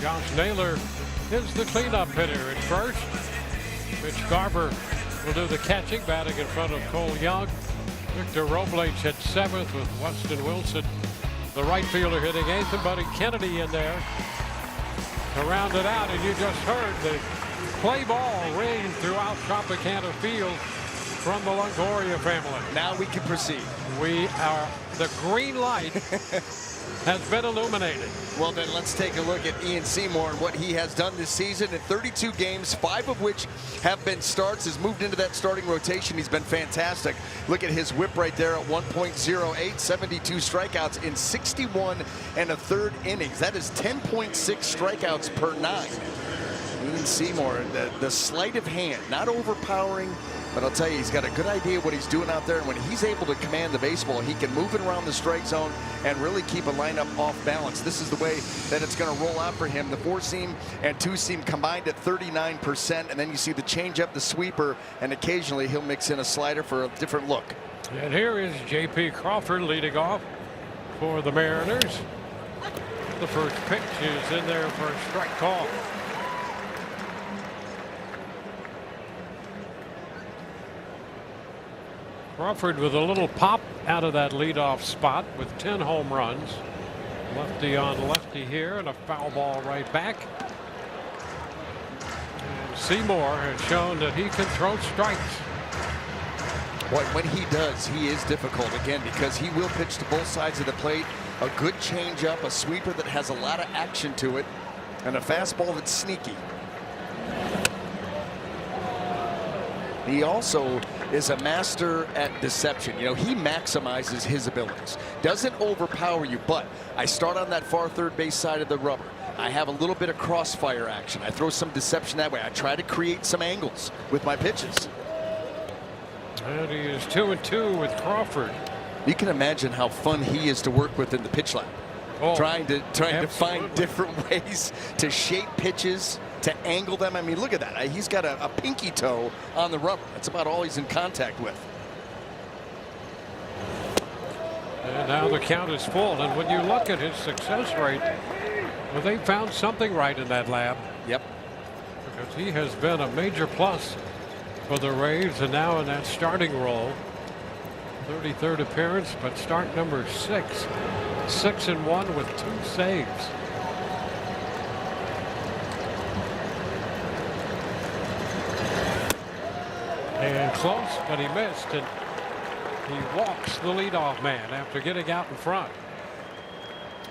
Josh Naylor is the cleanup hitter at first. Mitch Garver will do the catching, batting in front of Cole Young. Victor Robles at seventh with Weston Wilson, the right fielder, hitting eighth, and Buddy Kennedy in there to round it out. And you just heard the play ball ring throughout Tropicana Field from the Longoria family. Now we can proceed. The green light has been illuminated. Well, then let's take a look at Ian Seymour and what he has done this season in 32 games, 5 of which have been starts. Has moved into that starting rotation. He's been fantastic. Look at his whip right there at 1.08, 72 strikeouts in 61 and a third innings. That is 10.6 strikeouts per 9. Ian Seymour, the sleight of hand, not overpowering, but I'll tell you, he's got a good idea what he's doing out there. And when he's able to command the baseball, he can move it around the strike zone and really keep a lineup off balance. This is the way that it's going to roll out for him. The 4-seam and 2-seam combined at 39%. And then you see the changeup, the sweeper, and occasionally he'll mix in a slider for a different look. And here is J.P. Crawford leading off for the Mariners. The first pitch is in there for a strike call. Crawford with a little pop out of that leadoff spot with 10 home runs. Lefty on lefty here, and a foul ball right back. And Seymour has shown that he can throw strikes. Boy, when he does, he is difficult again because he will pitch to both sides of the plate. A good changeup, a sweeper that has a lot of action to it, and a fastball that's sneaky. He also is a master at deception. You know, he maximizes his abilities. Doesn't overpower you, but I start on that far third base side of the rubber. I have a little bit of crossfire action. I throw some deception that way. I try to create some angles with my pitches. And he is 2-2 with Crawford. You can imagine how fun he is to work with in the pitch lab. Oh, trying to find different ways to shape pitches, to angle them. I mean, look at that. He's got a pinky toe on the rubber. That's about all he's in contact with. And now the count is full. And when you look at his success rate, well, they found something right in that lab. Yep. Because he has been a major plus for the Rays, and now in that starting role. 33rd appearance, but start number 6. 6-1 with 2 saves. And close, but he missed, and he walks the leadoff man after getting out in front.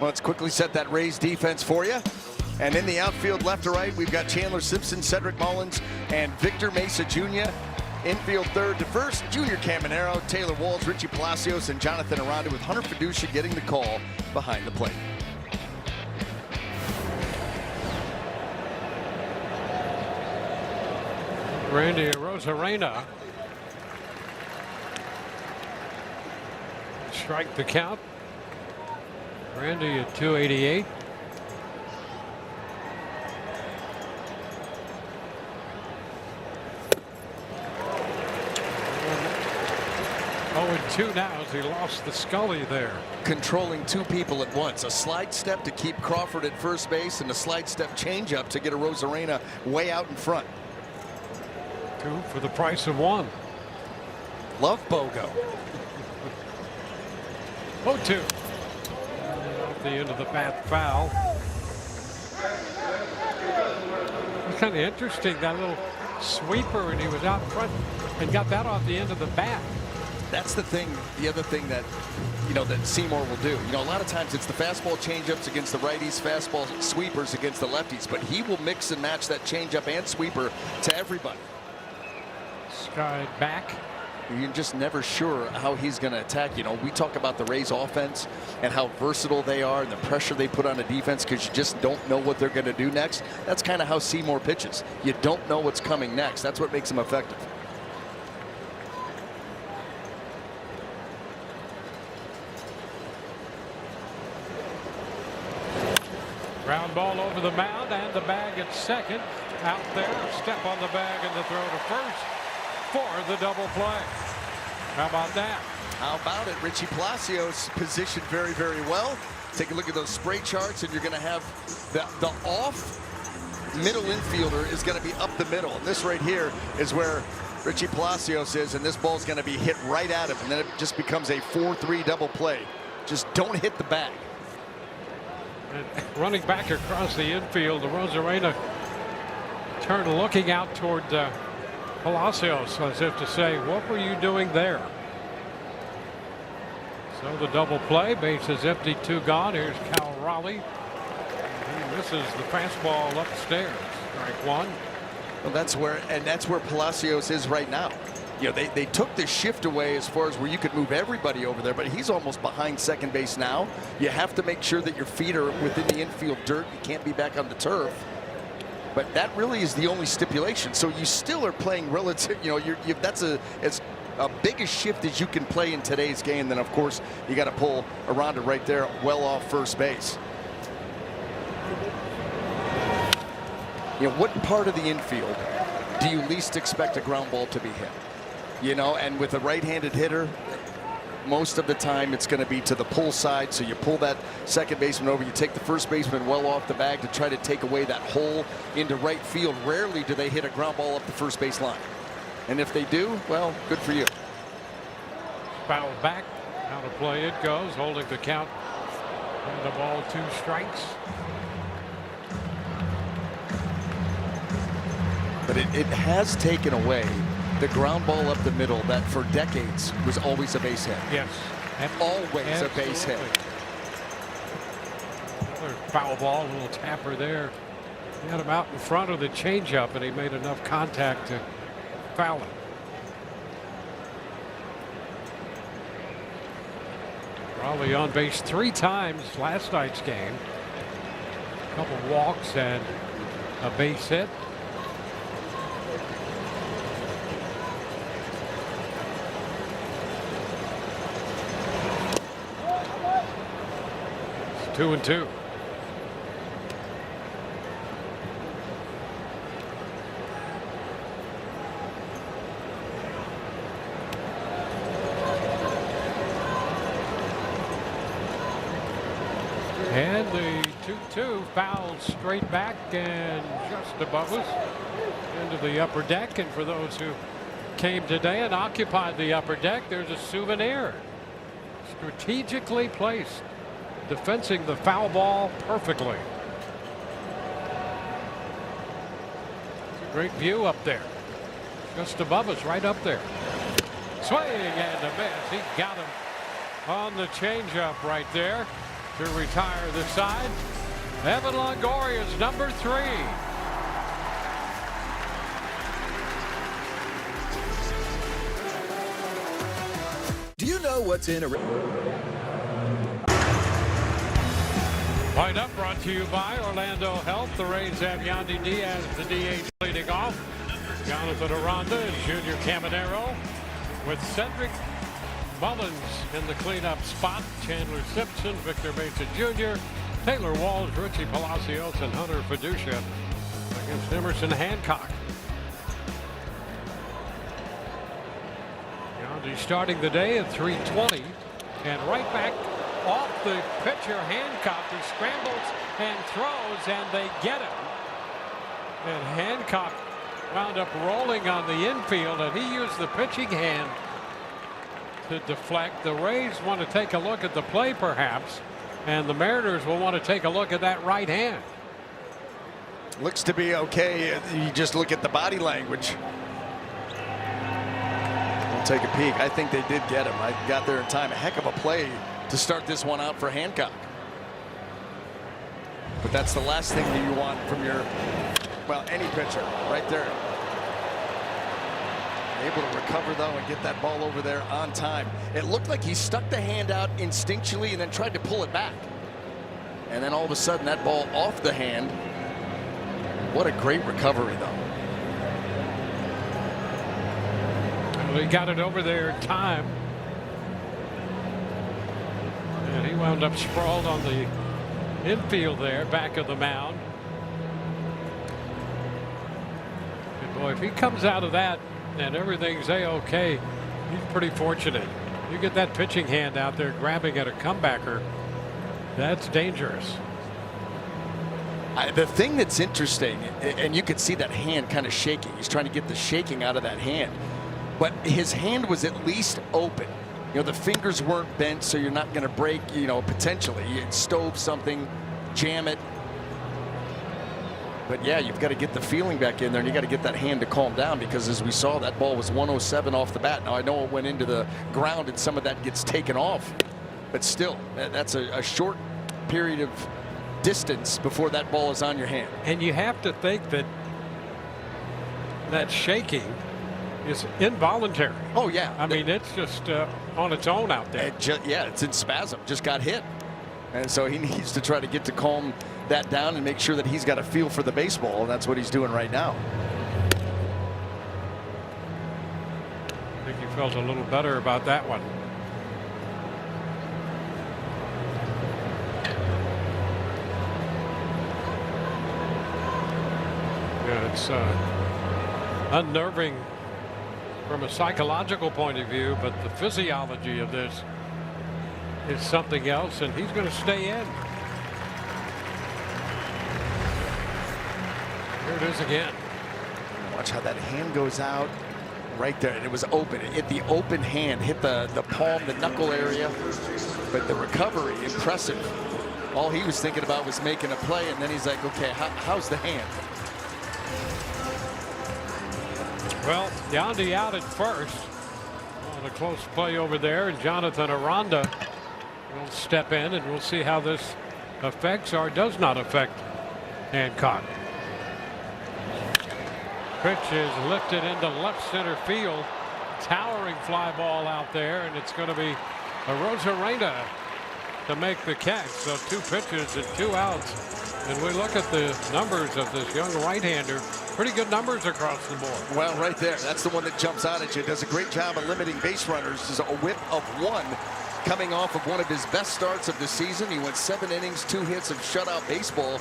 Well, let's quickly set that Rays defense for you. And in the outfield, left to right, we've got Chandler Simpson, Cedric Mullins, and Victor Mesa Jr. Infield third to first, Junior Caminero, Taylor Walls, Richie Palacios, and Jonathan Aranda, with Hunter Fiducia getting the call behind the plate. Randy Arozarena strike the count. Randy at 288. And 2 now as he lost the Scully there. Controlling 2 people at once. A slide step to keep Crawford at first base, and a slide step changeup to get Arozarena way out in front. 2 for the price of 1. Love BOGO. 0-2. Off the end of the bat, foul. It's kind of interesting, that little sweeper, and he was out front and got that off the end of the bat. That's the thing. The other thing that, you know, that Seymour will do. You know, a lot of times it's the fastball changeups against the righties, fastball sweepers against the lefties, but he will mix and match that changeup and sweeper to everybody. Sky back. You're just never sure how he's going to attack. You know, we talk about the Rays offense and how versatile they are and the pressure they put on a defense because you just don't know what they're going to do next. That's kind of how Seymour pitches. You don't know what's coming next. That's what makes him effective. Ground ball over the mound, and the bag at second. Out there, step on the bag and the throw to first for the double play. How about that? How about it? Richie Palacios positioned very, very well. Take a look at those spray charts, and you're going to have the off middle infielder is going to be up the middle. And this right here is where Richie Palacios is, and this ball's going to be hit right at him, and then it just becomes a 4-3 double play. Just don't hit the bag. And running back across the infield, the Rosarena turned looking out toward Palacios as if to say, what were you doing there? So the double play, bases empty, 2 gone. Here's Cal Raleigh. He misses the fastball upstairs. Strike 1. Well, that's where Palacios is right now. You know, they took the shift away as far as where you could move everybody over there, but he's almost behind second base now. You have to make sure that your feet are within the infield dirt. You can't be back on the turf. But that really is the only stipulation. So you still are playing relative. You know, that's as big a shift as you can play in today's game. Then of course you got to pull Aranda right there, well off first base. You know, what part of the infield do you least expect a ground ball to be hit? You know, and with a right-handed hitter, most of the time it's going to be to the pull side. So you pull that second baseman over, you take the first baseman well off the bag to try to take away that hole into right field. Rarely do they hit a ground ball up the first base line. And if they do, well, good for you. Foul back. Out of play it goes, holding the count. And the ball, 2 strikes. But it has taken away the ground ball up the middle that for decades was always a base hit. Yes. Always Absolutely. a base hit. Another foul ball, a little tapper there. He had him out in front of the changeup, and he made enough contact to foul it. Raleigh on base 3 times last night's game. A couple walks and a base hit. It's 2-2. And the 2-2 fouled straight back and just above us into the upper deck. And for those who came today and occupied the upper deck, there's a souvenir strategically placed, defensing the foul ball perfectly. It's a great view up there, just above us, right up there. Swing and a miss. He got him on the changeup right there to retire the side. Evan Longoria's number 3. Do you know what's in a... Wind up brought to you by Orlando Health. The Rays have Yandy Diaz, the DH, leading off. Jonathan Aranda and Junior Caminero with Cedric Mullins in the cleanup spot. Chandler Simpson, Victor Mesa Jr., Taylor Walls, Richie Palacios, and Hunter Fiducia against Emerson Hancock. Yandy starting the day at 320, and right back off the pitcher Hancock, who scrambles and throws, and they get him. And Hancock wound up rolling on the infield, and he used the pitching hand to deflect. The Rays want to take a look at the play perhaps, and the Mariners will want to take a look at that right hand. Looks to be okay. You just look at the body language. We'll take a peek. I think they did get him. I got there in time. A heck of a play to start this one out for Hancock. But that's the last thing that you want from your, well, any pitcher right there. Able to recover though and get that ball over there on time. It looked like he stuck the hand out instinctually and then tried to pull it back. And then all of a sudden that ball off the hand. What a great recovery though. Well, he got it over there in time. And he wound up sprawled on the infield there, back of the mound. And boy, if he comes out of that and everything's a-okay, he's pretty fortunate. You get that pitching hand out there grabbing at a comebacker. That's dangerous. The thing that's interesting, and you could see that hand kind of shaking. He's trying to get the shaking out of that hand. But his hand was at least open. You know, the fingers weren't bent, so you're not going to break, you know, potentially. You stove something, jam it. But yeah, you've got to get the feeling back in there, and you got to get that hand to calm down, because as we saw, that ball was 107 off the bat. Now, I know it went into the ground, and some of that gets taken off. But still, that's a short period of distance before that ball is on your hand. And you have to think that that shaking is involuntary. Oh, yeah. I mean, it's just on its own out there. Yeah, it's in spasm. Just got hit. And so he needs to try to get to calm that down and make sure that he's got a feel for the baseball. And that's what he's doing right now. I think he felt a little better about that one. Yeah, it's unnerving from a psychological point of view, but the physiology of this is something else, and he's going to stay in. Here it is again. Watch how that hand goes out right there. And it was open. It hit the open hand, hit the palm, the knuckle area. But the recovery, impressive. All he was thinking about was making a play, and then he's like, okay, how's the hand? Well, Yandy out at first on a close play over there, and Jonathan Aranda will step in, and we'll see how this affects or does not affect Hancock. Pitch is lifted into left center field. Towering fly ball out there, and it's going to be Arozarena to make the catch. So 2 pitches and 2 outs. And we look at the numbers of this young right-hander. Pretty good numbers across the board. Well, right there. That's the one that jumps out at you. Does a great job of limiting base runners. There's a whip of 1 coming off of one of his best starts of the season. He went 7 innings, 2 hits of shutout baseball.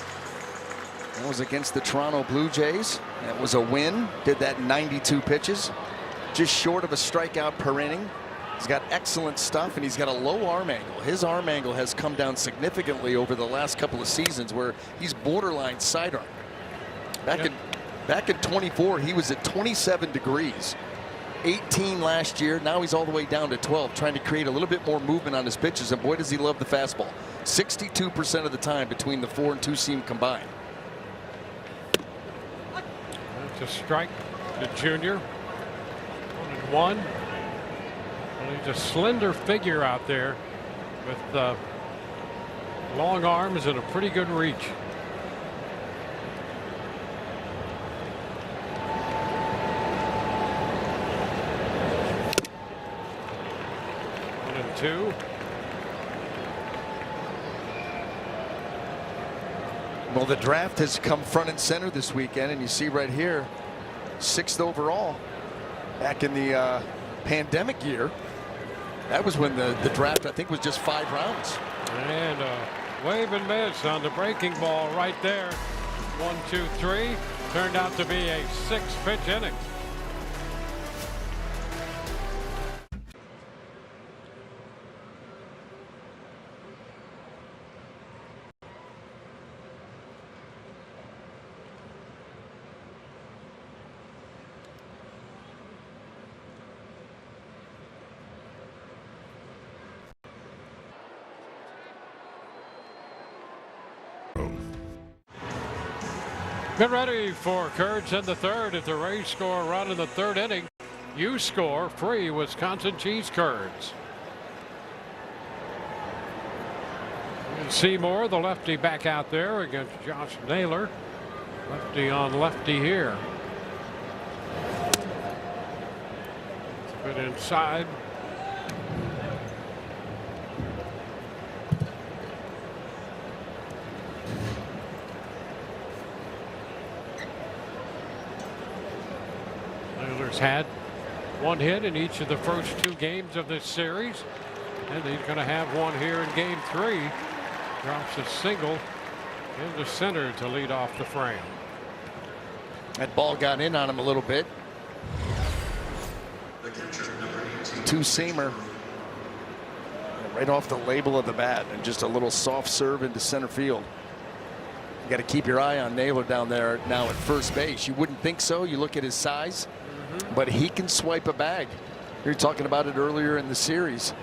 That was against the Toronto Blue Jays. That was a win. Did that in 92 pitches. Just short of a strikeout per inning. He's got excellent stuff, and he's got a low arm angle. His arm angle has come down significantly over the last couple of seasons, where he's borderline sidearm. Back in 24, he was at 27 degrees. 18 last year. Now he's all the way down to 12, trying to create a little bit more movement on his pitches. And boy, does he love the fastball. 62% of the time between the 4 and 2 seam combined. That's a strike to Junior. 1-1. Well, he's a slender figure out there with long arms and a pretty good reach. One and 2. Well, the draft has come front and center this weekend, and you see right here, 6th overall. Back in the pandemic year, that was when the draft, I think, was just 5 rounds. And wave and miss on the breaking ball right there. 1, 2, 3. Turned out to be a 6-pitch inning. Get ready for Kurtz in the 3rd. If the Rays score a run in the 3rd inning, you score free Wisconsin cheese curds. Seymour, the lefty, back out there against Josh Naylor. Lefty on lefty here. It's a bit inside. Naylor's had 1 hit in each of the first 2 games of this series, and he's going to have 1 here in game 3. Drops a single into center to lead off the frame. That ball got in on him a little bit. 2-seamer. Right off the label of the bat, and just a little soft serve into center field. You got to keep your eye on Naylor down there now at first base. You wouldn't think so. You look at his size, but he can swipe a bag. You were talking about it earlier in the series.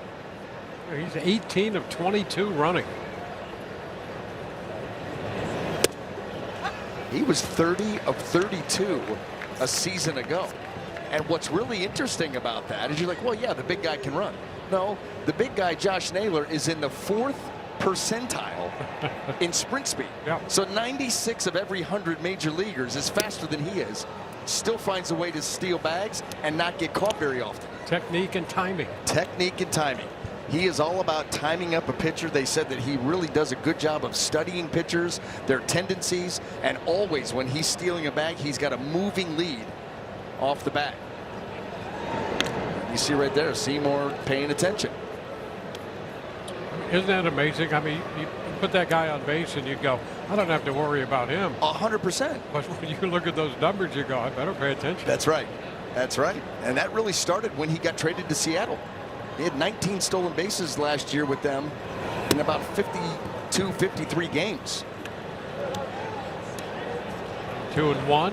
He's 18 of 22 running. He was 30 of 32 a season ago. And what's really interesting about that is you're like, well, yeah, the big guy can run. No, the big guy, Josh Naylor, is in the 4th percentile in sprint speed. Yep. So 96 of every 100 major leaguers is faster than he is. Still finds a way to steal bags and not get caught very often. Technique and timing. Technique and timing. He is all about timing up a pitcher. They said that he really does a good job of studying pitchers, their tendencies, and always when he's stealing a bag, he's got a moving lead off the bat. You see right there, Seymour paying attention. Isn't that amazing? I mean, you put that guy on base and you go, I don't have to worry about him. 100%. But when you look at those numbers, you go, I better pay attention. That's right. That's right. And that really started when he got traded to Seattle. He had 19 stolen bases last year with them in about 52, 53 games. 2-1.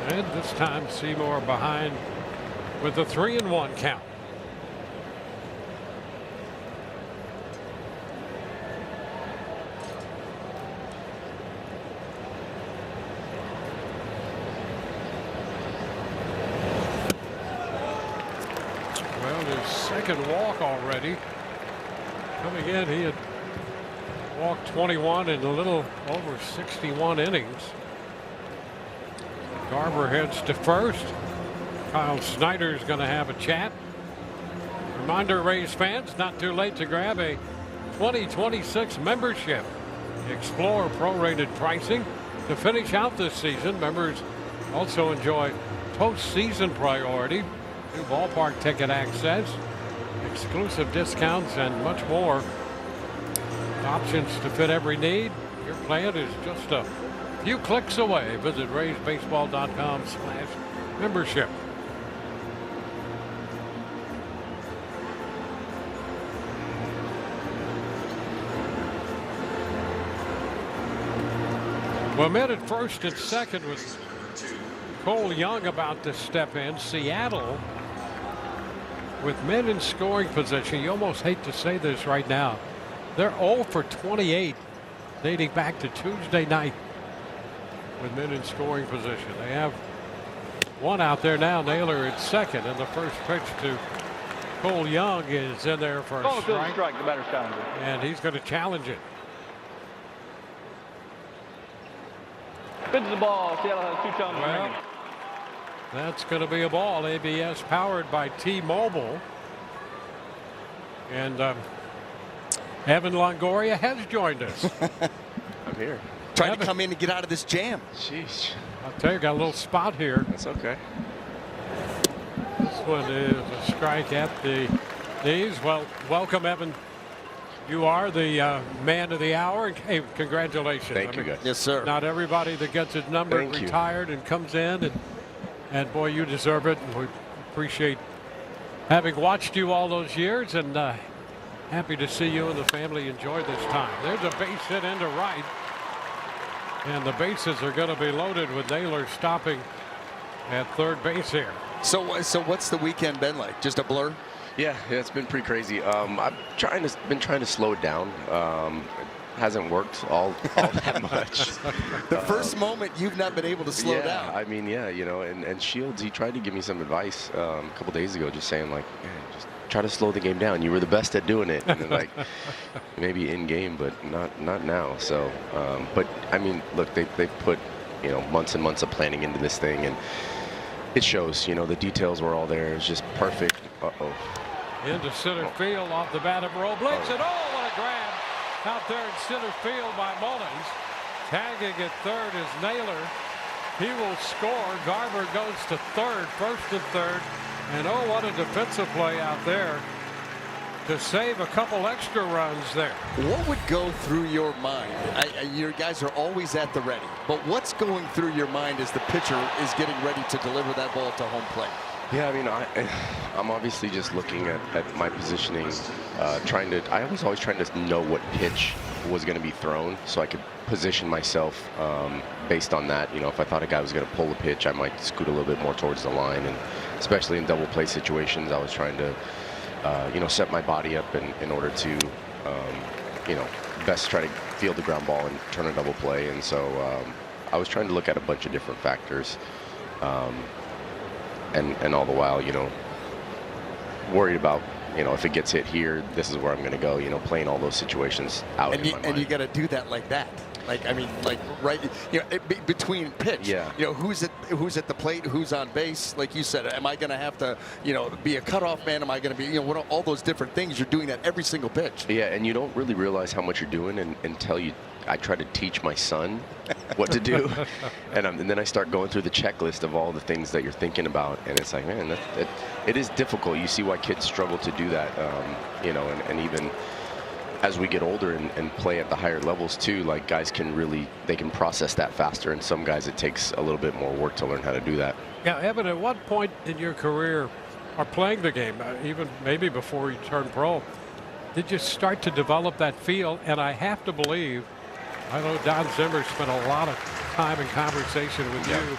And this time Seymour behind with a 3-1 count. Well, his second walk already. Coming in, he had walked 21 in a little over 61 innings. Garver heads to first. Kyle Snyder's going to have a chat. Reminder, Rays fans, not too late to grab a 2026 membership. Explore prorated pricing to finish out this season. Members also enjoy postseason priority, new ballpark ticket access, exclusive discounts, and much more. Options to fit every need. Your plan is just a few clicks away. Visit RaysBaseball.com/membership. Well, men at first and second with Cole Young about to step in. Seattle with men in scoring position. You almost hate to say this right now. They're 0 for 28 dating back to Tuesday night with men in scoring position. They have one out there now. Naylor at second, and the first pitch to Cole Young is in there for a strike. The batter's challenging. And he's going to challenge it. Pitches the ball. Seattle has 2 counts. Well, that's going to be a ball. ABS powered by T-Mobile. And Evan Longoria has joined us. I'm here. Trying to come in and get out of this jam. Sheesh. I'll tell you, got a little spot here. That's okay. This one is a strike at the knees. Well, welcome, Evan. You are the man of the hour. Hey, congratulations. Thank you, guys. Yes, sir. Not everybody that gets his number Thank you. retired and comes in, and boy, you deserve it. And we appreciate having watched you all those years, and happy to see you and the family enjoy this time. There's a base hit into right, and the bases are going to be loaded with Naylor stopping at third base here. So what's the weekend been like? Just a blur? Yeah, it's been pretty crazy. I've been trying to slow it down. It hasn't worked all that much. The first moment you've not been able to slow down. I mean, yeah, you know, and Shields, he tried to give me some advice a couple days ago, just saying like, yeah, just try to slow the game down. You were the best at doing it. And then, like, maybe in game, but not now. So, but I mean, look, they've put, you know, months and months of planning into this thing, and it shows. You know, the details were all there. It's just perfect. Into center field off the bat of Robles, and what a grab out there in center field by Mullins. Tagging at third is Naylor. He will score. Garver goes to third, first and third, and what a defensive play out there to save a couple extra runs there. What would go through your mind? Your guys are always at the ready, but what's going through your mind as the pitcher is getting ready to deliver that ball to home plate? Yeah, I mean, I'm obviously just looking at my positioning, I was always trying to know what pitch was going to be thrown so I could position myself based on that. You know, if I thought a guy was going to pull the pitch, I might scoot a little bit more towards the line, and especially in double play situations, I was trying to set my body up in order to, best try to field the ground ball and turn a double play. And so I was trying to look at a bunch of different factors, and all the while, worried about, if it gets hit here, this is where I'm going to go. Playing all those situations out. And you got to do that like that. Right, between pitch. Yeah. Who's at the plate, who's on base. Like you said, am I going to have to, be a cutoff man? Am I going to be, all those different things? You're doing that every single pitch. Yeah, and you don't really realize how much you're doing until I try to teach my son what to do, and then I start going through the checklist of all the things that you're thinking about, and it's like, man, it is difficult. You see why kids struggle to do that, and even as we get older and play at the higher levels too, like guys they can process that faster, and some guys it takes a little bit more work to learn how to do that. Yeah, Evan, at what point in your career or playing the game, even maybe before you turned pro, did you start to develop that feel? And I have to believe, I know Don Zimmer spent a lot of time in conversation with you.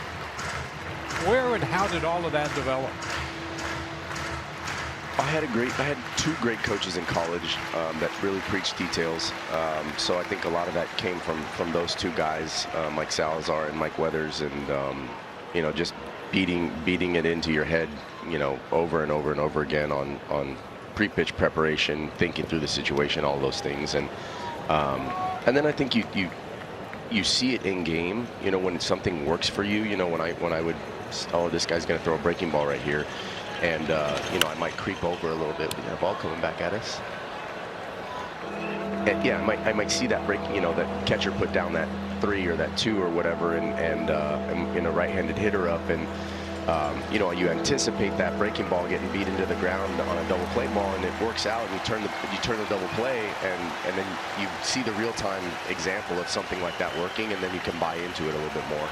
Where and how did all of that develop? I had two great coaches in college that really preached details. So I think a lot of that came from those two guys, Mike Salazar and Mike Weathers, and just beating it into your head, over and over and over again on pre-pitch preparation, thinking through the situation, all those things, and then I think you see it in game. When something works for you. When I would, this guy's going to throw a breaking ball right here. And, I might creep over a little bit with that ball coming back at us. And, yeah, I might see that break, that catcher put down that 3 or that 2 or whatever, and a right-handed hitter up. And, you anticipate that breaking ball getting beat into the ground on a double play ball, and it works out, and you turn the double play, and then you see the real-time example of something like that working, and then you can buy into it a little bit more.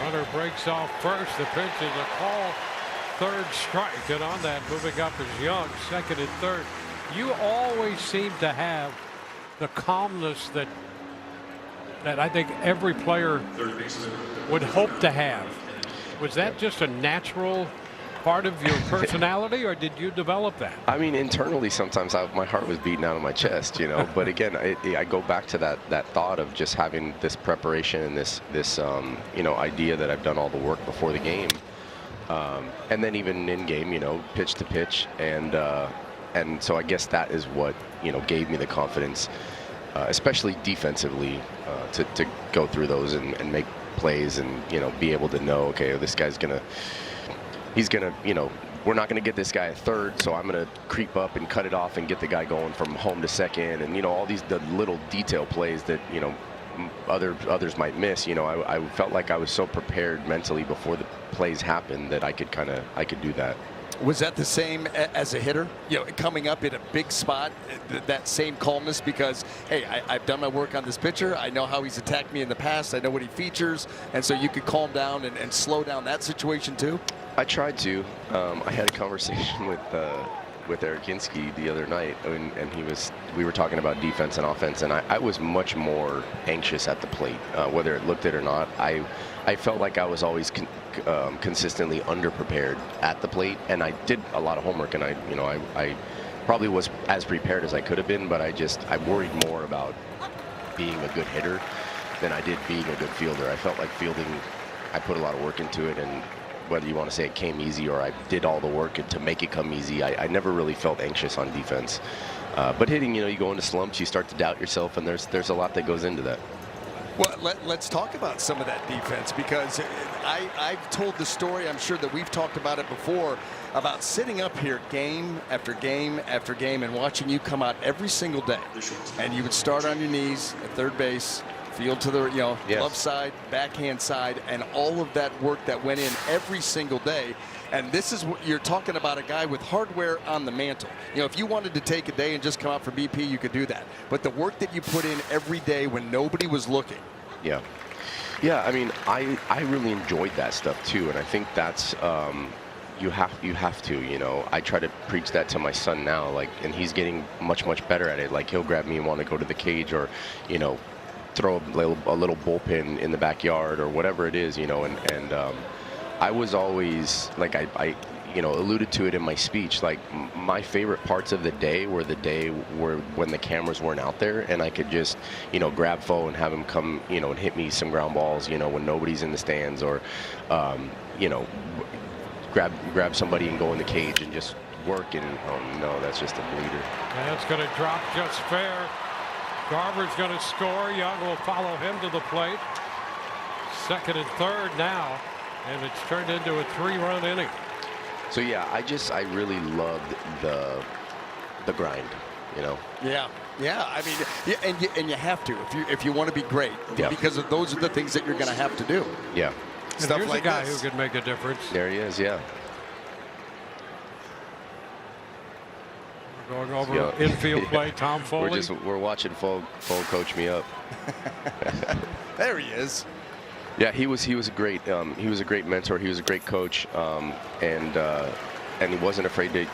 Runner breaks off first. The pitch is a call. Third strike, and on that, moving up is Young, second and third. You always seem to have the calmness that I think every player would hope to have. Was that just a natural part of your personality, or did you develop that? I mean, internally, sometimes my heart was beating out of my chest, But again, I go back to that thought of just having this preparation and this idea that I've done all the work before the game. And then even in game, pitch to pitch, and so I guess that is what gave me the confidence, especially defensively, to go through those and make plays, and be able to know, okay, this guy's he's gonna we're not gonna get this guy at third, so I'm gonna creep up and cut it off and get the guy going from home to second, and all the little detail plays that others might miss. I felt like I was so prepared mentally before the plays happened that I could do that. Was that the same as a hitter? Coming up in a big spot, that same calmness because, hey, I've done my work on this pitcher. I know how he's attacked me in the past. I know what he features, and so you could calm down and slow down that situation too. I tried to. I had a conversation with Eric Ginsky the other night, and we were talking about defense and offense, and I was much more anxious at the plate, whether it looked it or not. I felt like I was always consistently underprepared at the plate, and I did a lot of homework, and I probably was as prepared as I could have been, but I worried more about being a good hitter than I did being a good fielder. I felt like fielding, I put a lot of work into it, and whether you want to say it came easy or I did all the work to make it come easy, I never really felt anxious on defense. But hitting, you go into slumps, you start to doubt yourself, and there's a lot that goes into that. Well, let's talk about some of that defense, because I've told the story, I'm sure that we've talked about it before, about sitting up here game after game after game and watching you come out every single day. And you would start on your knees at third base, field to the Yes. glove side, backhand side, and all of that work that went in every single day. And this is what you're talking about, a guy with hardware on the mantle. If you wanted to take a day and just come out for BP, you could do that. But the work that you put in every day when nobody was looking. Yeah. Yeah, I mean, I really enjoyed that stuff too, and I think that's you have to. I try to preach that to my son now, and he's getting much better at it. Like, he'll grab me and want to go to the cage, or throw a little bullpen in the backyard or whatever it is, and I was always like, I alluded to it in my speech, like my favorite parts of the day were when the cameras weren't out there, and I could just grab Foe and have him come and hit me some ground balls when nobody's in the stands, or grab somebody and go in the cage and just work. And oh no, that's just a bleeder. That's going to drop just fair. Garver's going to score. Young will follow him to the plate. Second and third now, and it's turned into a 3-run inning. So yeah, I really loved the grind, Yeah. I mean, and you have to if you want to be great, because those are the things that you're going to have to do. Yeah. And Stuff here's like a guy this. who could make a difference. There he is. Yeah. We're going over infield play. Tom Foley. We're watching Foe coach me up. There he is. Yeah, he was a great mentor. He was a great coach, and he wasn't afraid to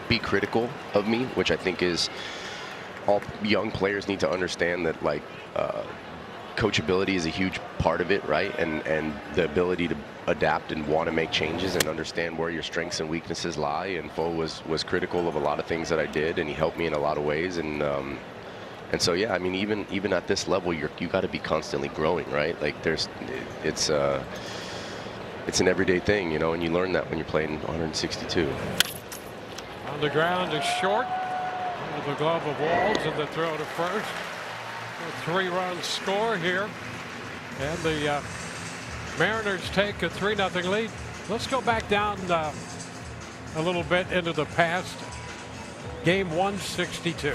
be critical of me, which I think is all young players need to understand, that coachability is a huge part of it, right? And the ability to adapt and want to make changes and understand where your strengths and weaknesses lie. And Foe was critical of a lot of things that I did, and he helped me in a lot of ways. And so yeah, I mean, even at this level, you got to be constantly growing, right? Like it's an everyday thing, and you learn that when you're playing 162. On the ground is short. Under the glove of Walls, and the throw to first. A 3-run score here, and the Mariners take a 3-0 lead. Let's go back down a little bit into the past. Game 162,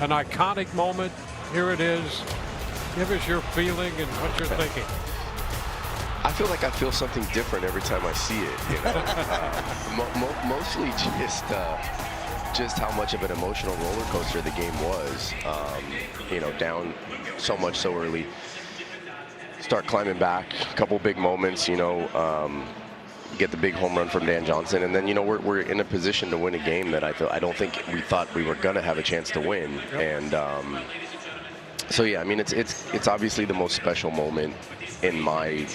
an iconic moment. Here it is. Give us your feeling and what you're thinking. I feel like I feel something different every time I see it. Mostly just how much of an emotional roller coaster the game was. Down so much so early. Start climbing back. A couple big moments. Get the big home run from Dan Johnson, and then we're in a position to win a game that I don't think we thought we were gonna have a chance to win. Yep. And so yeah, I mean, it's obviously the most special moment in my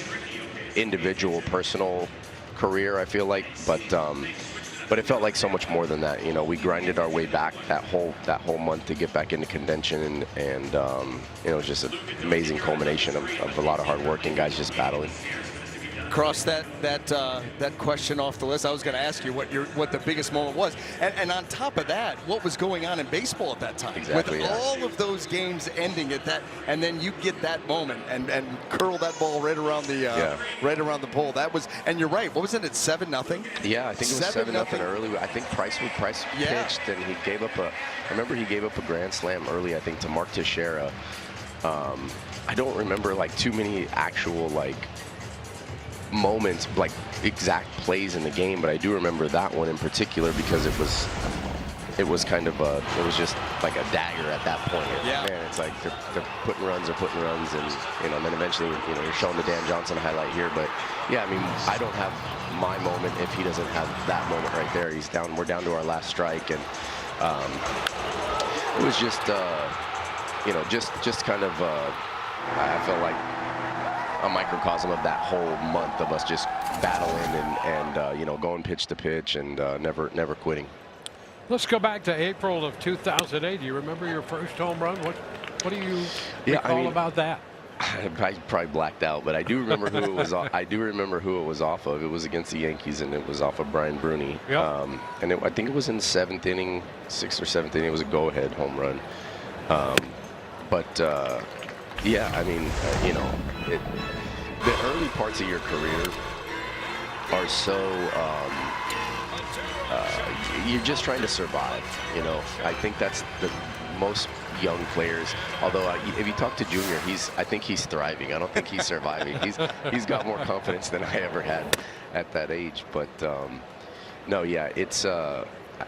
individual personal career, I feel like, but it felt like so much more than that. We grinded our way back that whole month to get back into contention, and it was just an amazing culmination of a lot of hard work and guys just battling. Cross that question off the list. I was going to ask you what the biggest moment was, and on top of that, what was going on in baseball at that time. Exactly, with all of those games ending at that, and then you get that moment and curl that ball right around the pole. That was, and you're right. What was it? At 7-0. Yeah, I think it was 7-0 early. I think Price pitched, and he gave up I remember he gave up a grand slam early, I think, to Mark Teixeira. I don't remember too many actual moments, exact plays in the game, but I do remember that one in particular because it was just like a dagger at that point. Yeah. Man, it's like they're putting runs, and then eventually you're showing the Dan Johnson highlight here. But yeah, I mean, I don't have my moment if he doesn't have that moment right there. We're down to our last strike, and it was just kind of I felt like a microcosm of that whole month of us just battling and going pitch to pitch and never quitting. Let's go back to April of 2008. Do you remember your first home run? What do you recall about that? I probably blacked out, but I do remember who it was. I do remember who it was off of. It was against the Yankees, and it was off of Brian Bruni. Yep. And I think it was in the 6th or 7th inning. It was a go-ahead home run. Yeah, I mean, the early parts of your career are so you're just trying to survive. I think that's the most young players. Although if you talk to Junior, I think he's thriving. I don't think he's surviving. He's got more confidence than I ever had at that age. But no, yeah, it's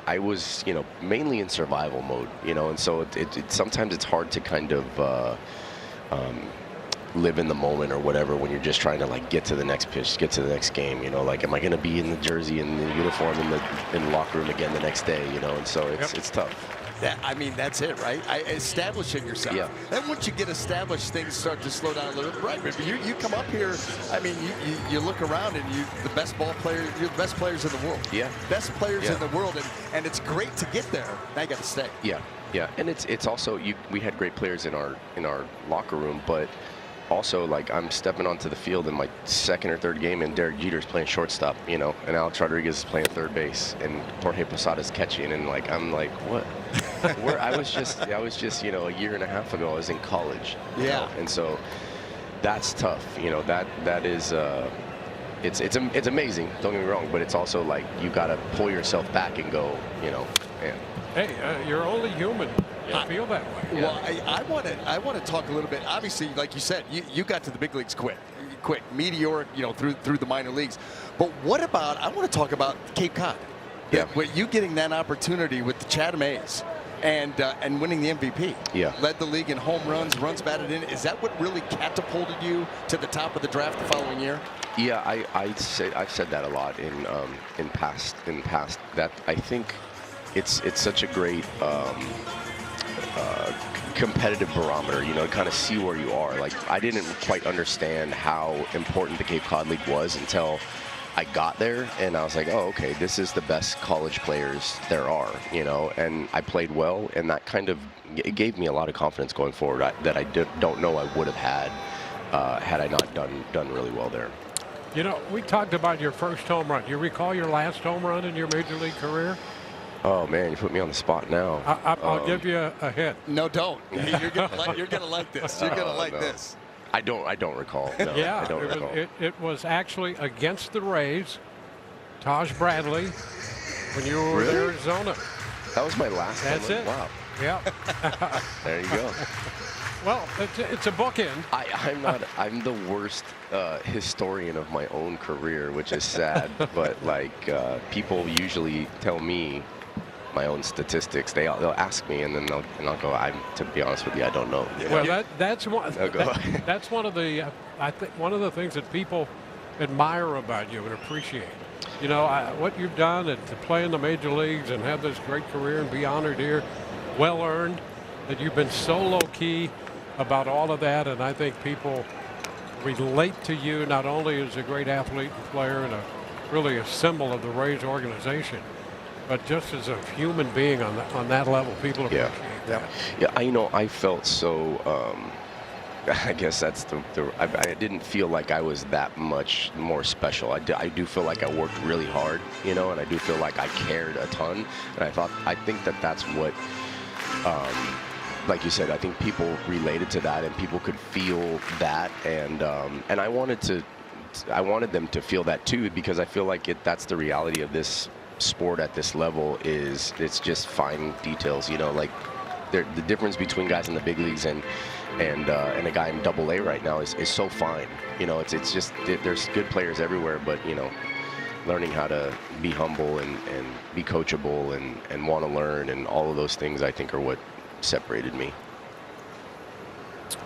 I was, mainly in survival mode, and so sometimes it's hard to kind of live in the moment or whatever when you're just trying to like get to the next pitch, get to the next game, like am I going to be in the jersey and the uniform in the locker room again the next day, and so it's tough. I mean, that's it, right? Establishing yourself. Yeah. Then once you get established, things start to slow down a little bit. Right, but you come up here, I mean, you look around and you're the best players in the world. Yeah. Best players in the world, and it's great to get there. Now you got to stay. Yeah, yeah, and it's also, we had great players in our locker room, but also, like, I'm stepping onto the field in my second or third game, and Derek Jeter's playing shortstop, and Alex Rodriguez is playing third base, and Jorge Posada's catching, and like I'm like, what? Where I was just a year and a half ago, I was in college. Yeah. And so that's tough. That is it's amazing. Don't get me wrong, but it's also like you got to pull yourself back and go, man. Hey, you're only human. I feel that way. Well, I want to talk a little bit. Obviously, like you said, you got to the big leagues quick, meteoric, through the minor leagues. But what about? I want to talk about Cape Cod. Yeah. With you getting that opportunity with the Chatham A's and winning the MVP. Yeah. Led the league in home runs batted in. Is that what really catapulted you to the top of the draft the following year? Yeah, I've said that a lot in past that I think it's such a great competitive barometer, to kind of see where you are. Like, I didn't quite understand how important the Cape Cod League was until I got there, and I was like, oh, okay, this is the best college players there are, and I played well, and that kind of it gave me a lot of confidence going forward that I don't know I would have had had I not done really well there. We talked about your first home run. You recall your last home run in your major league career? Oh man, you put me on the spot now. I'll give you a hint. No, don't. You're gonna like this. You're gonna like this. I don't recall. No, yeah, I don't recall. It was actually against the Rays. Taj Bradley, when you were in Arizona. That was my last. That's it. Wow. Yeah. There you go. Well, it's a bookend. I'm the worst historian of my own career, which is sad. But like people usually tell me my own statistics. They'll ask me, and then I'll go. To be honest with you, I don't know. Well, that's one of the I think one of the things that people admire about you and appreciate. What you've done and to play in the major leagues and have this great career and be honored here, well earned. That you've been so low key about all of that, and I think people relate to you not only as a great athlete and player and really a symbol of the Rays organization, but just as a human being on that level. People appreciate that. Yeah, I felt so. I guess that's I didn't feel like I was that much more special. I do feel like I worked really hard, and I do feel like I cared a ton. And I think that's what. Like you said, I think people related to that, and people could feel that, and I wanted them to feel that too, because I feel like that's the reality of this sport at this level. Is it's just fine details, like the difference between guys in the big leagues and a guy in AA right now is so fine. It's just there's good players everywhere, but learning how to be humble and be coachable and want to learn, and all of those things I think are what separated me.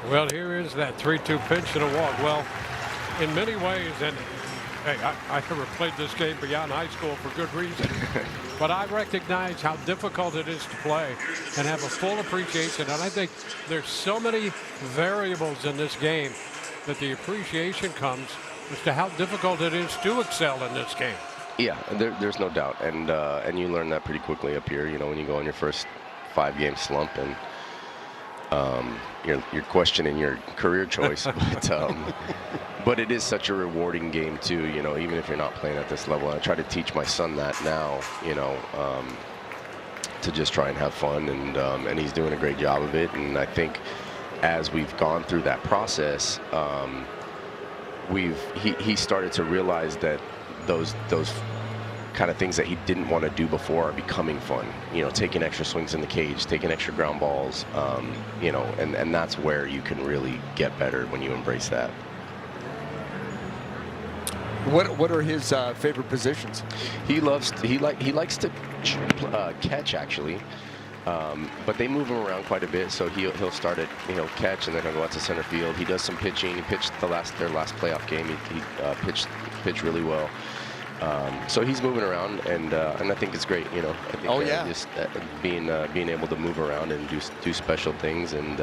Well, here is that 3-2 pitch and a walk. Well, in many ways, and hey, I never played this game beyond high school for good reason, but I recognize how difficult it is to play and have a full appreciation. And I think there's so many variables in this game that the appreciation comes as to how difficult it is to excel in this game. Yeah, there's no doubt, and you learn that pretty quickly up here. When you go on your first 5-game slump, and you're questioning your career choice, but it is such a rewarding game too. Even if you're not playing at this level, I try to teach my son that now. To just try and have fun, and he's doing a great job of it. And I think as we've gone through that process, he started to realize that those kind of things that he didn't want to do before are becoming fun. You know, taking extra swings in the cage, taking extra ground balls, you know, and that's where you can really get better when you embrace that. What are his favorite positions? He likes to catch, actually. But they move him around quite a bit, so he'll start at catch, and then he'll go out to center field. He does some pitching. He pitched their last playoff game. He pitched really well. So he's moving around, and I think it's great. You know, I think, just being able to move around and do special things, and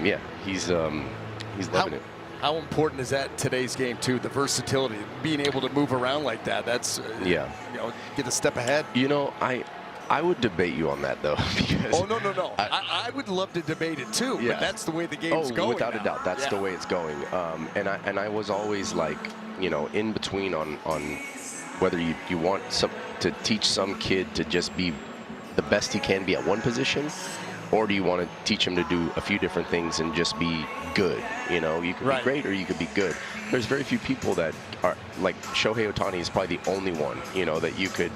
yeah, he's loving it. How important is that in today's game too? The versatility, being able to move around like that. That's yeah. You know, get a step ahead. You know, I would debate you on that, though. Because oh, no. I would love to debate it, too, yeah. But that's the way the game's going without now. a doubt. That's the way it's going. And I was always, like, you know, in between on whether you want to teach some kid to just be the best he can be at one position, or do you want to teach him to do a few different things and just be good? You know, you could be great or you could be good. There's very few people that are, like Shohei Ohtani is probably the only one, you know, that you could.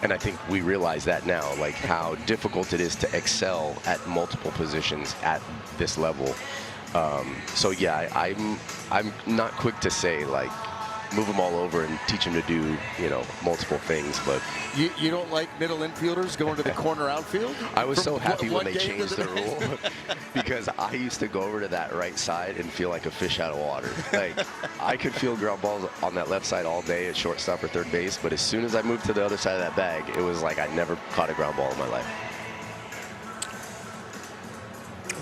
And I think we realize that now, like how difficult it is to excel at multiple positions at this level. So yeah, I'm not quick to say like move them all over and teach them to do multiple things, but you don't like middle infielders going to the corner outfield? I was so happy when they changed the rule because I used to go over to that right side and feel like a fish out of water. Like I could feel ground balls on that left side all day at shortstop or third base, but as soon as I moved to the other side of that bag, it was like I never caught a ground ball in my life.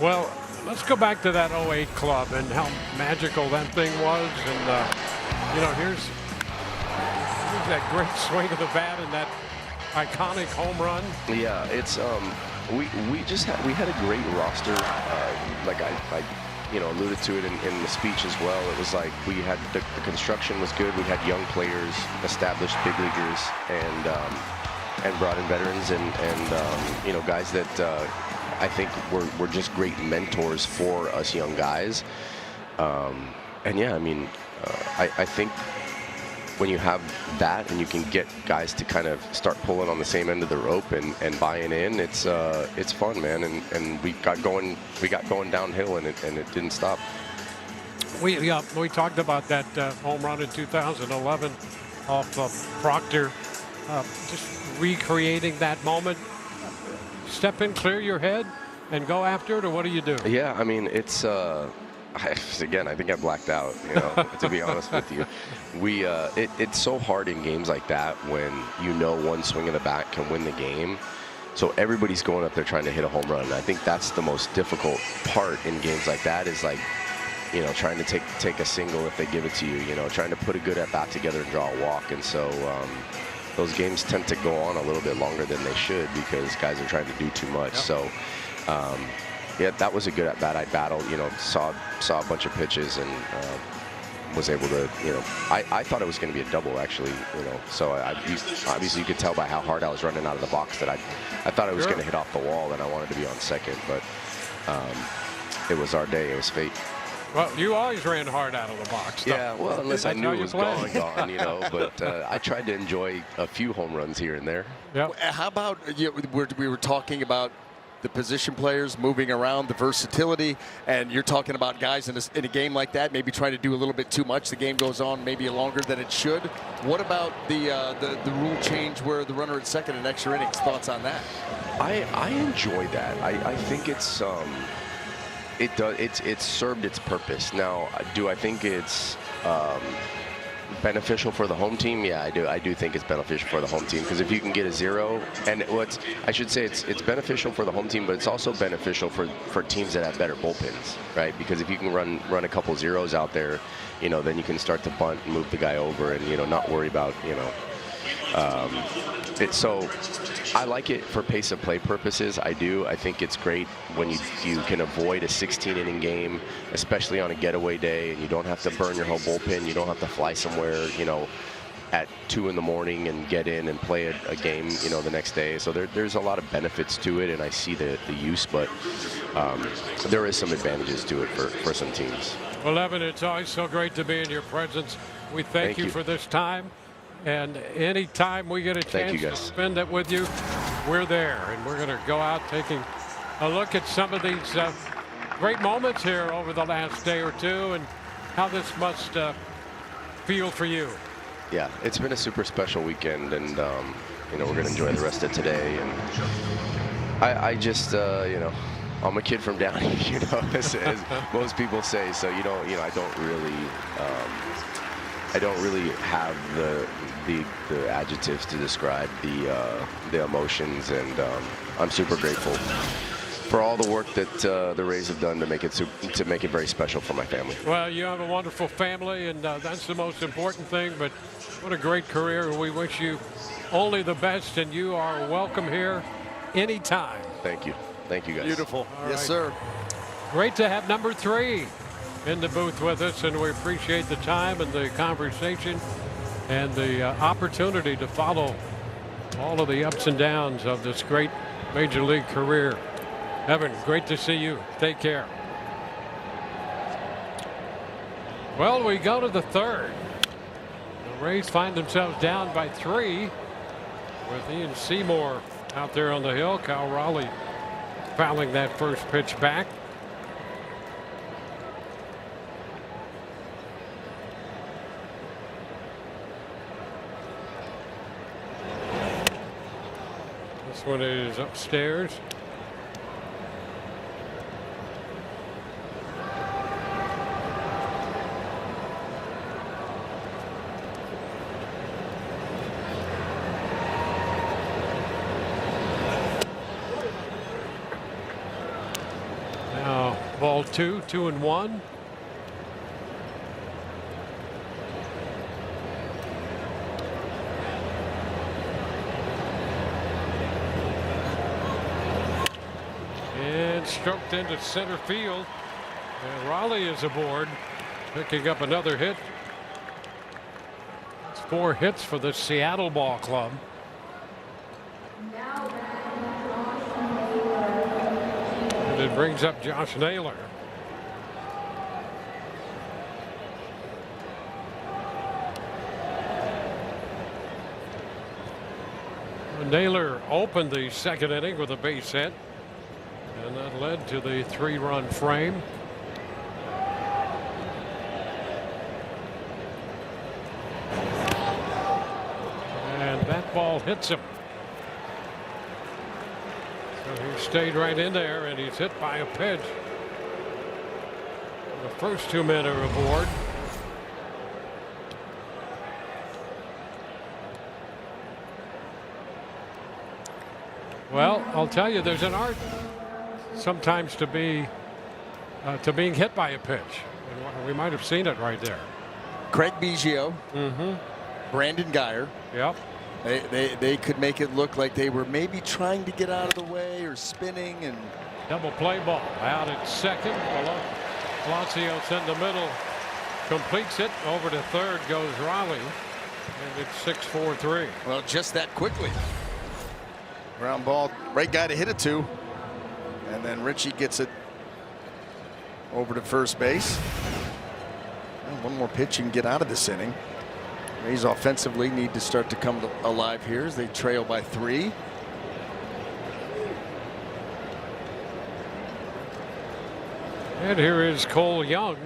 Well, let's go back to that '08 club and how magical that thing was. And here's that great swing of the bat and that iconic home run. Yeah, it's we had a great roster. Like I alluded to it in the speech as well. It was like we had the construction was good. We had young players, established big leaguers, and brought in veterans and guys that I think were just great mentors for us young guys. And yeah, I mean, I think when you have that and you can get guys to kind of start pulling on the same end of the rope and buying in, it's fun, man. And we got going downhill and it didn't stop. We talked about that home run in 2011 off Proctor. Just recreating that moment. Step in, clear your head, and go after it, or what do you do? Yeah, I mean, it's again, I think I blacked out, to be honest with you. It's so hard in games like that when one swing of the bat can win the game. So everybody's going up there trying to hit a home run. And I think that's the most difficult part in games like that is like, trying to take a single if they give it to you, trying to put a good at-bat together and draw a walk. And so those games tend to go on a little bit longer than they should because guys are trying to do too much. Yep. So, yeah, that was a good at-bat. I battled, saw a bunch of pitches and was able to, I thought it was going to be a double, actually, So obviously you could tell by how hard I was running out of the box that I thought I was going to hit off the wall and I wanted to be on second. But it was our day. It was fate. Well, you always ran hard out of the box. Yeah, well, unless I knew it was gone, But I tried to enjoy a few home runs here and there. Yeah. How about we were talking about the position players moving around, the versatility, and you're talking about guys in a game like that maybe trying to do a little bit too much. The game goes on maybe longer than it should. What about the rule change where the runner at second in extra innings? Thoughts on that? I enjoy that. I think it's it's served its purpose. Now, do I think it's beneficial for the home team? Yeah, I do. I do think it's beneficial for the home team because if you can get a zero, and I should say it's beneficial for the home team, but it's also beneficial for teams that have better bullpens, right? Because if you can run a couple zeros out there, then you can start to bunt and move the guy over and not worry about so I like it for pace of play purposes. I do. I think it's great when you can avoid a 16-inning game, especially on a getaway day, and you don't have to burn your whole bullpen. You don't have to fly somewhere, at 2 in the morning and get in and play a game, the next day. So there's a lot of benefits to it, and I see the use, but there is some advantages to it for some teams. Well, Evan, it's always so great to be in your presence. We thank you for this time. And anytime we get a Thank you, chance to guys. spend it with you, we're there. And we're going to go out taking a look at some of these great moments here over the last day or two and how this must feel for you. Yeah, it's been a super special weekend, and you know, we're gonna enjoy the rest of today. And I just, you know, I'm a kid from down here, you know, as most people say. So you know, I don't really have the adjectives to describe the emotions, and I'm super grateful for all the work that the Rays have done to make it very special for my family. Well, you have a wonderful family, and that's the most important thing. But what a great career. We wish you only the best, and you are welcome here anytime. Thank you. Thank you, guys. Beautiful. All yes, right. sir. Great to have number 3 in the booth with us, and we appreciate the time and the conversation and the opportunity to follow all of the ups and downs of this great major league career. Evan, great to see you. Take care. Well, we go to the 3rd. The Rays find themselves down by 3 with Ian Seymour out there on the hill. Kyle Raleigh fouling that first pitch back. This one is upstairs. Now ball 2, 2-1. And stroked into center field. And Raleigh is aboard, picking up another hit. It's 4 hits for the Seattle Ball Club. And it brings up Josh Naylor. Naylor opened the 2nd inning with a base hit, and that led to the 3-run frame. And that ball hits him. So he stayed right in there, and he's hit by a pitch. The first 2 men are aboard. Well, I'll tell you, there's an art sometimes to being hit by a pitch. And we might have seen it right there. Craig Biggio, Brandon Geyer. Yep. They could make it look like they were maybe trying to get out of the way or spinning, and Double play ball out at second. Palacios in the middle completes it. Over to third goes Raleigh, and it's 6-4-3. well, just that quickly. Ground ball, right guy to hit it to, and then Richie gets it over to first base. And one more pitch and get out of this inning. Rays offensively need to start to come alive here as they trail by 3. And here is Cole Young.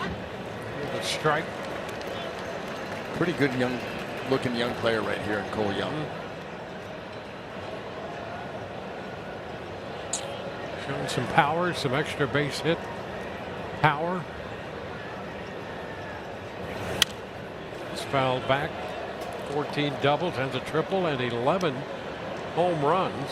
With a strike. Pretty good looking young player right here in Cole Young. Showing some power, some extra base hit power. It's fouled back. 14 doubles, and a triple, and 11 home runs.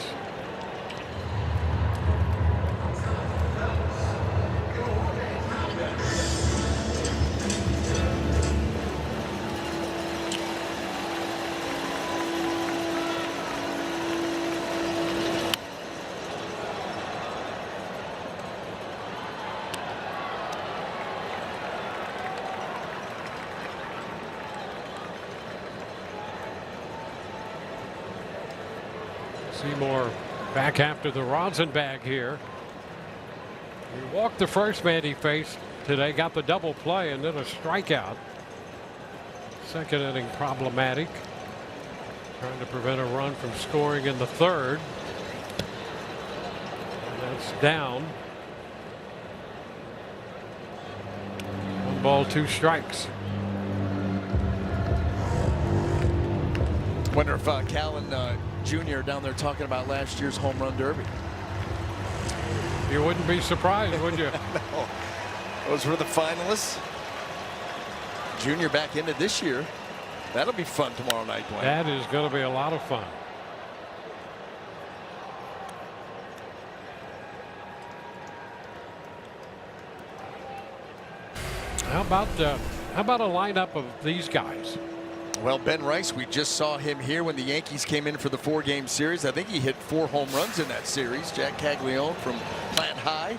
Seymour back after the Rosenbag here. He walked the first man he faced today, got the double play, and then a strikeout. Second inning problematic. Trying to prevent a run from scoring in the third. And that's down. 1 ball, 2 strikes. Wonder if Callan Jr. down there talking about last year's home run derby. You wouldn't be surprised, would you? No. Those were the finalists. Junior back into this year. That'll be fun tomorrow night, Dwayne. That is going to be a lot of fun. How about a lineup of these guys? Well, Ben Rice, we just saw him here when the Yankees came in for the 4-game series. I think he hit 4 home runs in that series. Jack Caglione from Plant High.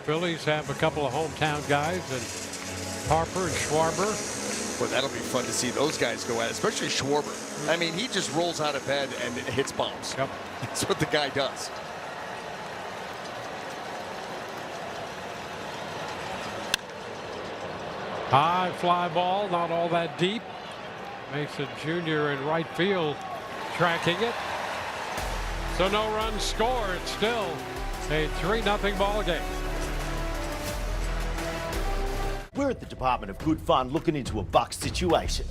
Phillies have a couple of hometown guys, and Harper and Schwarber. Boy, that'll be fun to see those guys go at it, especially Schwarber. I mean, he just rolls out of bed and hits bombs. Yep. That's what the guy does. High fly ball, not all that deep. Mason Jr. in right field tracking it. So no runs scored. Still a 3-0 ball game. We're at the Department of Good Fun looking into a buck situation.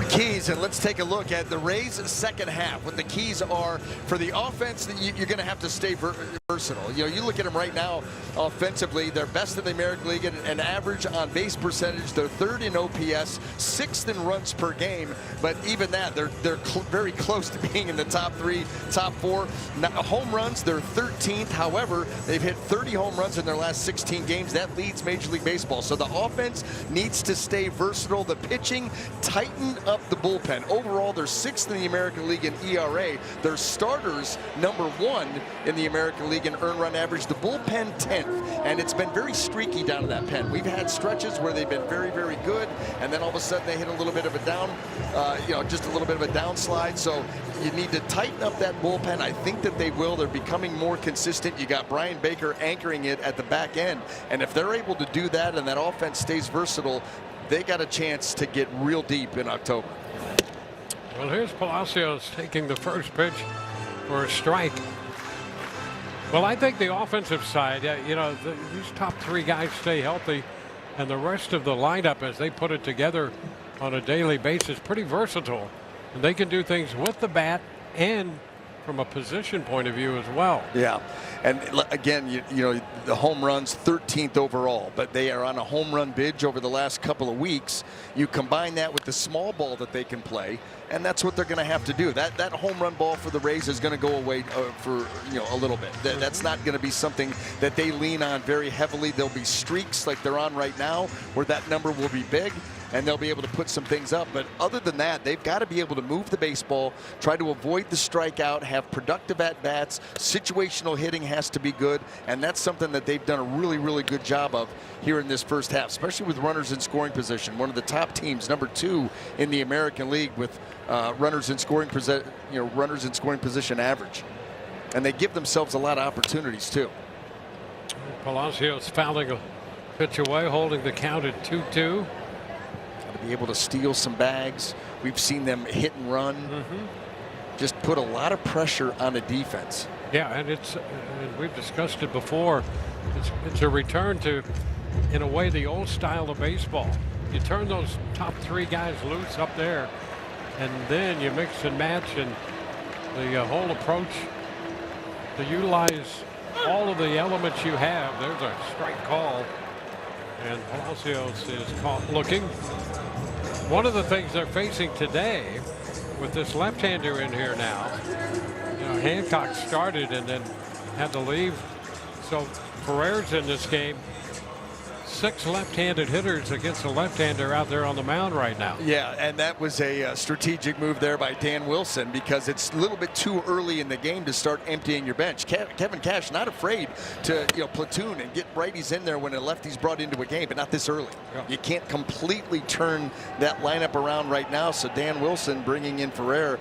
Keys, and let's take a look at the Rays' second half. What the keys are for the offense, that you're going to have to stay versatile. You know, you look at them right now offensively, they're best in the American League in average on base percentage. They're 3rd in OPS, 6th in runs per game, but even that, they're very close to being in the top 3, top 4. Now, home runs, they're 13th. However, they've hit 30 home runs in their last 16 games. That leads Major League Baseball. So the offense needs to stay versatile. The pitching, tighten up the bullpen. Overall, they're 6th in the American League in ERA. Their starters, number 1 in the American League in earned run average. The bullpen 10th, and it's been very streaky down to that pen. We've had stretches where they've been very, very good, and then all of a sudden they hit a little bit of a down, just a little bit of a downslide. So you need to tighten up that bullpen. I think that they will. They're becoming more consistent. You got Brian Baker anchoring it at the back end, and if they're able to do that and that offense stays versatile, they got a chance to get real deep in October. Well, here's Palacios taking the first pitch for a strike. Well, I think the offensive side, these top 3 guys stay healthy, and the rest of the lineup, as they put it together on a daily basis, pretty versatile. And they can do things with the bat and from a position point of view as well. Yeah, and again, the home runs 13th overall, but they are on a home run binge over the last couple of weeks. You combine that with the small ball that they can play, and that's what they're going to have to do. That home run ball for the Rays is going to go away for a little bit. That's not going to be something that they lean on very heavily. There'll be streaks like they're on right now where that number will be big, and they'll be able to put some things up. But other than that, they've got to be able to move the baseball, try to avoid the strikeout, have productive at-bats. Situational hitting has to be good, and that's something that they've done a really, really good job of here in this first half, especially with runners in scoring position. One of the top teams, number 2 in the American League with runners in scoring position average. And they give themselves a lot of opportunities too. Palacios fouling a pitch away, holding the count at 2-2. Be able to steal some bags. We've seen them hit and run. Just put a lot of pressure on the defense. Yeah, and we've discussed it before. It's a return to, in a way, the old style of baseball. You turn those top 3 guys loose up there, and then you mix and match, and the whole approach to utilize all of the elements you have. There's a strike call, and Palacios is caught looking. One of the things they're facing today with this left-hander in here now, Hancock started and then had to leave. So Ferrer's in this game. 6 left-handed hitters against a left-hander out there on the mound right now. Yeah, and that was a strategic move there by Dan Wilson, because it's a little bit too early in the game to start emptying your bench. Kevin Cash not afraid to platoon and get righties in there when a lefty's brought into a game, but not this early. Yeah. You can't completely turn that lineup around right now. So Dan Wilson bringing in Ferrer,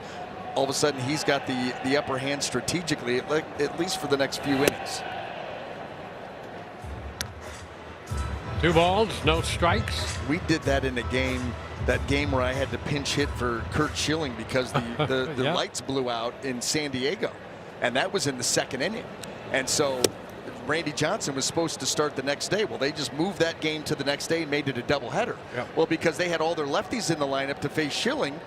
all of a sudden he's got the upper hand strategically, at least for the next few innings. 2 balls, no strikes. We did that in a game. That game where I had to pinch hit for Curt Schilling because the Yep. lights blew out in San Diego, and that was in the 2nd inning. And so Randy Johnson was supposed to start the next day. Well, they just moved that game to the next day and made it a doubleheader. Yep. Well, because they had all their lefties in the lineup to face Schilling,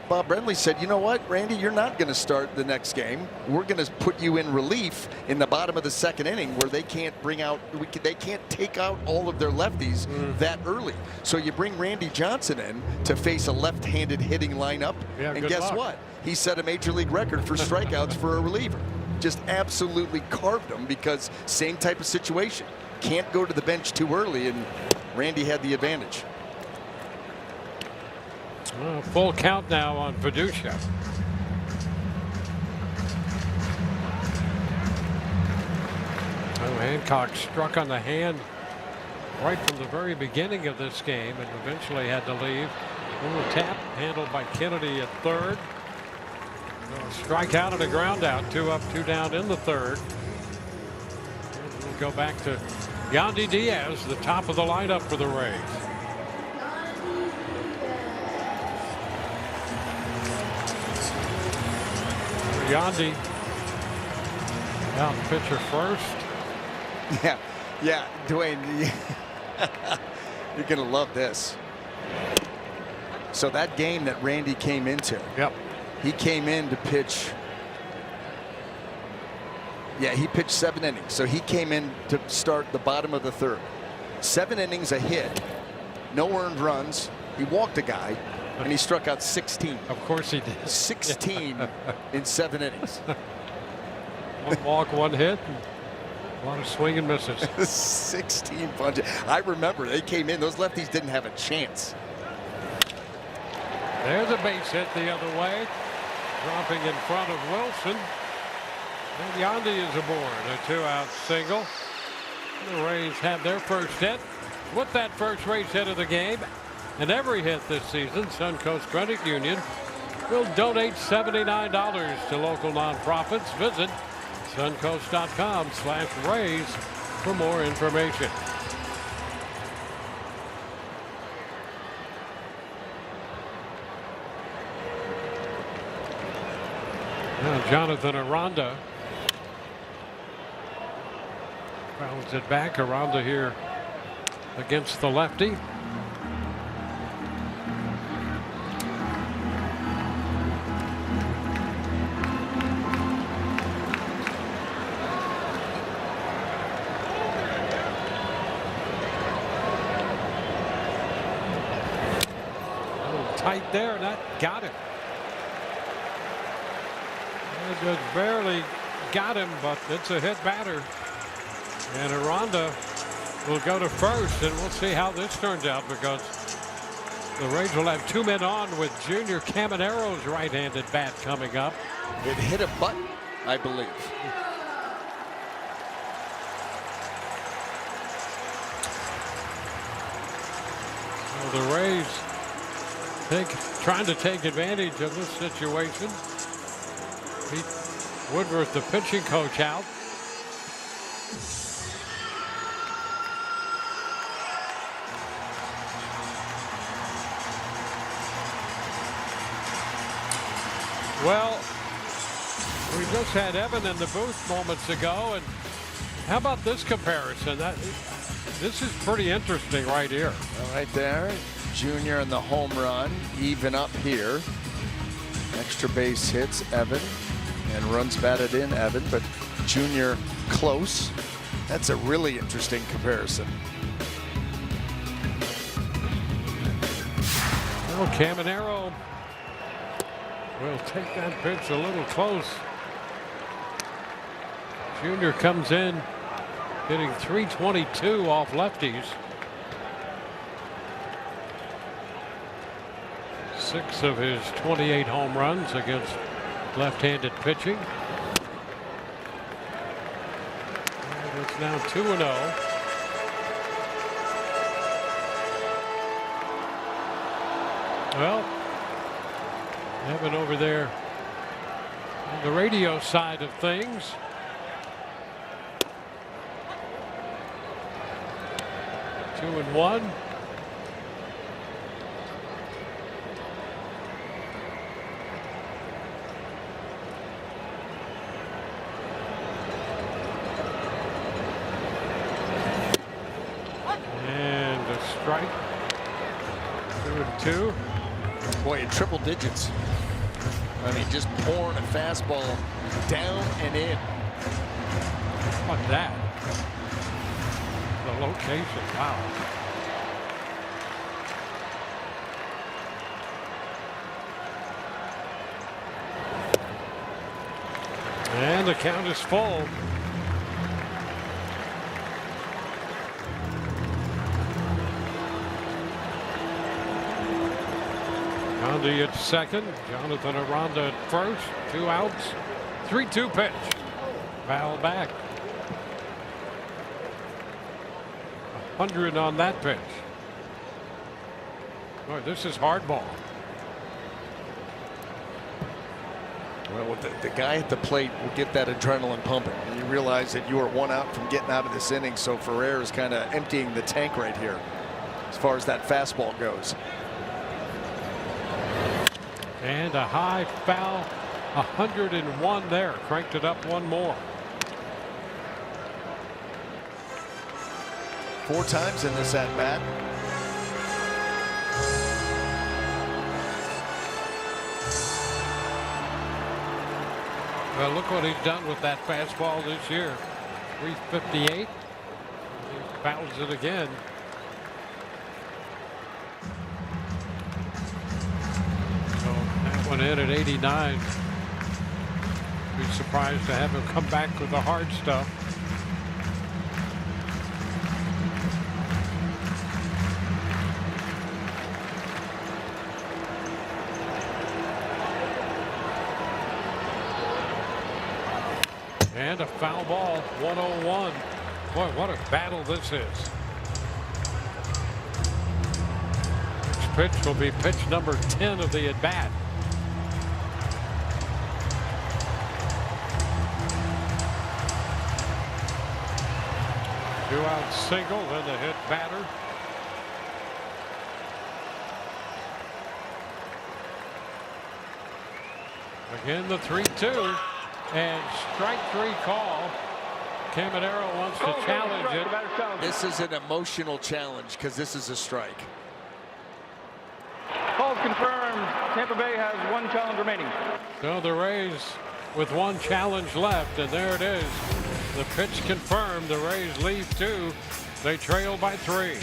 Bob Brenly said, you know what, Randy, you're not going to start the next game. We're going to put you in relief in the bottom of the 2nd inning where they can't they can't take out all of their lefties that early. So you bring Randy Johnson in to face a left-handed hitting lineup. Yeah, and good guess luck. what? He set a major league record for strikeouts for a reliever. Just absolutely carved him because same type of situation. Can't go to the bench too early, and Randy had the advantage. Full count now on Fiducia. Hancock struck on the hand right from the very beginning of this game and eventually had to leave. A little tap handled by Kennedy at 3rd. Strikeout and a ground out. 2 up, 2 down in the 3rd. And we'll go back to Yandy Diaz, the top of the lineup for the Rays. Yandy out pitcher first. Yeah, Dwayne, you're gonna love this. So that game that Randy came into, Yep. he came in to pitch. Yeah, he pitched 7 innings. So he came in to start the bottom of the 3rd. 7 innings, a hit, no earned runs. He walked a guy, and he struck out 16. Of course he did. 16 in 7 innings. 1 walk, 1 hit, and a lot of swing and misses. 16 punches. I remember they came in. Those lefties didn't have a chance. There's a base hit the other way, dropping in front of Wilson. And Yandy is aboard. A 2-out single. The Rays have their first hit. With that first Rays hit of the game, and every hit this season, Suncoast Credit Union will donate $79 to local nonprofits. Visit suncoast.com/Rays for more information. Now Jonathan Aranda bounds it back. Aranda here against the lefty. Tight there, and that got him. It just barely got him, but it's a hit batter. And Aranda will go to first, and we'll see how this turns out because the Rays will have 2 men on with Junior Camanero's right-handed bat coming up. It hit a button, I believe. Well, the Rays trying to take advantage of this situation. Pete Woodworth, the pitching coach, out. Well, we just had Evan in the booth moments ago, and how about this comparison? This is pretty interesting right here. Right there, Junior and the home run, even up here. Extra base hits, Evan, and runs batted in, Evan, but Junior close. That's a really interesting comparison. Well, Caminero will take that pitch a little close. Junior comes in hitting .322 off lefties. 6 of his 28 home runs against left-handed pitching. And it's now 2-0. Well, Evan over there on the radio side of things. 2-1. And a strike. 2-2. Boy, in triple digits. I mean, just pouring a fastball down and in. How about that? The location, wow. And the count is full. Gandhi at second, Jonathan Aranda at first, 2 outs, 3-2 pitch. Foul back. 100 on that pitch. Boy, this is hardball. Well, the guy at the plate will get that adrenaline pumping. And you realize that you are 1 out from getting out of this inning, so Ferrer is kind of emptying the tank right here as far as that fastball goes. And a high foul, 101 there. Cranked it up 1 more. 4 times in this at bat. Well, look what he's done with that fastball this year. 358. He fouls it again. So that one in at 89. Be surprised to have him come back with the hard stuff. And a foul ball, 101. Boy, what a battle this is. Next pitch will be pitch number 10 of the at-bat. Two-out single, then the hit batter. Again, the 3-2. And strike 3 call. Caminero wants to challenge it. This is an emotional challenge because this is a strike. Call's confirmed. Tampa Bay has 1 challenge remaining. So the Rays with 1 challenge left, and there it is. The pitch confirmed. The Rays leave 2. They trail by 3.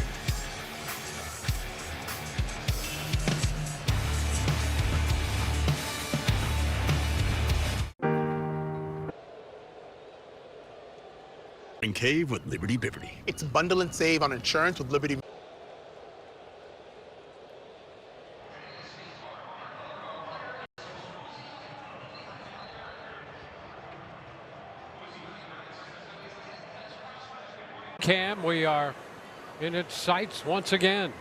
Cave with Liberty Biverty. It's bundle and save on insurance with Liberty. Cam, we are in its sights once again.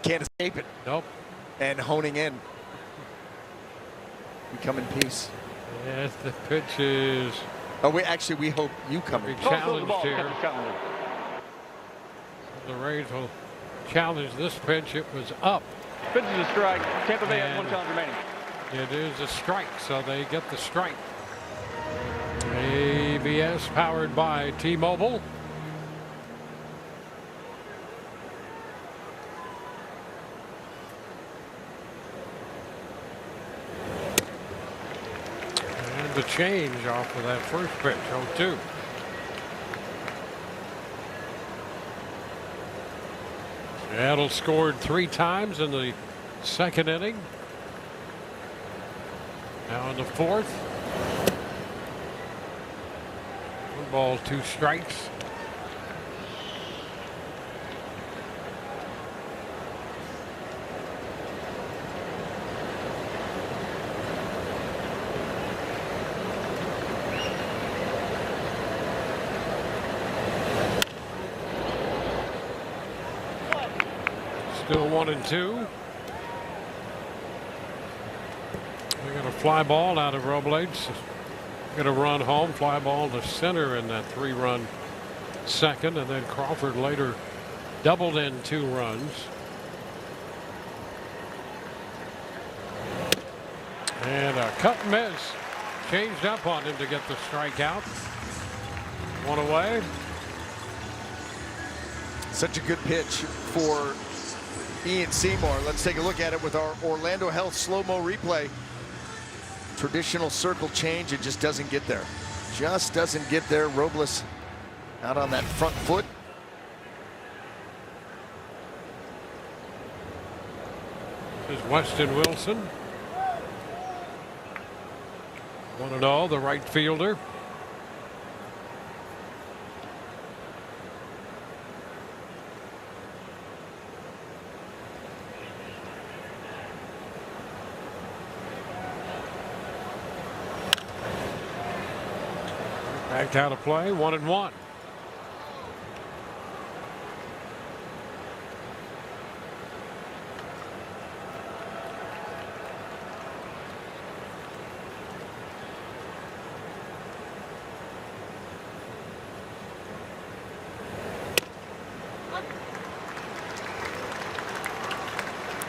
Can't escape it. Nope. And honing in. We come in peace. Yes, the pitch is. Oh, we hope you come in. Challenged here. The Rays will challenge this pitch. It was up. Pitch is a strike. Tampa Bay has 1 challenge remaining. It is a strike, so they get the strike. ABS powered by T-Mobile. And the change off of that first pitch, 0-2. Seattle scored 3 times in the second inning. Now in the fourth. 1 ball, 2 strikes. Still 1-2. We got a fly ball out of Robles. Get a run home, fly ball to center in that 3-run second, and then Crawford later doubled in 2 runs. And a cut and miss. Changed up on him to get the strikeout. 1 away. Such a good pitch for Ian Seymour. Let's take a look at it with our Orlando Health slow-mo replay. Traditional circle change, it just doesn't get there. Just doesn't get there. Robles out on that front foot. Is Weston Wilson. 1-0, the right fielder. Back out of play, 1-1.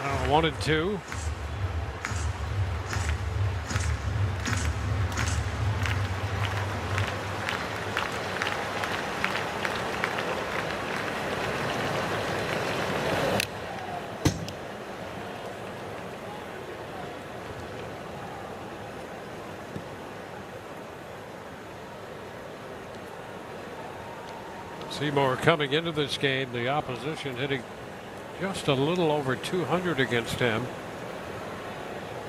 Now 1-2. Seymour coming into this game, the opposition hitting just a little over 200 against him.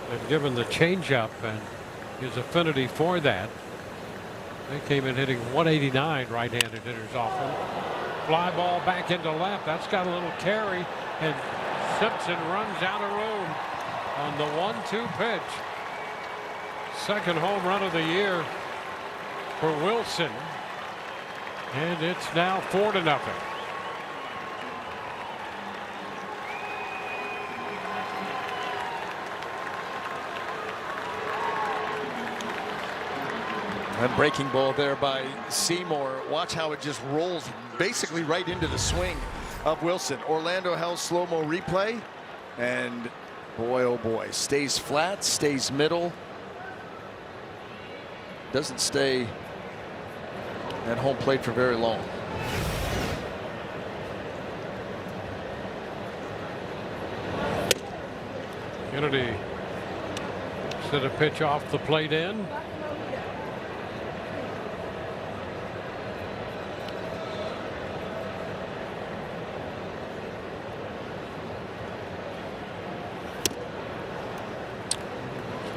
And given the changeup and his affinity for that, they came in hitting 189 right-handed hitters off him. Fly ball back into left. That's got a little carry, and Simpson runs out of room on the 1-2 pitch. Second home run of the year for Wilson. And it's now 4-0. And breaking ball there by Seymour. Watch how it just rolls basically right into the swing of Wilson. Orlando Health slow-mo replay. And boy, oh boy, stays flat, stays middle. Doesn't stay at home plate for very long. Kennedy set a pitch off the plate in.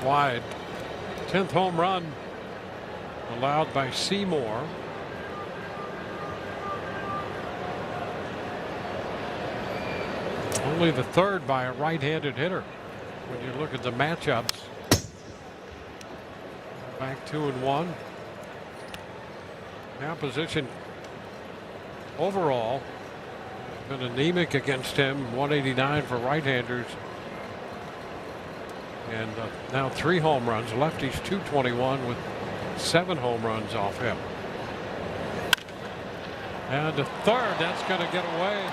Wide. 10th home run allowed by Seymour. Only the third by a right-handed hitter when you look at the matchups. Back 2-1. Now position overall been anemic against him. 189 for right-handers. And now 3 home runs. Lefties 221 with 7 home runs off him. And the third, that's going to get away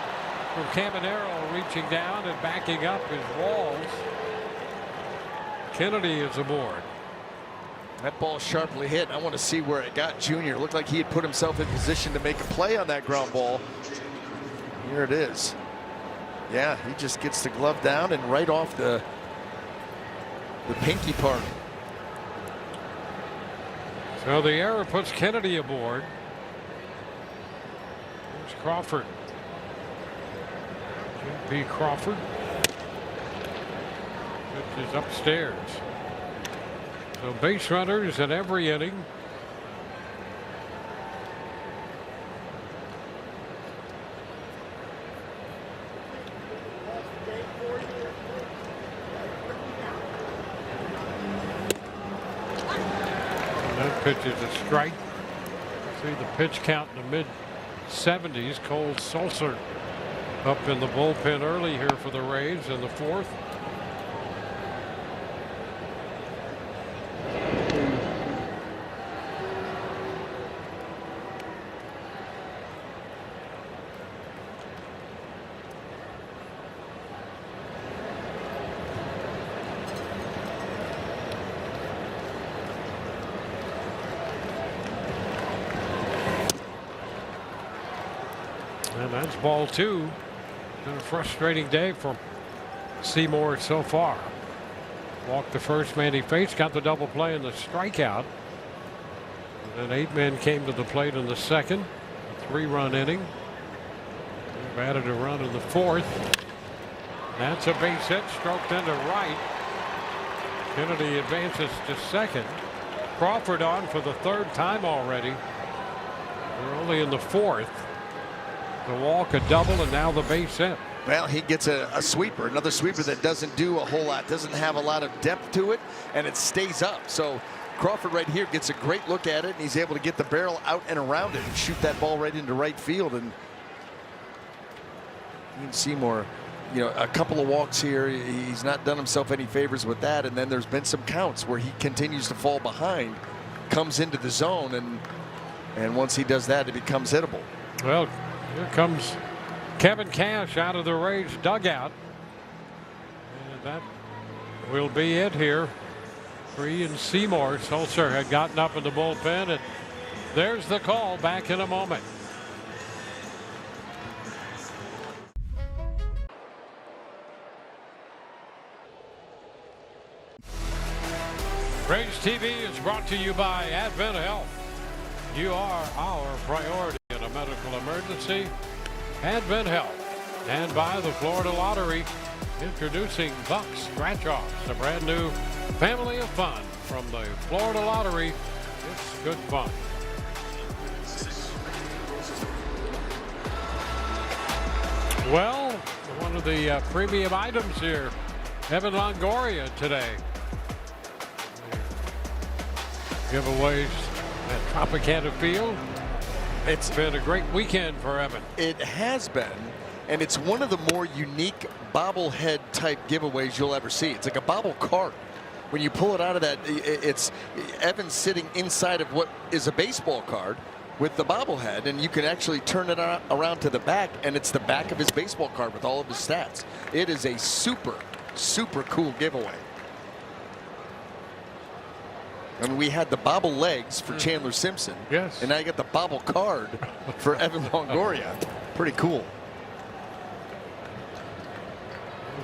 from Caminero, reaching down and backing up his walls. Kennedy is aboard. That ball sharply hit. I want to see where it got Junior. Looked like he had put himself in position to make a play on that ground ball. Here it is. Yeah, he just gets the glove down and right off the pinky part. So the error puts Kennedy aboard. There's Crawford. J.P. Crawford. Pitch is upstairs. So base runners in every inning. And that pitch is a strike. See the pitch count in the mid-70s. Cole Sulser up in the bullpen early here for the Rays in the 4th. And that's ball 2. Been a frustrating day for Seymour so far. Walked the first man he faced, got the double play and the strikeout. And then 8 men came to the plate in the second. A 3-run inning. They've added a run in the 4th. That's a base hit, stroked into right. Kennedy advances to second. Crawford on for the 3rd time already. We're only in the 4th. The walk, a double, and now the base hit. Well, he gets a sweeper, another sweeper that doesn't do a whole lot, doesn't have a lot of depth to it, and it stays up. So Crawford right here gets a great look at it, and he's able to get the barrel out and around it and shoot that ball right into right field. And Ian Seymour, you know, a couple of walks here, he's not done himself any favors with that. And then there's been some counts where he continues to fall behind, comes into the zone, and once he does that, it becomes hittable. Well, here comes Kevin Cash out of the Rays dugout. And that will be it here for Ian Seymour. Sulzer had gotten up in the bullpen, and there's the call. Back in a moment. Rays TV is brought to you by Advent Health. You are our priority in a medical emergency. Advent Health. And by the Florida Lottery, introducing Buck Scratch-Offs, a brand new family of fun from the Florida Lottery. It's good fun. Well, one of the premium items here, Evan Longoria today. Giveaways at Tropicana Field. It's been a great weekend for Evan. It has been, and it's one of the more unique bobblehead type giveaways you'll ever see. It's like a bobble card. When you pull it out of that, it's Evan sitting inside of what is a baseball card with the bobblehead, and you can actually turn it around to the back, and it's the back of his baseball card with all of his stats. It is a super, super cool giveaway. I mean, we had the bobble legs for Chandler Simpson. Yes. And now you got the bobble card for Evan Longoria. Pretty cool.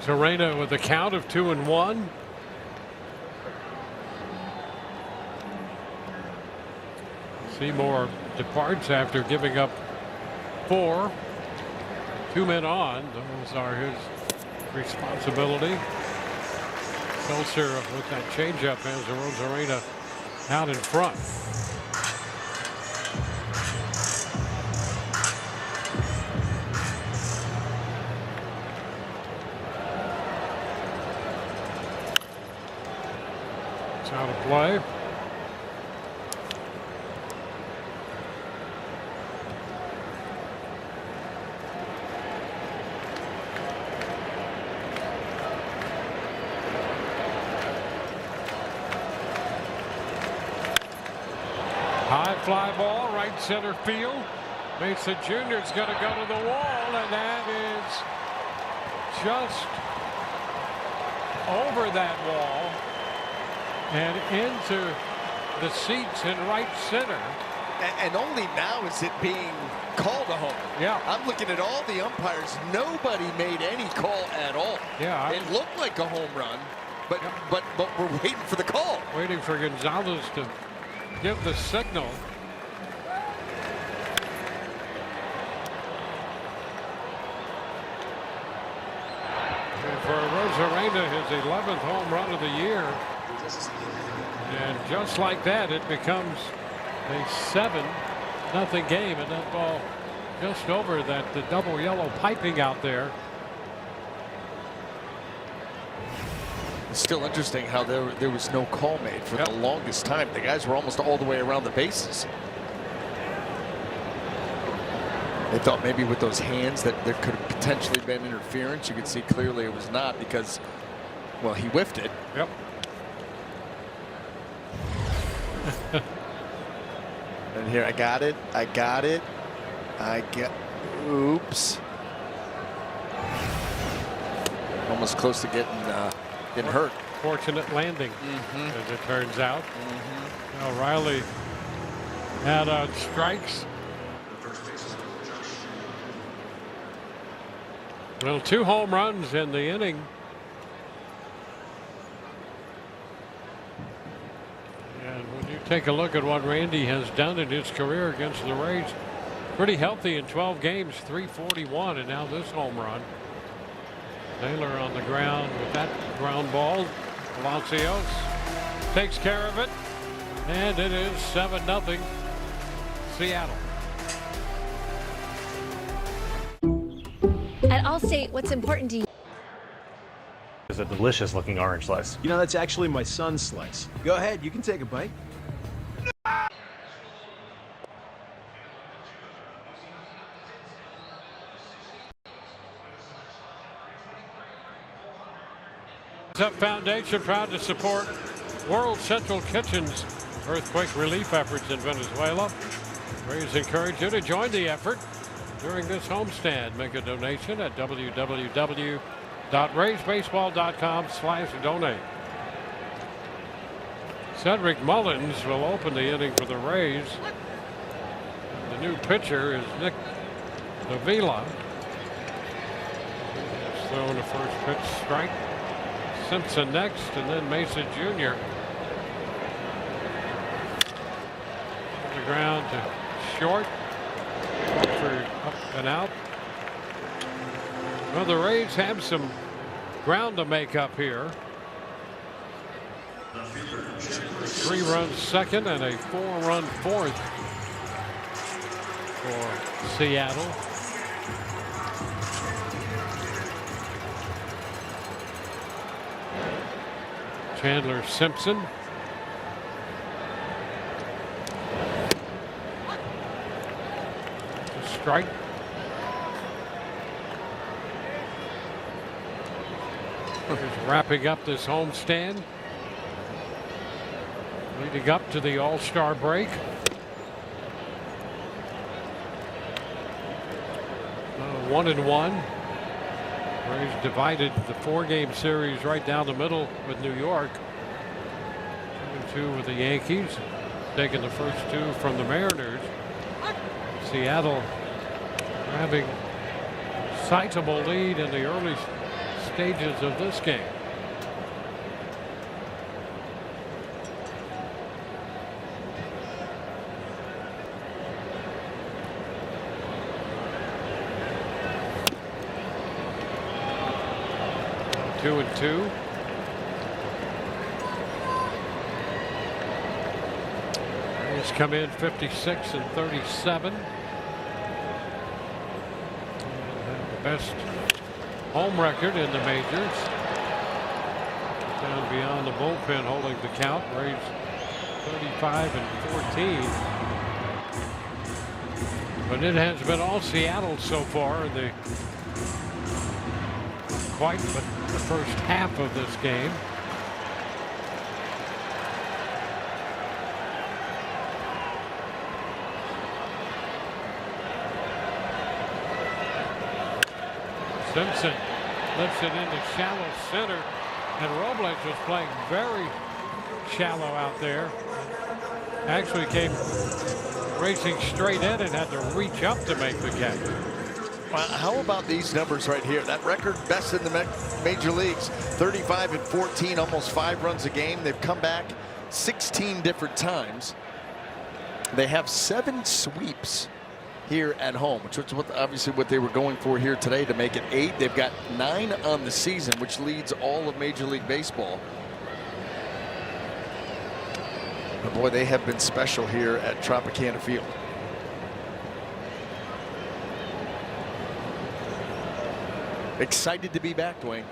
Zarena with a count of 2-1. Seymour departs after giving up 4. 2 men on. Those are his responsibility. Sulzer with that changeup has Zarena out in front. It's out of play. High fly ball, right center field. Mesa Jr.'s going to go to the wall, and that is just over that wall and into the seats in right center. And only now is it being called a home. Yeah. I'm looking at all the umpires. Nobody made any call at all. Yeah. It looked like a home run, but we're waiting for the call. Waiting for Gonzalez to give the signal. And for Rosarena, his 11th home run of the year. And just like that, it becomes a 7-0 game, and that ball just over the double yellow piping out there. It's still interesting how there was no call made for the longest time. The guys were almost all the way around the bases. They thought maybe with those hands that there could have potentially been interference. You could see clearly it was not because, well, he whiffed it. Yep. And here, I got it. Oops. Almost close to getting hurt. Fortunate landing, as it turns out. Now Riley had strikes. Well, 2 home runs in the inning. And when you take a look at what Randy has done in his career against the Rays, pretty healthy in 12 games, 341, and now this home run. Naylor on the ground with that ground ball. Palacios takes care of it, and it is 7-0 Seattle. At Allstate, what's important to you? It's a delicious looking orange slice. You know, that's actually my son's slice. Go ahead, you can take a bite. Up Foundation proud to support World Central Kitchen's earthquake relief efforts in Venezuela. Rays encourage you to join the effort during this homestand. Make a donation at www.raysbaseball.com/donate. Cedric Mullins will open the inning for the Rays. The new pitcher is Nick Davila. He's throwing the first pitch strike. Simpson next, and then Mesa Jr. On the ground to short. For up and out. Well, the Rays have some ground to make up here. 3-run second and a 4-run fourth for Seattle. Chandler Simpson. Strike. Just wrapping up this homestand. Leading up to the All-Star break. 1-1. Rays divided the 4-game series right down the middle with New York. 2-2 with the Yankees. Taking the first 2 from the Mariners. Seattle having a sizable lead in the early stages of this game. Two and two. He's come in 56 and 37. The best home record in the majors. Down beyond the bullpen, holding the count. Rays 35 and 14. But it has been all Seattle so far in the the first half of this game. Simpson lifts it into shallow center, and Robles was playing very shallow out there. Actually came racing straight in and had to reach up to make the catch. How about these numbers right here? That record best in the major leagues, 35 and 14, almost 5 runs a game. They've come back 16 different times. They have 7 sweeps here at home, which was obviously what they were going for here today to make it 8. They've got 9 on the season, which leads all of Major League Baseball. But boy, they have been special here at Tropicana Field. Excited to be back, Dwayne.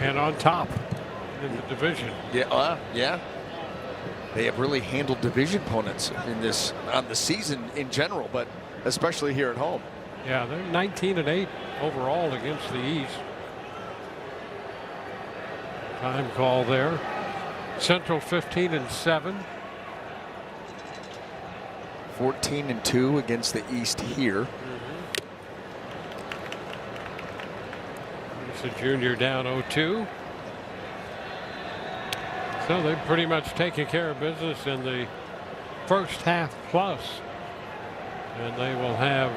And on top in the division. Yeah, yeah. They have really handled division opponents in this on the season in general, but especially here at home. Yeah, they're 19 and 8 overall against the East. Time call there. Central 15 and 7. 14 and 2 against the East here. It's a junior down 0-2. So they've pretty much taken care of business in the first half plus. And they will have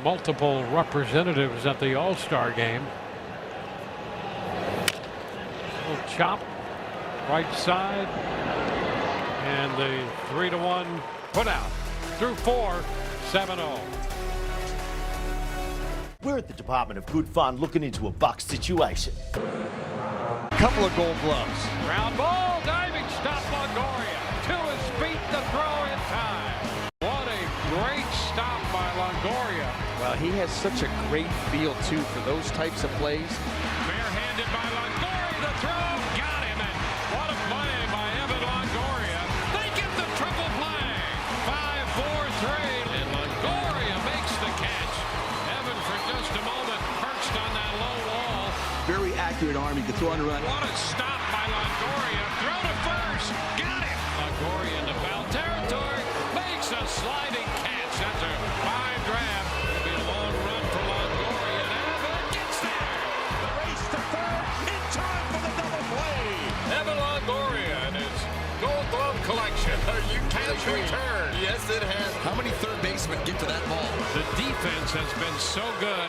multiple representatives at the All-Star game. Little chop, right side, and the 3-1 put out through 4, 7-0. We're at the Department of Good Fun looking into a buck situation. Couple of Gold Gloves. Ground ball, diving stop, Longoria to his feet, the throw in time. What a great stop by Longoria. Well, he has such a great feel too for those types of plays. Barehanded by Longoria, the throw, got him, and what a play by Evan Longoria. They get the triple play. 5-4-3, and Longoria makes the catch. Evan, for just a moment, perched on that low wall. Very accurate arm. He could throw on the run. What a stop by Longoria. Throw to first. Got him. Longoria into foul territory. Makes a sliding catch. That's a fine grab. It'll be a long run for Longoria. And Evan gets there. The race to third in time for the double play. Evan Longoria and his Gold Glove collection. You can't return. Yes, it has. How many third basemen get to that ball? The defense has been so good.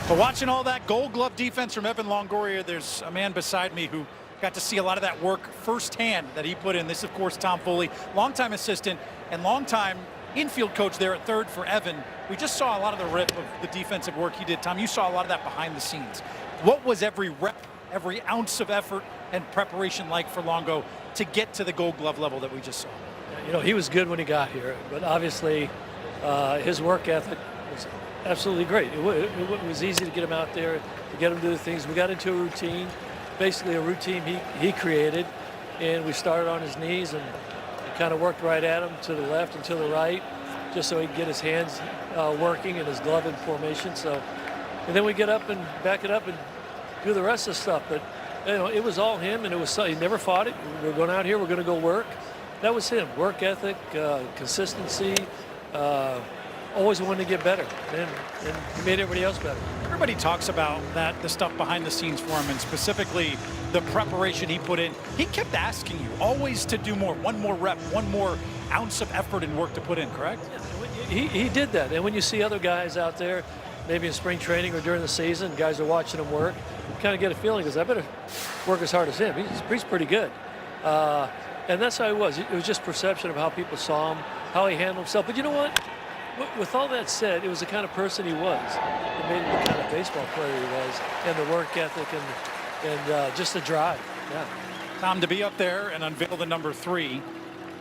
But watching all that Gold Glove defense from Evan Longoria, there's a man beside me who got to see a lot of that work firsthand that he put in. This, of course, Tom Foley, longtime assistant and longtime infield coach there at third for Evan. We just saw a lot of the rip of the defensive work he did. Tom, you saw a lot of that behind the scenes. What was every rep, every ounce of effort and preparation like for Longo to get to the Gold Glove level that we just saw? You know, he was good when he got here, but obviously his work ethic was absolutely great. It was easy to get him out there, to get him to do the things. We got into a routine, basically a routine he created, and we started on his knees and kind of worked right at him to the left and to the right, just so he could get his hands working and his glove in formation. So, and then we get up and back it up and do the rest of the stuff. But you know, it was all him, and it was he never fought it. We're going out here, we're going to go work. That was him. Work ethic, consistency. Always wanted to get better, and he made everybody else better. Everybody talks about that, the stuff behind the scenes for him, and specifically the preparation he put in. He kept asking you always to do more, one more rep, one more ounce of effort and work to put in, correct? He did that, and when you see other guys out there, maybe in spring training or during the season, guys are watching him work, you kind of get a feeling, because I better work as hard as him. He's pretty good. And that's how he was. It was just perception of how people saw him, how he handled himself. But you know what? With all that said, it was the kind of person he was. It made him the kind of baseball player he was, and the work ethic and just the drive. Yeah. Tom, to be up there and unveil the number 3,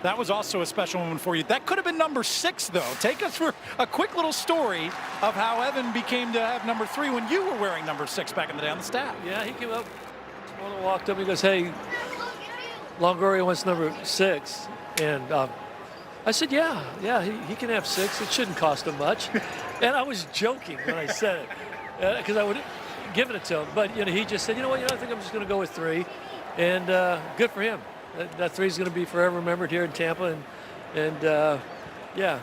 that was also a special moment for you. That could have been number 6, though. Take us through a quick little story of how Evan became to have number 3 when you were wearing number 6 back in the day on the staff. Yeah, he came up, walked up, and he goes, "Hey, Longoria wants number 6," and I said, yeah, he can have 6. It shouldn't cost him much. And I was joking when I said it, because I would have given it to him. But you know, he just said, you know what, I think I'm just going to go with 3, and good for him. That 3 is going to be forever remembered here in Tampa, and yeah,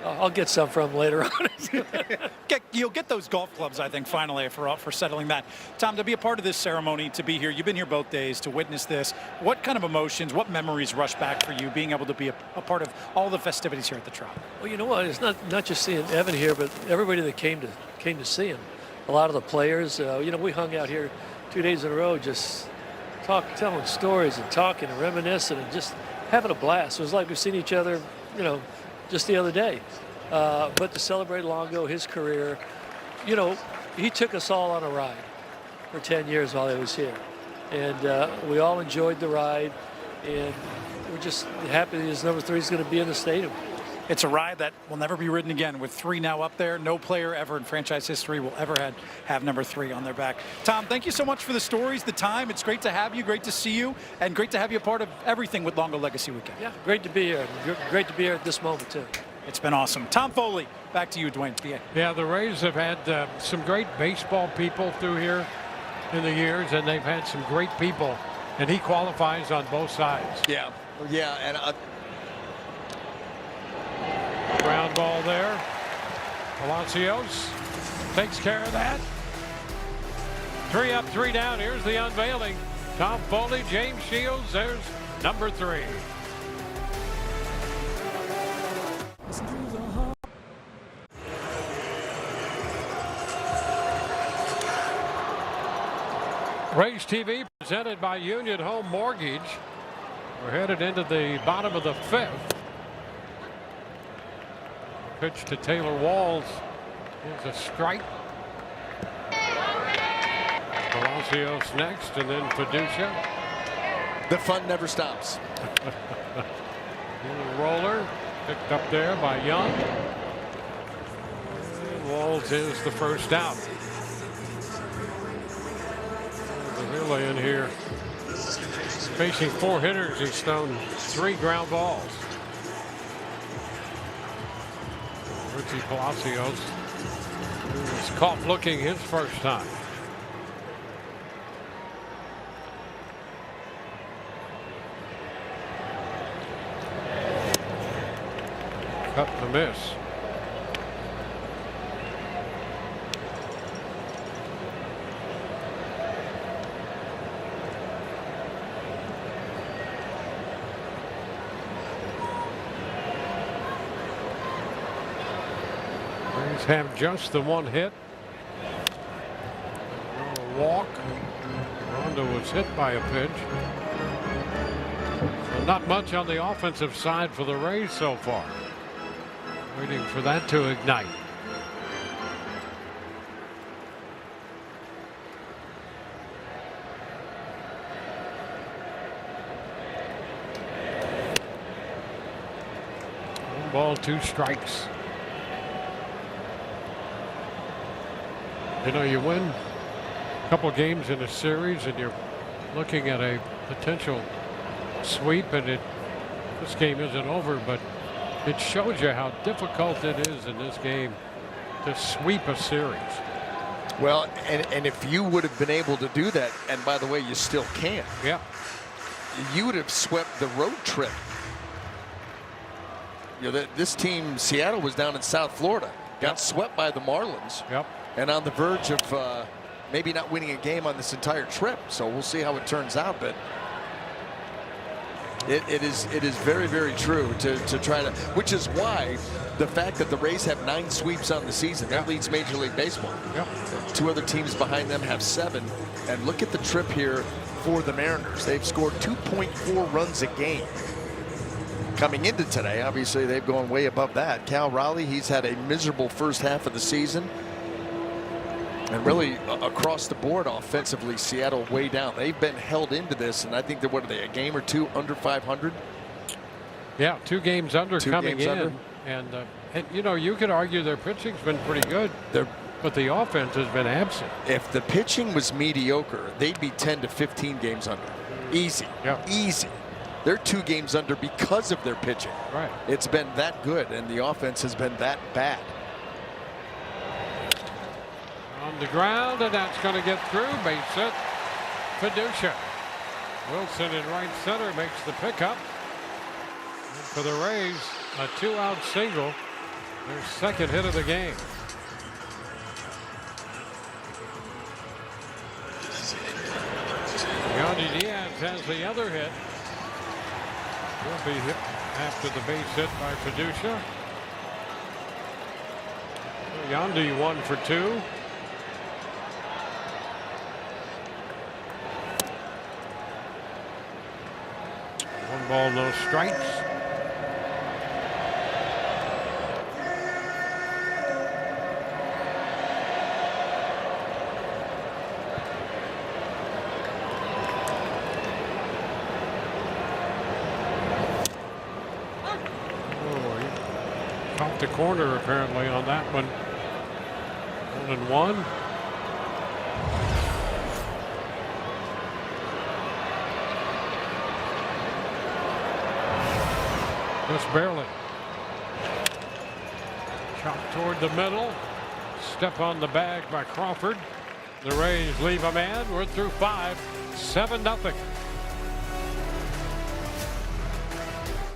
I'll get some from him later on. You'll get those golf clubs, I think, finally, for settling that. Tom, to be a part of this ceremony, to be here, you've been here both days to witness this. What kind of emotions, what memories rush back for you being able to be a part of all the festivities here at the Trop? Well, you know what? It's not just seeing Evan here, but everybody that came to see him. A lot of the players. You know, we hung out here 2 days in a row, just telling stories and talking and reminiscing and just having a blast. It was like we've seen each other, you know, just the other day. But to celebrate Longo, his career, you know, he took us all on a ride for 10 years while he was here. And we all enjoyed the ride, and we're just happy that his number 3 is going to be in the stadium. It's a ride that will never be ridden again. With 3 now up there, no player ever in franchise history will ever have number 3 on their back. Tom, thank you so much for the stories, the time. It's great to have you, great to see you, and great to have you a part of everything with Longo Legacy Weekend. Yeah, great to be here. Great to be here at this moment, too. It's been awesome. Tom Foley, back to you, Dwayne. Yeah, the Rays have had some great baseball people through here in the years, and they've had some great people, and he qualifies on both sides. Yeah, and ground ball there. Palacios takes care of that. 3 up, 3 down. Here's the unveiling. Tom Foley, James Shields. There's number 3. Rays TV presented by Union Home Mortgage. We're headed into the bottom of the 5th. Pitch to Taylor Walls. Here's a strike. Palacios next, and then Fiducia. The fun never stops. Roller picked up there by Young. And Walls is the first out. Really in here. Facing 4 hitters, he's thrown 3 ground balls. Richie Palacios was caught looking his first time. Cut the miss. Rays have just the 1 hit. A walk. Rondo was hit by a pitch. So not much on the offensive side for the Rays so far. Waiting for that to ignite. One ball, 2 strikes. You know, you win a couple games in a series and you're looking at a potential sweep, and this game isn't over, but it shows you how difficult it is in this game to sweep a series. Well, and if you would have been able to do that, and by the way, you still can. Yeah. You would have swept the road trip. You know, this team, Seattle, was down in South Florida, got swept by the Marlins. Yep. And on the verge of maybe not winning a game on this entire trip. So we'll see how it turns out, but it is very, very true to try to, which is why the fact that the Rays have 9 sweeps on the season, that leads Major League Baseball. Yep. 2 other teams behind them have 7. And look at the trip here for the Mariners. They've scored 2.4 runs a game. Coming into today, obviously they've gone way above that. Cal Raleigh, he's had a miserable first half of the season. And really across the board offensively, Seattle way down. They've been held into this, and I think they're, what are they, a game or 2 under 500? Yeah, 2 games under 2 coming games in. under. And you know, you could argue their pitching's been pretty good, but the offense has been absent. If the pitching was mediocre, they'd be 10 to 15 games under. Easy. Yeah. Easy. They're 2 games under because of their pitching. Right. It's been that good, and the offense has been that bad. On the ground, and that's going to get through. Base hit. Fiducia. Wilson in right center makes the pickup. And for the Rays, a 2-out single. Their second hit of the game. Yandy Diaz has the other hit. He'll be hit after the base hit by Fiducia. Yandy 1 for 2. One ball, no strikes. Oh, he caught the corner apparently on that one. 1-1. Just barely. Chopped toward the middle. Step on the bag by Crawford. The Rays leave a man. We're through 5. 7-0.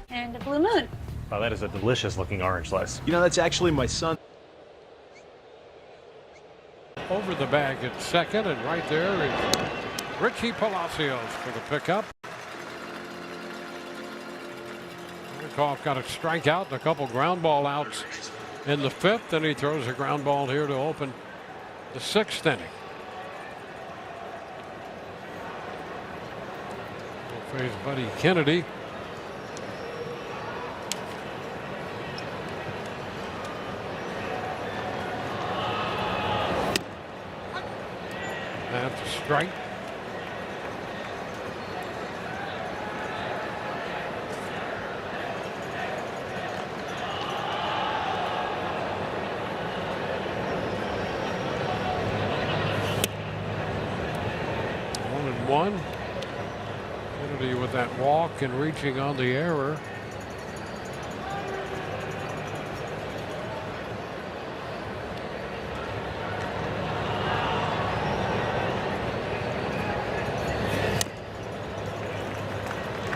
And a blue moon. Wow, that is a delicious looking orange slice. You know, that's actually my son. Over the bag at second, and right there is Richie Palacios for the pickup. Koff got a strikeout and a couple ground ball outs in the 5th, and he throws a ground ball here to open the 6th inning. face Buddy Kennedy. That's a strike. One. Kennedy with that walk and reaching on the error.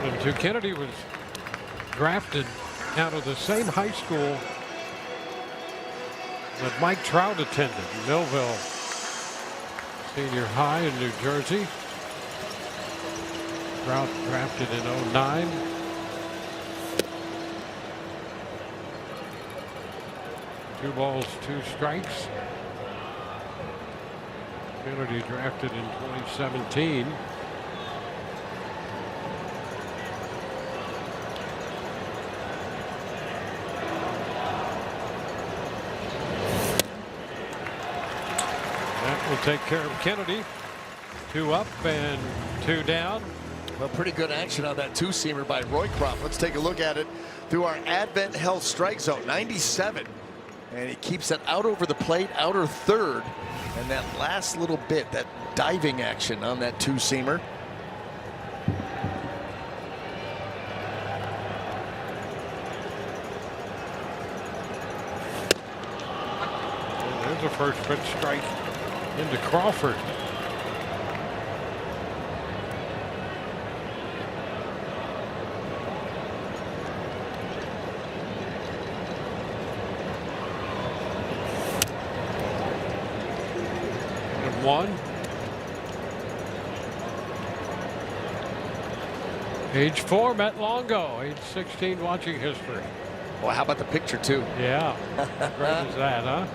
And so Kennedy was drafted out of the same high school that Mike Trout attended, Millville Senior High in New Jersey. Trout drafted in 09. Two balls, two strikes. Kennedy drafted in 2017. That will take care of Kennedy. 2 up and 2 down. Well, pretty good action on that two-seamer by Roycroft. Let's take a look at it through our Advent Health strike zone. 97. And he keeps it out over the plate, outer third. And that last little bit, that diving action on that two-seamer. There's a first pitch strike into Crawford. One. Age 4, Met Longo. Age 16, watching history. Well, how about the picture, too? Yeah. How great is that, huh?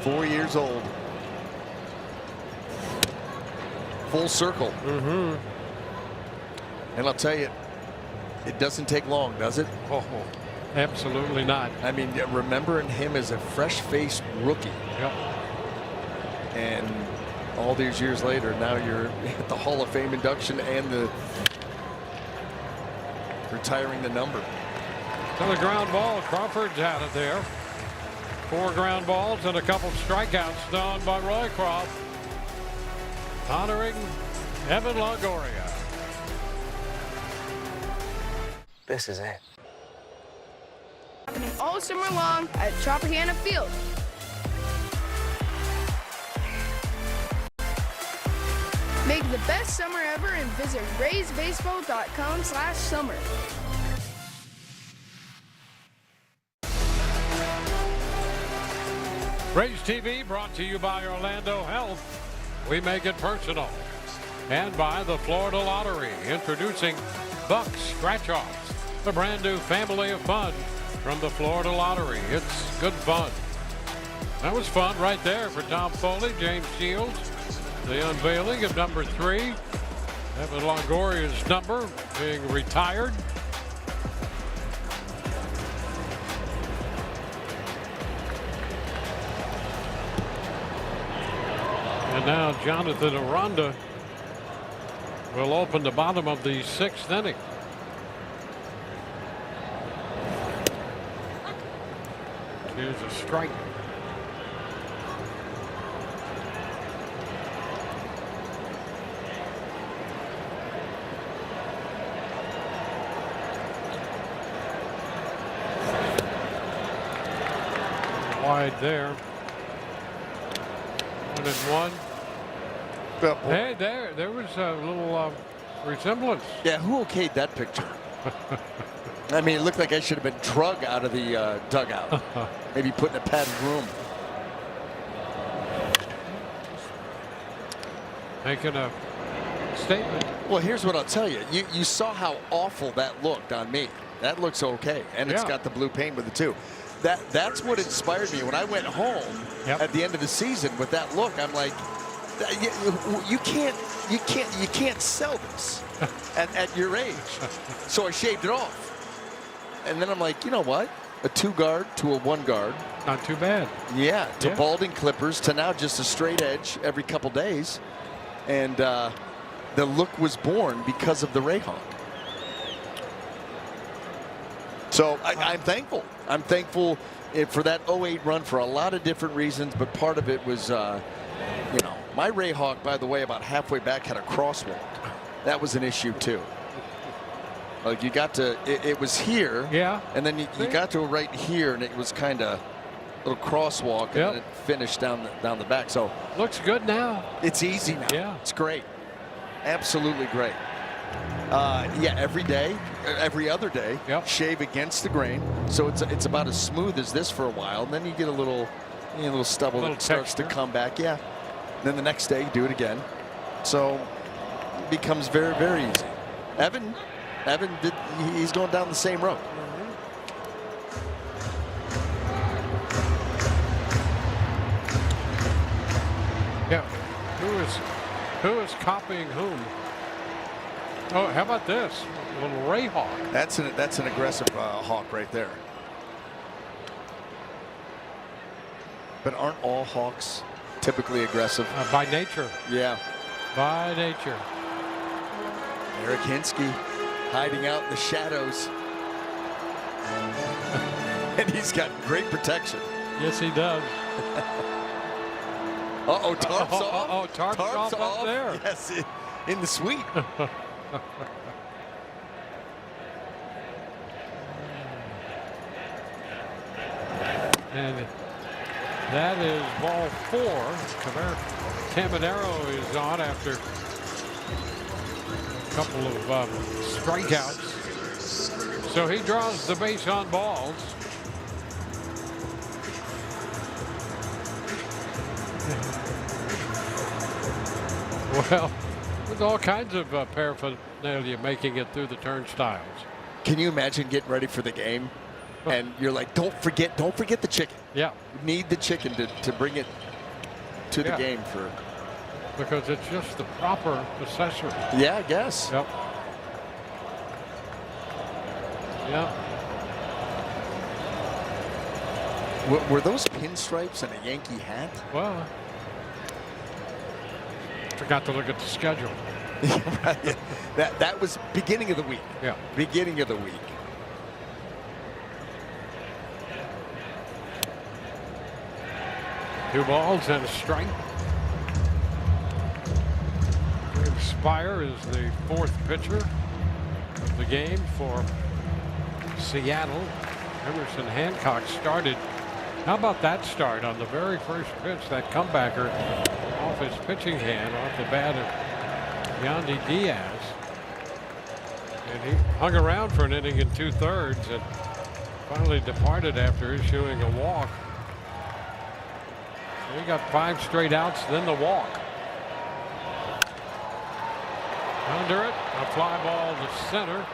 4 years old. Full circle. Mm-hmm. And I'll tell you, it doesn't take long, does it? Oh, absolutely not. I mean, remembering him as a fresh-faced rookie. Yep. And all these years later, now you're at the Hall of Fame induction and the retiring the number. To the ground ball. Crawford's out of there. 4 ground balls and a couple strikeouts done by Roycroft, honoring Evan Longoria. This is it. Happening all summer long at Tropicana Field. Make the best summer ever and visit RaysBaseball.com/summer. Rays TV brought to you by Orlando Health. We make it personal. And by the Florida Lottery, introducing Bucks Scratch-Offs, the brand new family of fun from the Florida Lottery. It's good fun. That was fun right there for Tom Foley, James Shields. The unveiling of number 3, Evan Longoria's number being retired. And now Jonathan Aranda will open the bottom of the 6th inning. Here's a strike. Wide there. 1-1. Hey, there was a little resemblance. Yeah, who okayed that picture? I mean, it looked like I should have been drug out of the dugout. Maybe put in a padded room. Making a statement. Well, here's what I'll tell you. You saw how awful that looked on me. That looks okay, and it's got the blue paint with it too. That's what inspired me when I went home at the end of the season with that look. I'm like, you can't sell this at your age. So I shaved it off. And then I'm like, you know what? A 2-guard to a 1-guard. Not too bad. Yeah, to Yeah. balding clippers to now just a straight edge every couple days. And the look was born because of the Rayhawk. So I'm thankful. I'm thankful for that 08 run for a lot of different reasons, but part of it was, my Rayhawk, by the way, about halfway back had a crosswalk. That was an issue too. Like you got to, it was here, Yeah. and then you got to right here, and it was kind of a little crosswalk, and then it finished down the back. So looks good now. It's easy now. Yeah, it's great, absolutely great. Yeah, every day, every other day, shave against the grain, so it's about as smooth as this for a while, and then you get a little stubble that starts to come back. Yeah, and then the next day you do it again, so it becomes very, very easy. Evan he's going down the same road. Yeah, who is copying whom? Oh, how about this? A little Rayhawk. That's an aggressive hawk right there. But aren't all hawks typically aggressive? By nature. Yeah. By nature. Eric Hinsky hiding out in the shadows. And he's got great protection. Yes, he does. Uh-oh, tarp's off. Oh, tarp's off up there. Yes, in the suite. And that is ball 4. Caminero is on after a couple of strikeouts. So he draws the base on balls. Well, with all kinds of paraphernalia making it through the turnstiles. Can you imagine getting ready for the game? And you're like, don't forget the chicken. Yeah. You need the chicken to bring it to the game for. Because it's just the proper accessory. Yeah, I guess. Yep. Yeah. Were those pinstripes and a Yankee hat? Well, forgot to look at the schedule. Right. That was beginning of the week. Yeah. Beginning of the week. Two balls and a strike. Spire is the 4th pitcher of the game for Seattle. Emerson Hancock started. How about that start on the very first pitch? That comebacker off his pitching hand, off the bat of Yandy Diaz. And he hung around for an inning and 2/3 and finally departed after issuing a walk. So he got 5 straight outs, then the walk. Under it, a fly ball to center.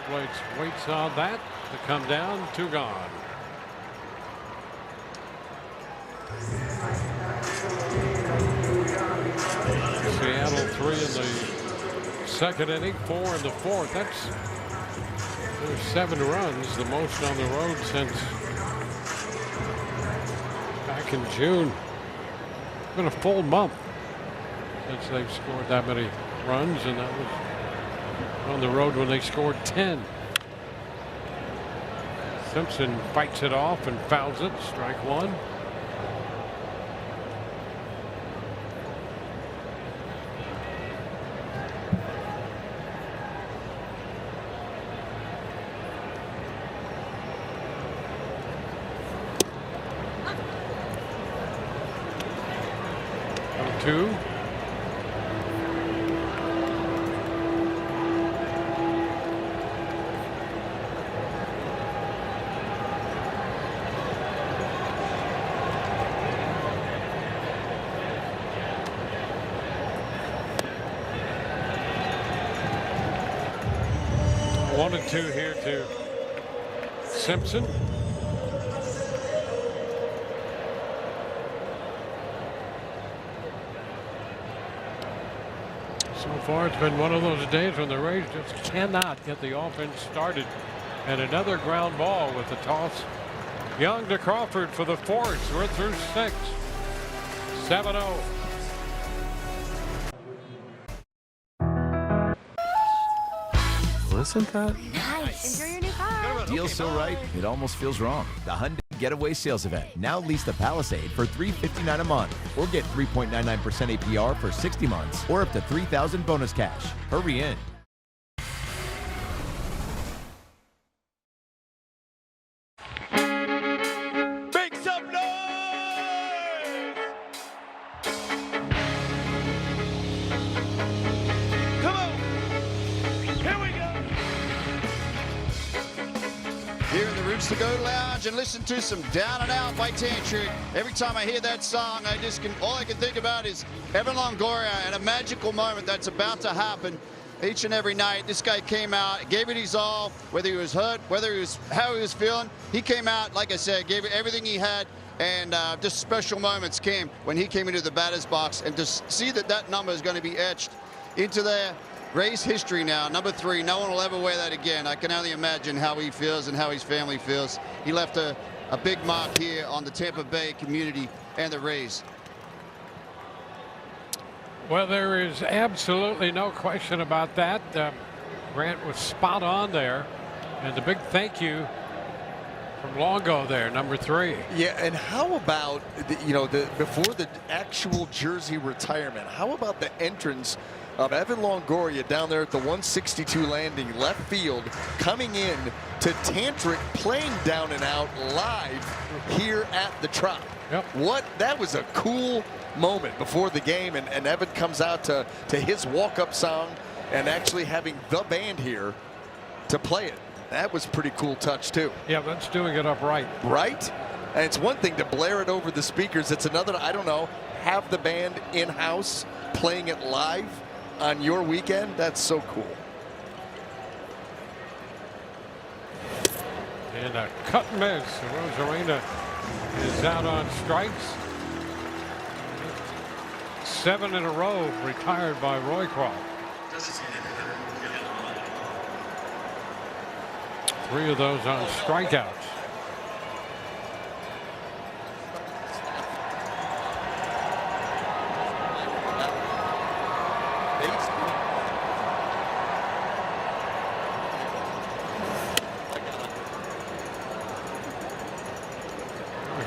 Blades waits on that to come down, 2 gone. Seattle 3 in the 2nd inning, 4 in the 4th. That's 7 runs, the most on the road since back in June. It's been a full month since they've scored that many runs, and that was on the road when they scored 10. Simpson fights it off and fouls it. Strike 1. Two. One and 2 here to Simpson. far, it's been one of those days when the Rays just cannot get the offense started. And another ground ball with the toss. Young to Crawford for the fourth. We're through 6. 7-0. Listen to that. Nice. Enjoy your new car. Deal so right, it almost feels wrong. The Hyundai Getaway Sales Event. Now lease the Palisade for $359 a month, or get 3.99% APR for 60 months, or up to $3,000 bonus cash. Hurry in. Make some noise! Come on! Here we go! Here in the Roots to Go Lounge and listen to some Down and Out by Tantric. Every time I hear that song, all I can think about is Evan Longoria and a magical moment that's about to happen each and every night. This guy came out, gave it his all, whether he was hurt, how he was feeling. He came out, like I said, gave it everything he had, and just special moments came when he came into the batter's box, and to see that number is going to be etched into their Rays history now. Number 3, no one will ever wear that again. I can only imagine how he feels and how his family feels. He left a big mark here on the Tampa Bay community and the Rays. Well, there is absolutely no question about that. Grant was spot on there. And a big thank you from Longo there, number 3. Yeah, and how about, before the actual jersey retirement, how about the entrance of Evan Longoria down there at the 162 landing, left field, coming in to Tantric, playing Down and Out live here at the Trop. Yep. That was a cool moment before the game, and Evan comes out to his walk-up song and actually having the band here to play it. That was a pretty cool touch too. Yeah, that's doing it upright. Right? And it's one thing to blare it over the speakers. It's another, I don't know, have the band in-house playing it live on your weekend. That's so cool. And a cut and miss. Rosarena is out on strikes. 7 in a row retired by Roycroft. 3 of those on strikeouts.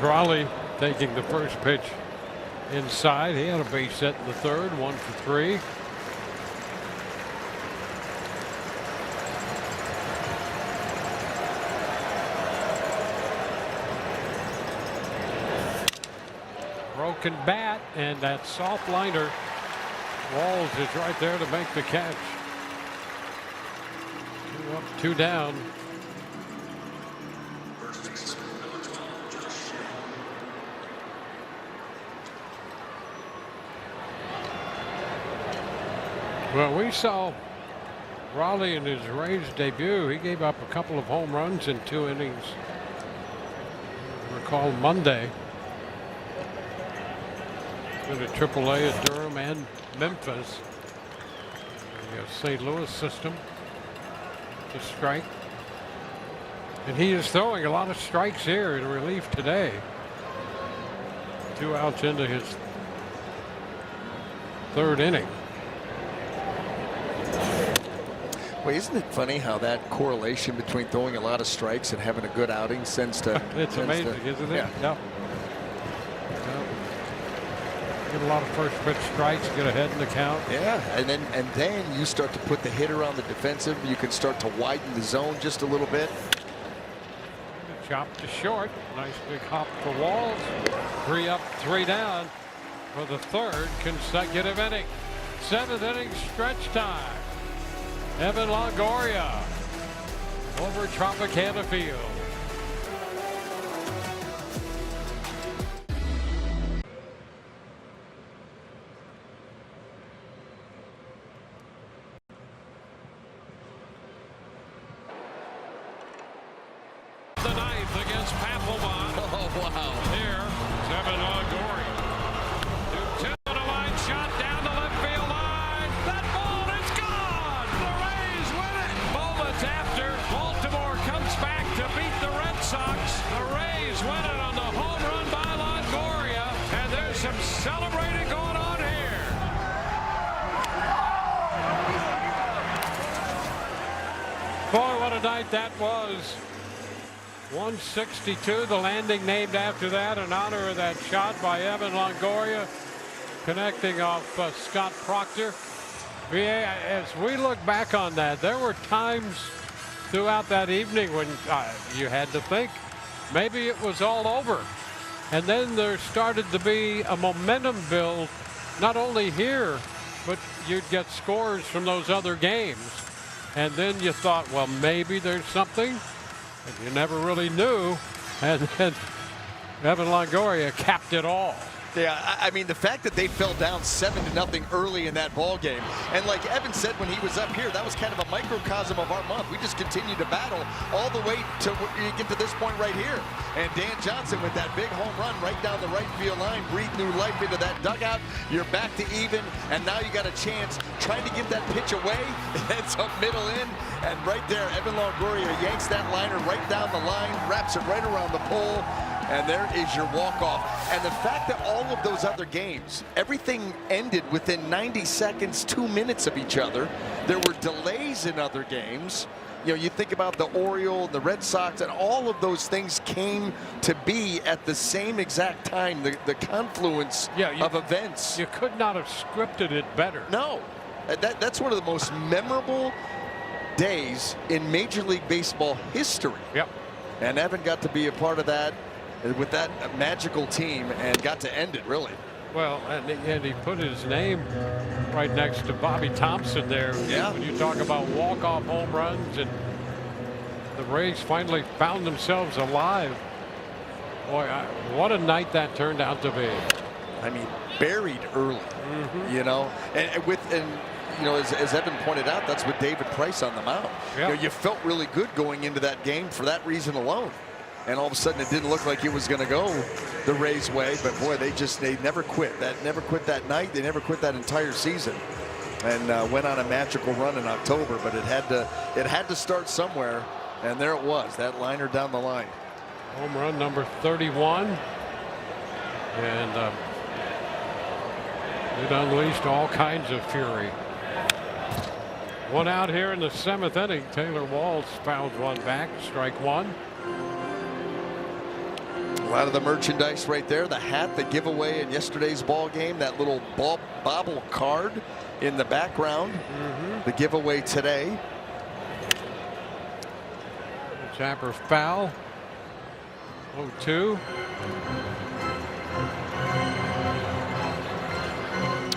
Raleigh taking the first pitch inside. He had a base hit in the third, 1 for 3. Broken bat, and that soft liner. Walls is right there to make the catch. 2 up, 2 down. Well, we saw Raleigh in his Rays debut. He gave up a couple of home runs in 2 innings. I recall Monday. Been at AAA at Durham and Memphis. The St. Louis system to strike. And he is throwing a lot of strikes here in relief today. 2 outs into his 3rd inning. Well, isn't it funny how that correlation between throwing a lot of strikes and having a good outing sends to... It's amazing, isn't it? Yeah. Yep. Get a lot of first pitch strikes, get ahead in the count. Yeah, and then you start to put the hitter on the defensive. You can start to widen the zone just a little bit. Chop to short. Nice big hop for Walls. 3 up, 3 down for the 3rd consecutive inning. 7th inning stretch time. Evan Longoria over Tropicana Field. The 9th against Papelbon. Oh, wow. Here, Evan Longoria. 2-10 on a line shot down the left field line. That ball a night that was. 162, the landing named after that in honor of that shot by Evan Longoria, connecting off Scott Proctor. As we look back on that, there were times throughout that evening when you had to think maybe it was all over. And then there started to be a momentum build, not only here, but you'd get scores from those other games. And then you thought, well, maybe there's something. And you never really knew. And then Evan Longoria capped it all. Yeah, I mean, the fact that they fell down 7-0 early in that ball game, and like Evan said when he was up here, that was kind of a microcosm of our month. We just continued to battle all the way to get to this point right here. And Dan Johnson with that big home run right down the right field line, breathed new life into that dugout. You're back to even, and now you got a chance trying to get that pitch away. It's up middle in, and right there, Evan Longoria yanks that liner right down the line, wraps it right around the pole. And there is your walk-off. And the fact that all of those other games, everything ended within 90 seconds, 2 minutes of each other. There were delays in other games. You know, you think about the Orioles, the Red Sox, and all of those things came to be at the same exact time, the confluence of events. You could not have scripted it better. No. That's one of the most memorable days in Major League Baseball history. Yep. And Evan got to be a part of that with that magical team and got to end it, really. Well, and he put his name right next to Bobby Thompson there. Yeah. When you talk about walk-off home runs, and the Rays finally found themselves alive. Boy, what a night that turned out to be. I mean, buried early, you know, and you know, as Evan pointed out, that's with David Price on the mound. Yep. You know, you felt really good going into that game for that reason alone. And all of a sudden, it didn't look like it was going to go the Rays' way. But boy, they never quit. Never quit that night. They never quit that entire season, and went on a magical run in October. But it had to start somewhere, and there it was. That liner down the line. Home run number 31, and it unleashed all kinds of fury. One out here in the 7th inning. Taylor Walls fouls one back. Strike one. A lot of the merchandise right there. The hat, the giveaway in yesterday's ball game, that little bobble card in the background. The giveaway today. Tapper foul. 0-2.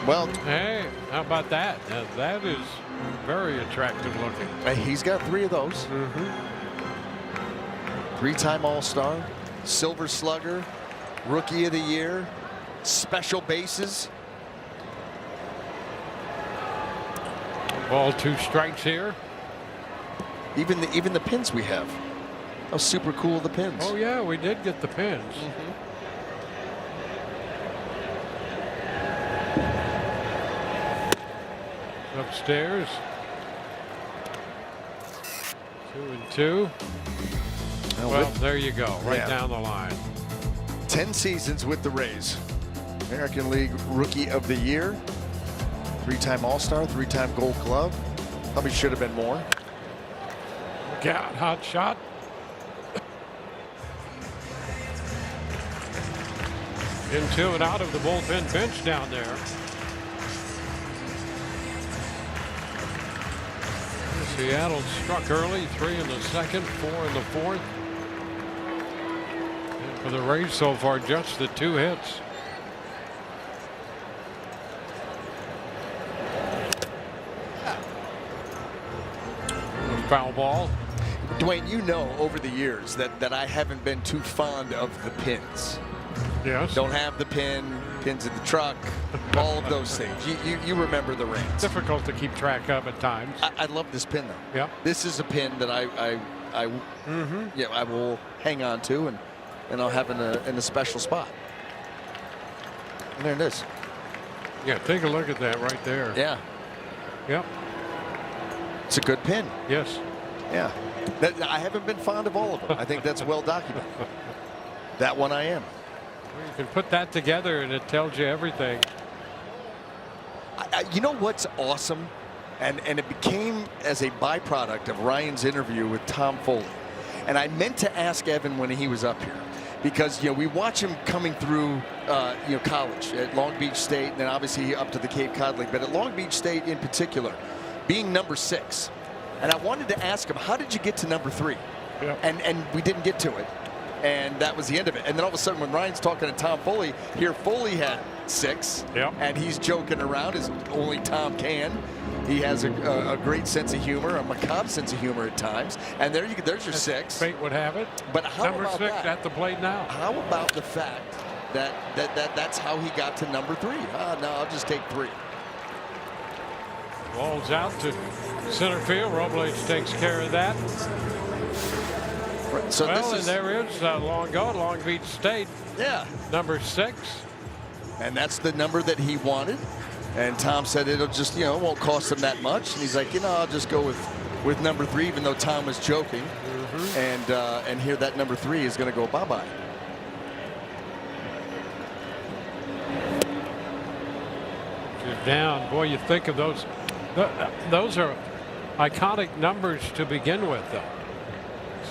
Well, hey, how about that? Now, that is very attractive looking. He's got 3 of those. 3-time All-Star. Silver Slugger, Rookie of the Year, special bases. Ball, 2 strikes here. Even the pins we have. How super cool the pins. Oh yeah, we did get the pins. Upstairs. 2-2. Well, there you go, right down the line. 10 seasons with the Rays. American League Rookie of the Year. 3-time All-Star, 3-time Gold Glove. Probably should have been more. Look out, hot shot. Into and out of the bullpen bench down there. Seattle struck early, 3 in the 2nd, 4 in the 4th. And for the Rays so far, just the 2 hits. A foul ball. Dwayne, you know over the years that I haven't been too fond of the pins. Yes. Don't have the pins in the truck, all of those things. You remember the reigns. Difficult to keep track of at times. I love this pin though. Yeah. This is a pin that I will hang on to and I'll have in a special spot. And there it is. Yeah, take a look at that right there. Yeah. Yep. It's a good pin. Yes. Yeah. I haven't been fond of all of them. I think that's well documented. That one I am. Well, you can put that together and it tells you everything. You know what's awesome? And it became as a byproduct of Ryan's interview with Tom Foley. And I meant to ask Evan when he was up here, because we watch him coming through college at Long Beach State, and then obviously up to the Cape Cod League, but at Long Beach State in particular, being number 6. And I wanted to ask him, how did you get to number 3? Yeah. And we didn't get to it. And that was the end of it. And then all of a sudden, when Ryan's talking to Tom Foley, here Foley had 6, and he's joking around as only Tom can. He has a great sense of humor, a macabre sense of humor at times. And there's your 6. Fate would have it. But how number about 6 that? at the plate now. How about the fact that's how he got to number 3? No, I'll just take 3. Ball's out to center field. Robles takes care of that. Right, so and there is Long Beach State. Yeah. Number 6. And that's the number that he wanted. And Tom said it'll just, it won't cost him that much. And he's like, I'll just go with number 3, even though Tom was joking. And here that number 3 is going to go bye-bye. She's down. Boy, you think of those. Those are iconic numbers to begin with, though.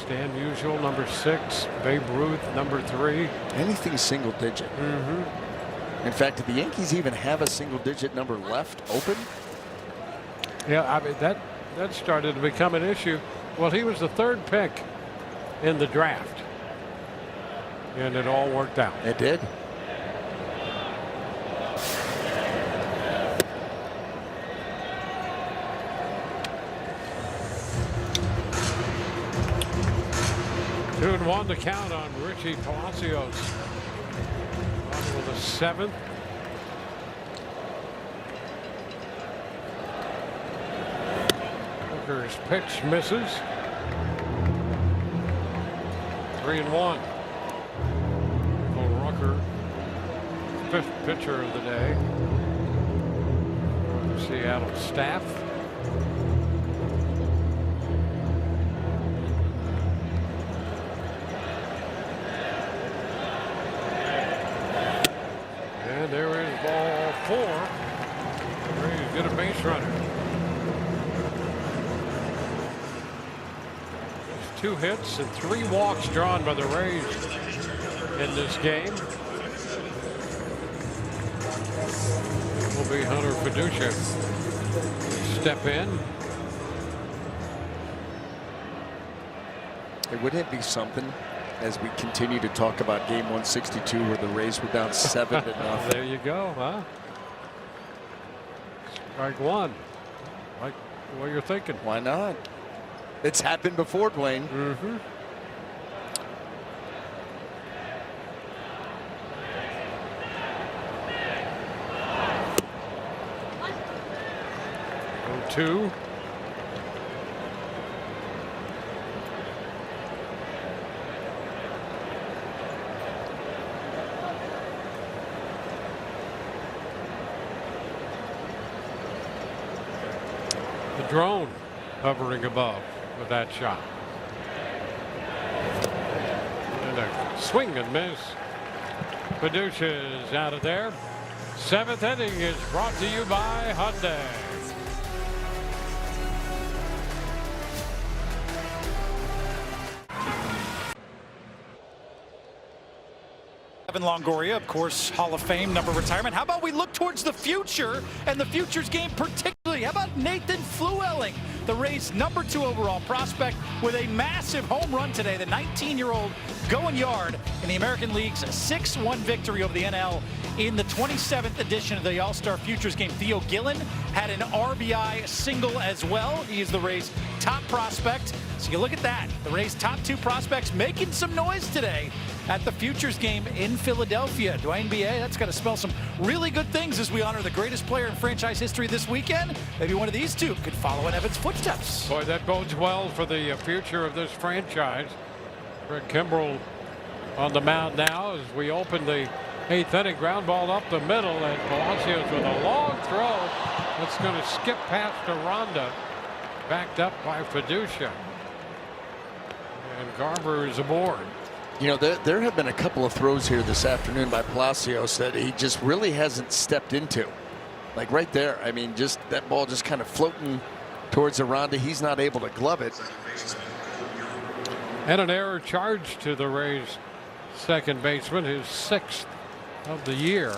Stan Musial, number 6. Babe Ruth, number 3. Anything single digit. In fact, did the Yankees even have a single-digit number left open? Yeah, I mean, that started to become an issue. Well, he was the 3rd pick in the draft, and it all worked out. It did. Two and 1 to count on Richie Palacios. On with the 7th. Hooker's pitch misses. 3-1. Cole Rucker, 5th pitcher of the day. Seattle staff. And there is ball 4. Rays get a base runner. There's 2 hits and 3 walks drawn by the Rays in this game. It will be Hunter Fiducia step in. Wouldn't it be something as we continue to talk about game 162 where the Rays were down 7-0? There you go, huh? Strike 1. Like what you're thinking. Why not? It's happened before, Dwayne. 2. The drone hovering above with that shot. And a swing and miss. Fiducia is out of there. 7th inning is brought to you by Hyundai. Evan Longoria, of course, Hall of Fame, number retirement. How about we look towards the future and the futures game particularly? How about Nathan Flewelling, the Rays' number 2 overall prospect with a massive home run today. The 19-year-old going yard in the American League's 6-1 victory over the NL in the 27th edition of the All-Star Futures game. Theo Gillen had an RBI single as well. He is the Rays' top prospect. So you look at that. The Rays' top 2 prospects making some noise today at the Futures game in Philadelphia. Dwayne B.A., that's got to spell some really good things as we honor the greatest player in franchise history this weekend. Maybe one of these 2 could follow in Evan's footsteps. Boy, that bodes well for the future of this franchise. Greg Kimbrell on the mound now as we open the 8th inning. Ground ball up the middle, and Palacios with a long throw that's going to skip past Aranda, backed up by Fiducia. And Garver is aboard. You know, there have been a couple of throws here this afternoon by Palacios that he just really hasn't stepped into. Like right there. I mean, just that ball just kind of floating towards Aranda. He's not able to glove it. And an error charged to the Rays second baseman, his 6th of the year.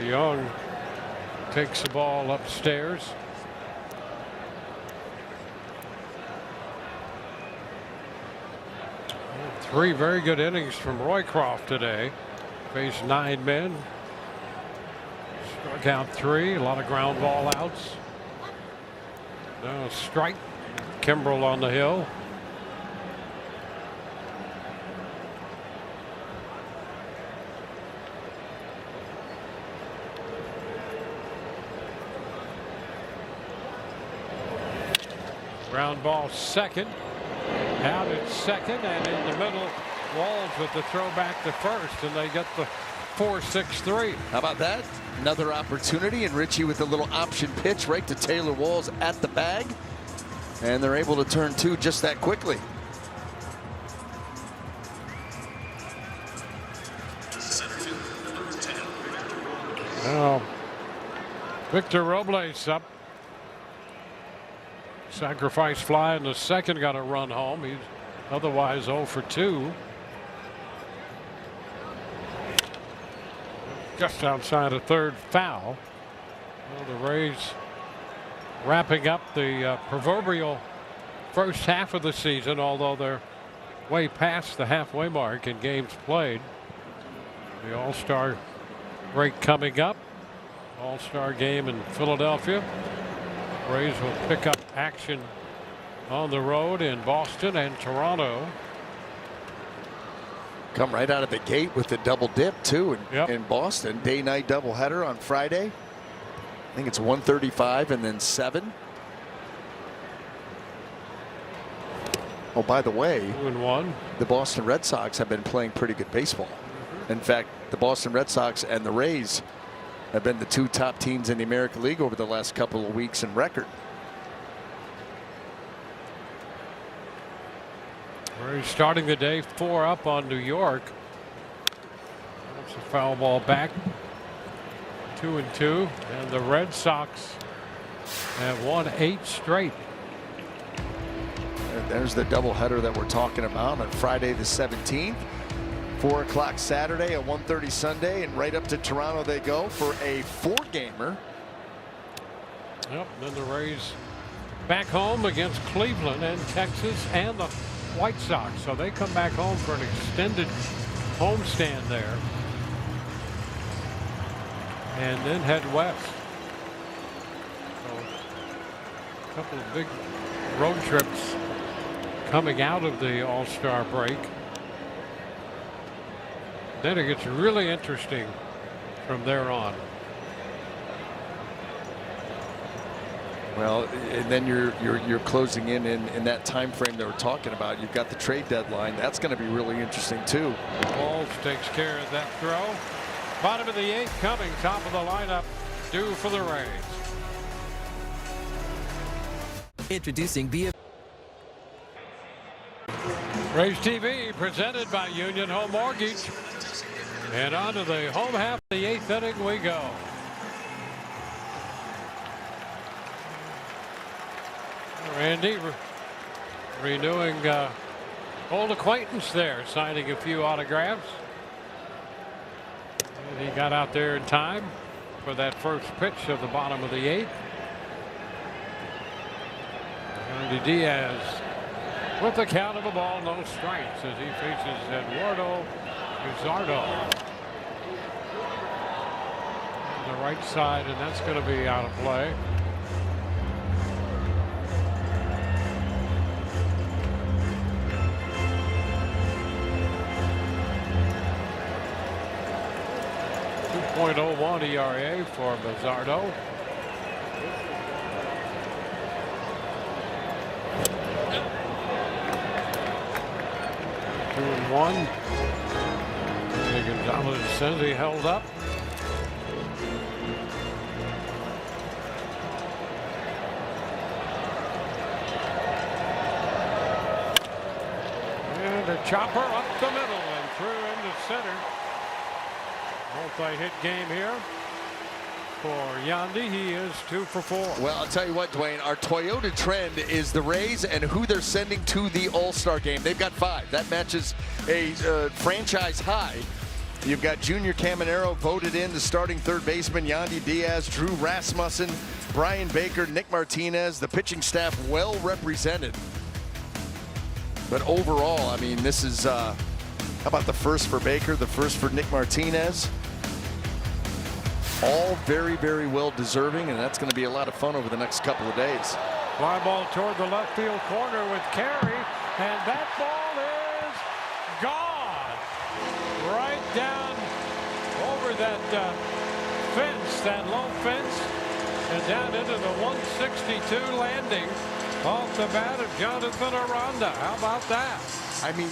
Young takes the ball upstairs. Three very good innings from Roycroft today. Faced 9 men. Struck out 3. A lot of ground ball outs. Now a strike. Kimbrel on the hill. Ground ball second. Out at second, and in the middle, Walls with the throw back to first, and they get the 4-6-3. How about that? Another opportunity, and Richie with a little option pitch right to Taylor Walls at the bag, and they're able to turn 2 just that quickly. Now, Victor Robles up. Sacrifice fly in the second, got a run home. He's otherwise 0 for 2. Just outside of third, foul. Well, the Rays wrapping up the proverbial first half of the season, although they're way past the halfway mark in games played. The All-Star break coming up. All-Star game in Philadelphia. Rays will pick up action on the road in Boston and Toronto. Come right out of the gate with the double dip too in Boston. Day-night doubleheader on Friday. I think it's 1:35 and then 7. Oh, by the way, 2-1. The Boston Red Sox have been playing pretty good baseball. In fact, the Boston Red Sox and the Rays have been the 2 top teams in the American League over the last couple of weeks in record. Rays starting the day 4 up on New York. That's a foul ball back. 2-2, and the Red Sox have won 8 straight. And there's the doubleheader that we're talking about on Friday the 17th. 4 o'clock Saturday, a 1:30 Sunday, and right up to Toronto they go for a 4-gamer. Yep, then the Rays back home against Cleveland and Texas and the White Sox. So they come back home for an extended homestand there. And then head west. So a couple of big road trips coming out of the All-Star break. Then it gets really interesting from there on. Well, and then you're closing in that time frame that we're talking about. You've got the trade deadline. That's going to be really interesting too. Walls takes care of that throw. Bottom of the 8th coming, top of the lineup, due for the Rays. Introducing the Rays TV presented by Union Home Mortgage. And on to the home half of the 8th inning we go. Randy renewing old acquaintance there, signing a few autographs. And he got out there in time for that first pitch of the bottom of the 8th. Randy Diaz with the count of a ball, no strikes, as he faces Eduardo Luzardo on the right side, and that's going to be out of play. .01 ERA for Luzardo. Two and one. Gonzalez says he held up. And a chopper up the middle and through into center. Multi-hit game here for Yandy. He is 2 for 4. Well, I'll tell you what, Dwayne, our Toyota trend is the Rays and who they're sending to the All-Star game. They've got 5. That matches a franchise high. You've got Junior Caminero voted in the starting third baseman, Yandy Diaz, Drew Rasmussen, Brian Baker, Nick Martinez. The pitching staff well represented. But overall, I mean, this is, how about the first for Baker, the first for Nick Martinez? All very, very well deserving, and that's going to be a lot of fun over the next couple of days. Fly ball toward the left field corner with Carey, and that ball is gone. Right down over that fence, that low fence, and down into the 162 landing off the bat of Jonathan Aranda. How about that? I mean,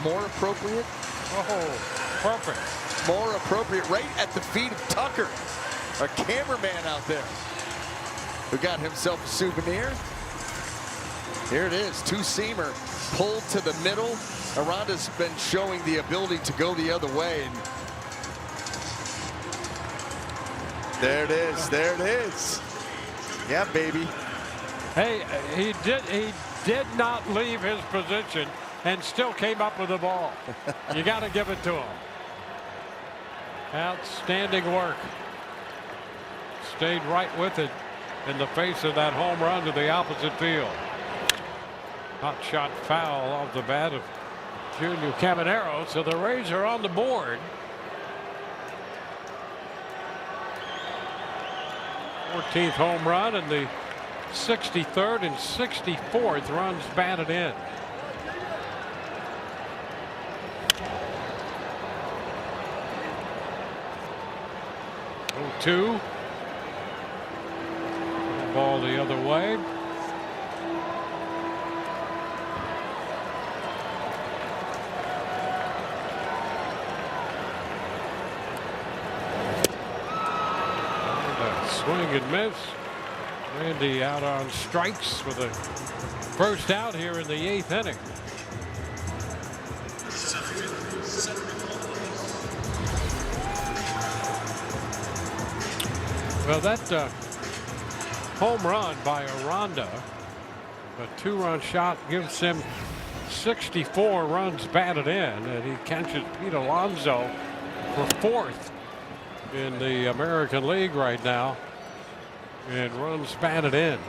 more appropriate? Oh, perfect. More appropriate, right at the feet of Tucker, a cameraman out there who got himself a souvenir. Here it is, two-seamer pulled to the middle. Aranda's been showing the ability to go the other way. And there it is, there it is. Yeah, baby. Hey, he did not leave his position and still came up with the ball. You got to give it to him. Outstanding work. Stayed right with it in the face of that home run to the opposite field. Hot shot foul off the bat of Junior Caminero, so the Rays are on the board. 14th home run and the 63rd and 64th runs batted in. Two. Ball the other way. Swing and miss. Randy out on strikes with a first out here in the 8th inning. Well, that home run by Aranda, a 2-run shot, gives him 64 runs batted in, and he catches Pete Alonso for 4th in the American League right now and runs batted in.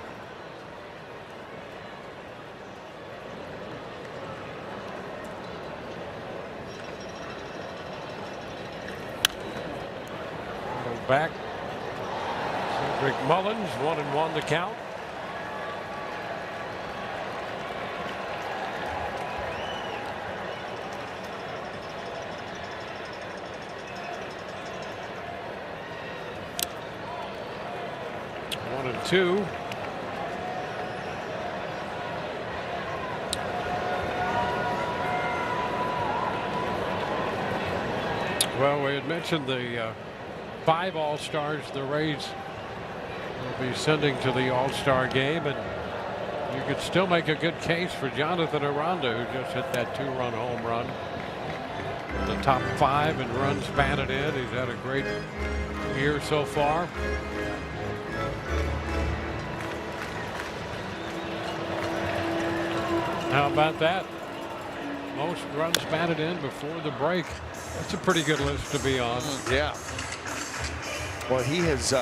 Back. Cedric Mullins, 1-1 the count. One and two. Well, we had mentioned the 5 All-Stars the Rays will be sending to the All-Star game, and you could still make a good case for Jonathan Aranda, who just hit that 2-run home run. The top 5 in runs batted in. He's had a great year so far. How about that? Most runs batted in before the break. That's a pretty good list to be on. Yeah. Well, he has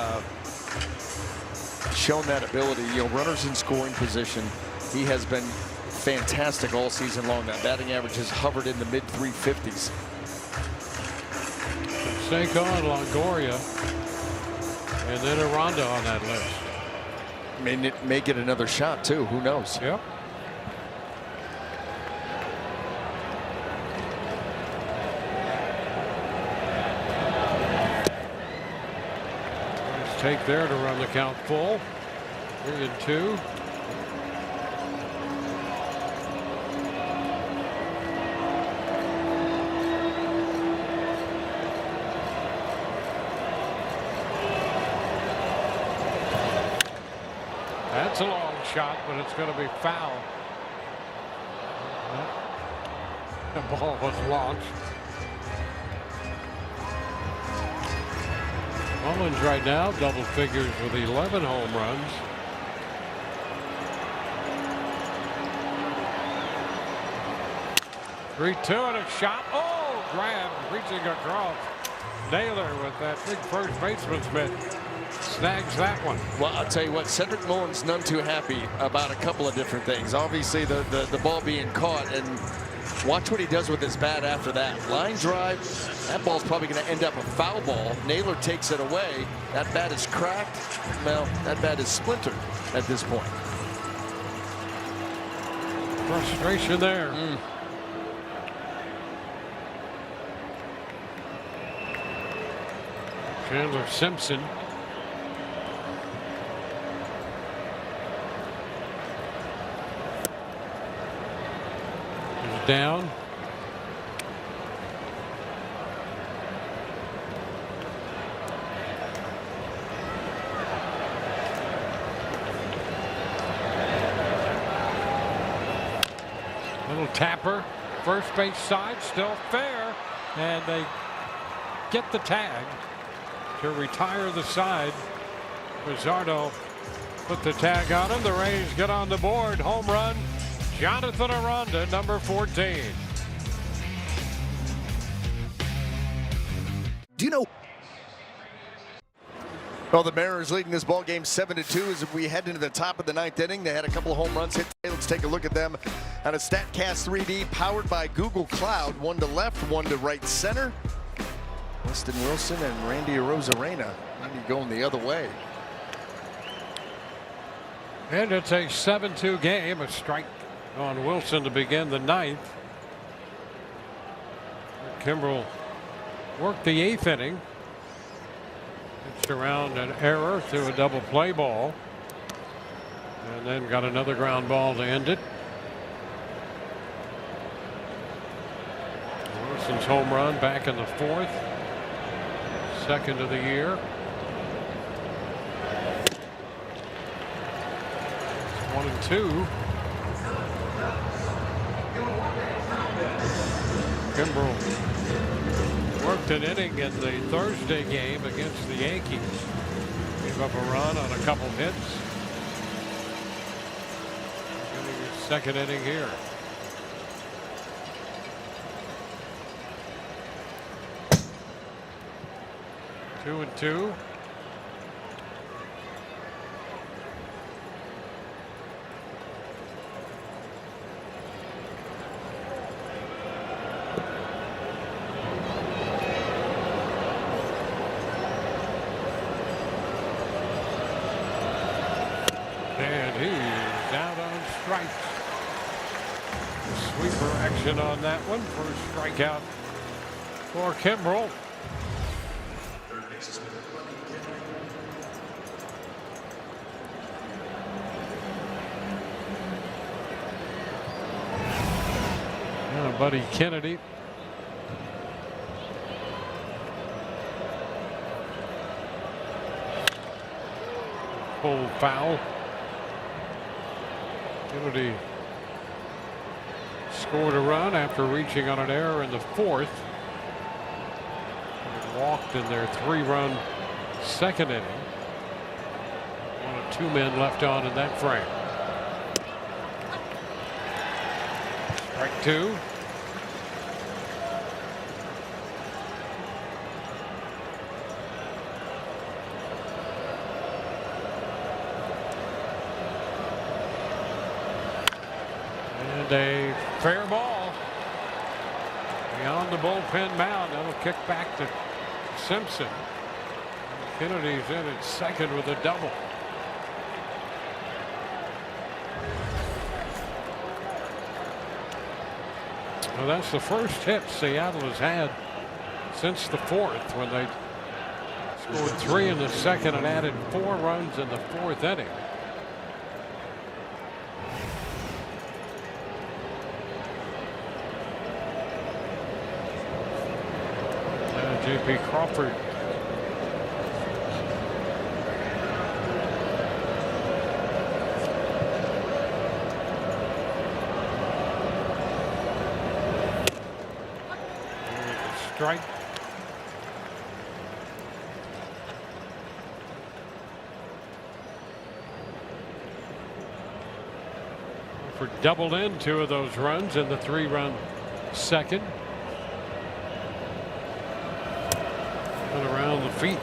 shown that ability. You know, runners in scoring position. He has been fantastic all season long. That batting average has hovered in the mid 350s. Seiko and Longoria, and then Aranda on that list. May get another shot too. Who knows? Yep. Take there to run the count full. 3-2. That's a long shot, but it's going to be foul. The ball was launched. Mullins right now double figures with 11 home runs. Three-two and a shot. Oh, grab, reaching across. Naylor with that big first baseman's mitt snags that one. Well, I'll tell you what, Cedric Mullins none too happy about a couple of different things. Obviously, the ball being caught, and watch what he does with his bat after that. Line drive, that ball's probably going to end up a foul ball. Naylor takes it away. That bat is cracked. Well, that bat is splintered at this point. Frustration there. Chandler Simpson. Is down. Little tapper, first base side, still fair, and they get the tag to retire the side. Rizzardo put the tag on him. The Rays get on the board. Home run, Jonathan Aranda, number 14. Do you know? Well, the Mariners leading this ball game 7-2 as we head into the top of the 9th inning. They had a couple of home runs hit. Let's take a look at them on a StatCast 3D powered by Google Cloud. One to left, one to right center. Weston Wilson and Randy Arozarena. Randy going the other way. And it's a 7-2 game. A strike on Wilson to begin the 9th. Kimbrel worked the 8th inning. Pitched around an error to a double play ball. And then got another ground ball to end it. Wilson's home run back in the 4th. Second of the year. It's 1-2. Kimbrel worked an inning in the Thursday game against the Yankees. Gave up a run on a couple hits. Getting his second inning here. Two and two. And he's out on strikes. Sweeper action on that one. First strikeout for Kimbrel. Buddy Kennedy. Pulled foul. Kennedy scored a run after reaching on an error in the 4th. He walked in their 3-run second inning. One of 2 men left on in that frame. Strike 2. A fair ball beyond the bullpen mound. That'll kick back to Simpson. Kennedy's in at second with a double. Well, that's the first hit Seattle has had since the 4th, when they scored 3 in the 2nd and added 4 runs in the 4th inning. J.P. Crawford. strike. For doubled in 2 of those runs in the 3-run second. And around the feet.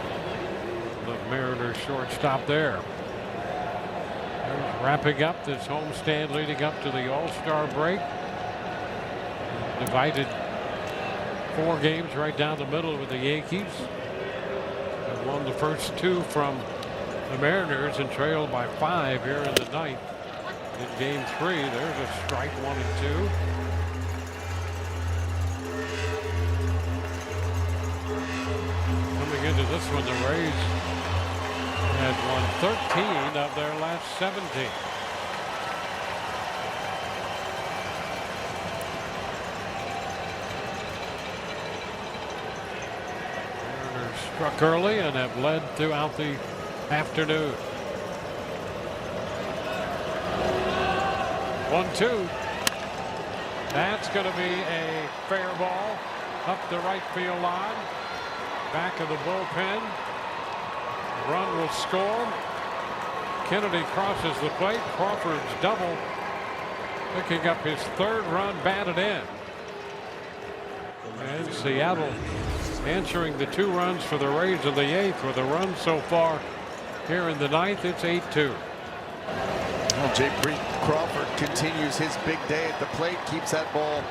The Mariners shortstop there. There's wrapping up this homestand leading up to the All-Star break. Divided 4 games right down the middle with the Yankees. And won the first 2 from the Mariners and trailed by 5 here in the 9th. In game 3, there's a strike, 1 and 2. Coming into this one, the Rays had won 13 of their last 17. Mariners struck early and have led throughout the afternoon. 1-2. That's going to be a fair ball up the right field line. Back of the bullpen. Run will score. Kennedy crosses the plate. Crawford's double. Picking up his 3rd run batted in. And Seattle answering the 2 runs for the Rays in the 8th with a run so far here in the 9th. It's 8-2. Well, J. Crawford continues his big day at the plate, keeps that ball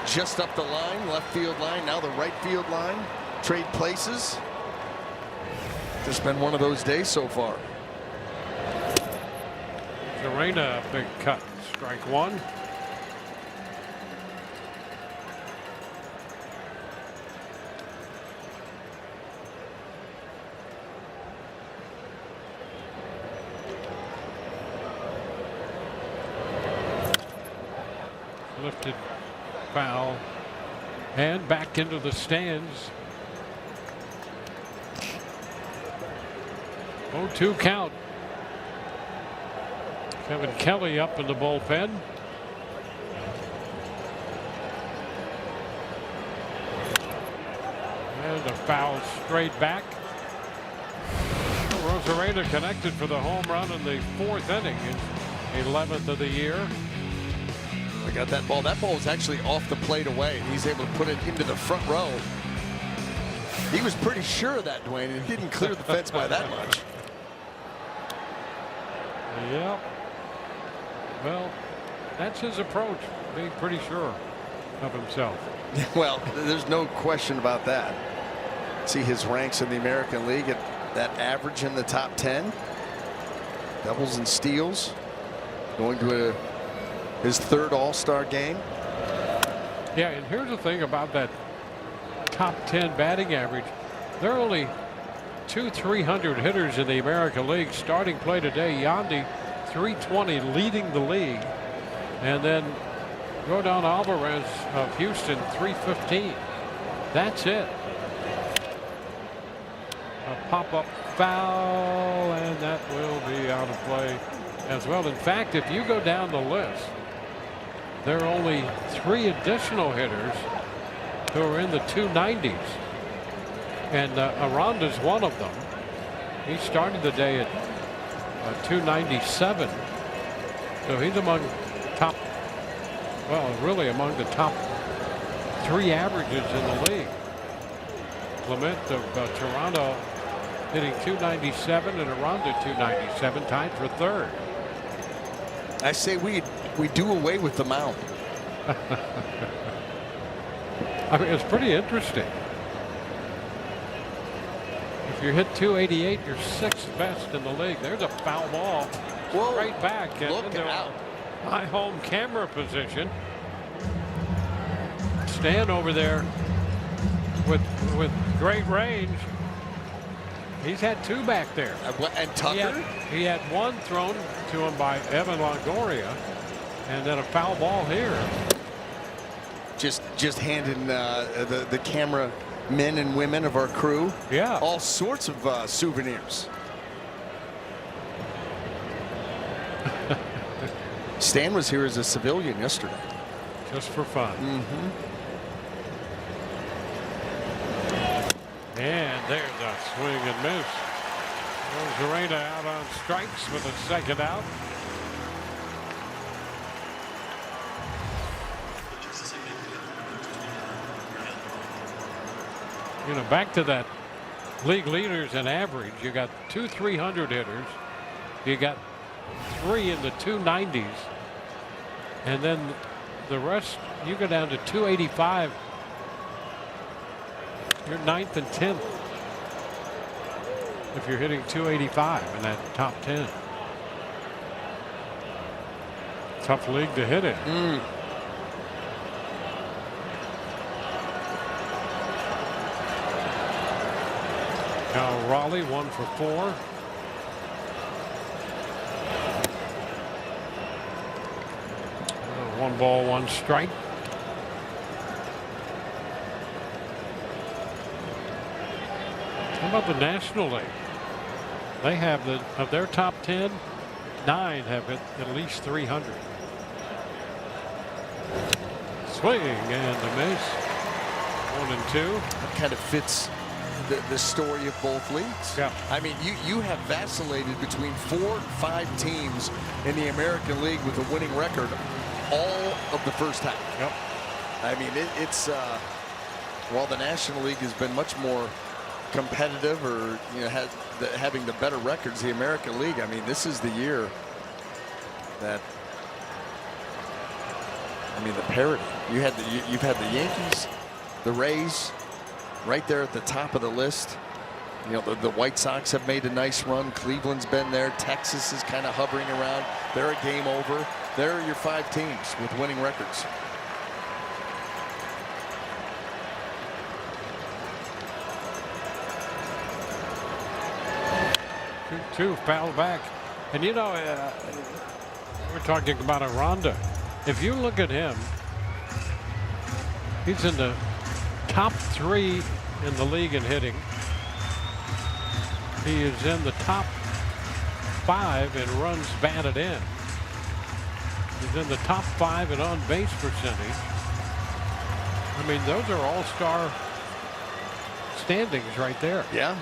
just up the line, left field line, now the right field line. Trade places. Just been one of those days so far. Serena, big cut, strike 1. Lifted foul and back into the stands. 0-2 count. Kevin Kelly up in the bullpen. And a foul straight back. Rosarena connected for the home run in the 4th inning, his 11th of the year. I got that ball. That ball was actually off the plate away, and he's able to put it into the front row. He was pretty sure of that, Dwayne, and he didn't clear the fence by that much. Yep. Well, that's his approach, being pretty sure of himself. Well, there's no question about that. See his ranks in the American League at that average in the top 10. Doubles and steals. Going to his 3rd All-Star game. Yeah, and here's the thing about that top 10 batting average. There are only 2 300 hitters in the American League. Starting play today, Yandy 320 leading the league, and then Rodon Alvarez of Houston 315. That's it. A pop-up foul, and that will be out of play as well. In fact, if you go down the list, there are only 3 additional hitters who are in the 290s. And Aranda's one of them. He started the day at 297. So he's among top, well, really among the top 3 averages in the league. Clement of Toronto hitting 297 and Aranda 297, tied for 3rd. I say we do away with the mound. I mean, it's pretty interesting. If you hit 288, you're 6th best in the league. There's a foul ball. Whoa, right back into out. high home camera position. Stan over there with great range. He's had 2 back there. And Tucker? He had 1 thrown to him by Evan Longoria, and then a foul ball here. Just handing the camera men and women of our crew, yeah, all sorts of souvenirs. Stan was here as a civilian yesterday. Just for fun. There's a swing and miss. Rosarena out on strikes with a second out. You know, back to that league leaders in average. You got 2 300 hitters. You got 3 in the 290s. And then the rest, you go down to 285. You're 9th and 10th if you're hitting 285 in that top 10. Tough league to hit in. Now Raleigh 1 for 4. One ball, one strike. How about the National League? They have of their top 10, 9 have hit at least 300. Swing and a miss. 1 and 2. That kind of fits the story of both leagues. Yeah. I mean, you have vacillated between 4 or 5 teams in the American League with a winning record all of the first half. Yep. I mean, it's while the National League has been much more competitive, or having the better records, the American League, I mean, this is the year that, I mean, the parity. You've had the Yankees, the Rays, right there at the top of the list. You know, the White Sox have made a nice run. Cleveland's been there. Texas is kind of hovering around. They're a game over. There are your 5 teams with winning records. Two foul back. And you know, we're talking about Aranda. If you look at him, he's in the top 3 in the league in hitting. He is in the top 5 in runs batted in. He's in the top 5 in on base percentage. I mean, those are all-star standings right there. Yeah.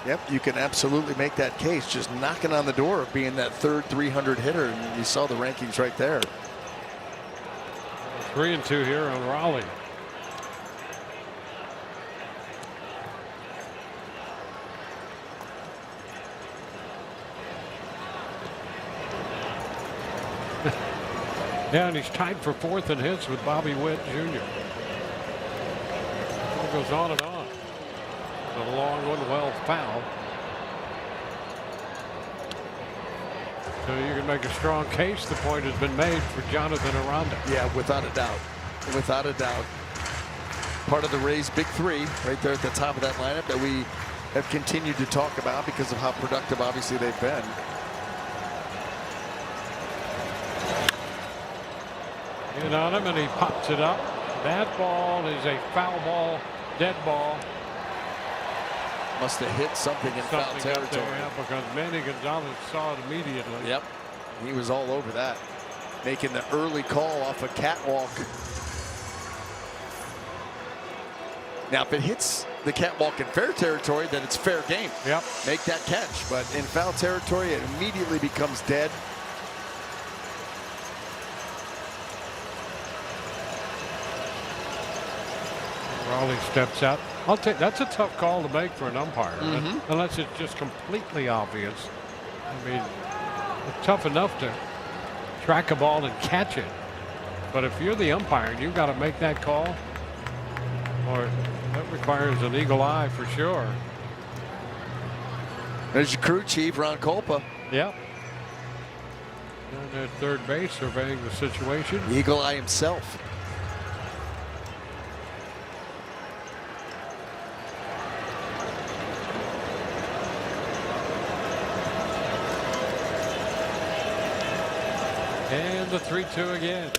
Yep, you can absolutely make that case. Just knocking on the door of being that 3rd 300 hitter, and you saw the rankings right there. 3 and 2 here on Raleigh. Yeah, and he's tied for 4th in hits with Bobby Witt Jr. It goes on and on. A long one, well foul. So you can make a strong case. The point has been made for Jonathan Aranda. Yeah, without a doubt. Without a doubt. Part of the Rays' big 3 right there at the top of that lineup that we have continued to talk about because of how productive, obviously, they've been. In on him, and he pops it up. That ball is a foul ball, dead ball. Must have hit something in foul territory. There, because Manny Gonzalez saw it immediately. Yep, he was all over that, making the early call off a catwalk. Now, if it hits the catwalk in fair territory, then it's fair game. Yep. Make that catch. But in foul territory, it immediately becomes dead. Raleigh steps out. That's a tough call to make for an umpire, unless it's just completely obvious. I mean, it's tough enough to track a ball and catch it, but if you're the umpire and you've got to make that call, or that requires an eagle eye for sure. There's your crew chief, Ron Culpa. Yep. And at third base, surveying the situation. Eagle eye himself. And the 3-2 again.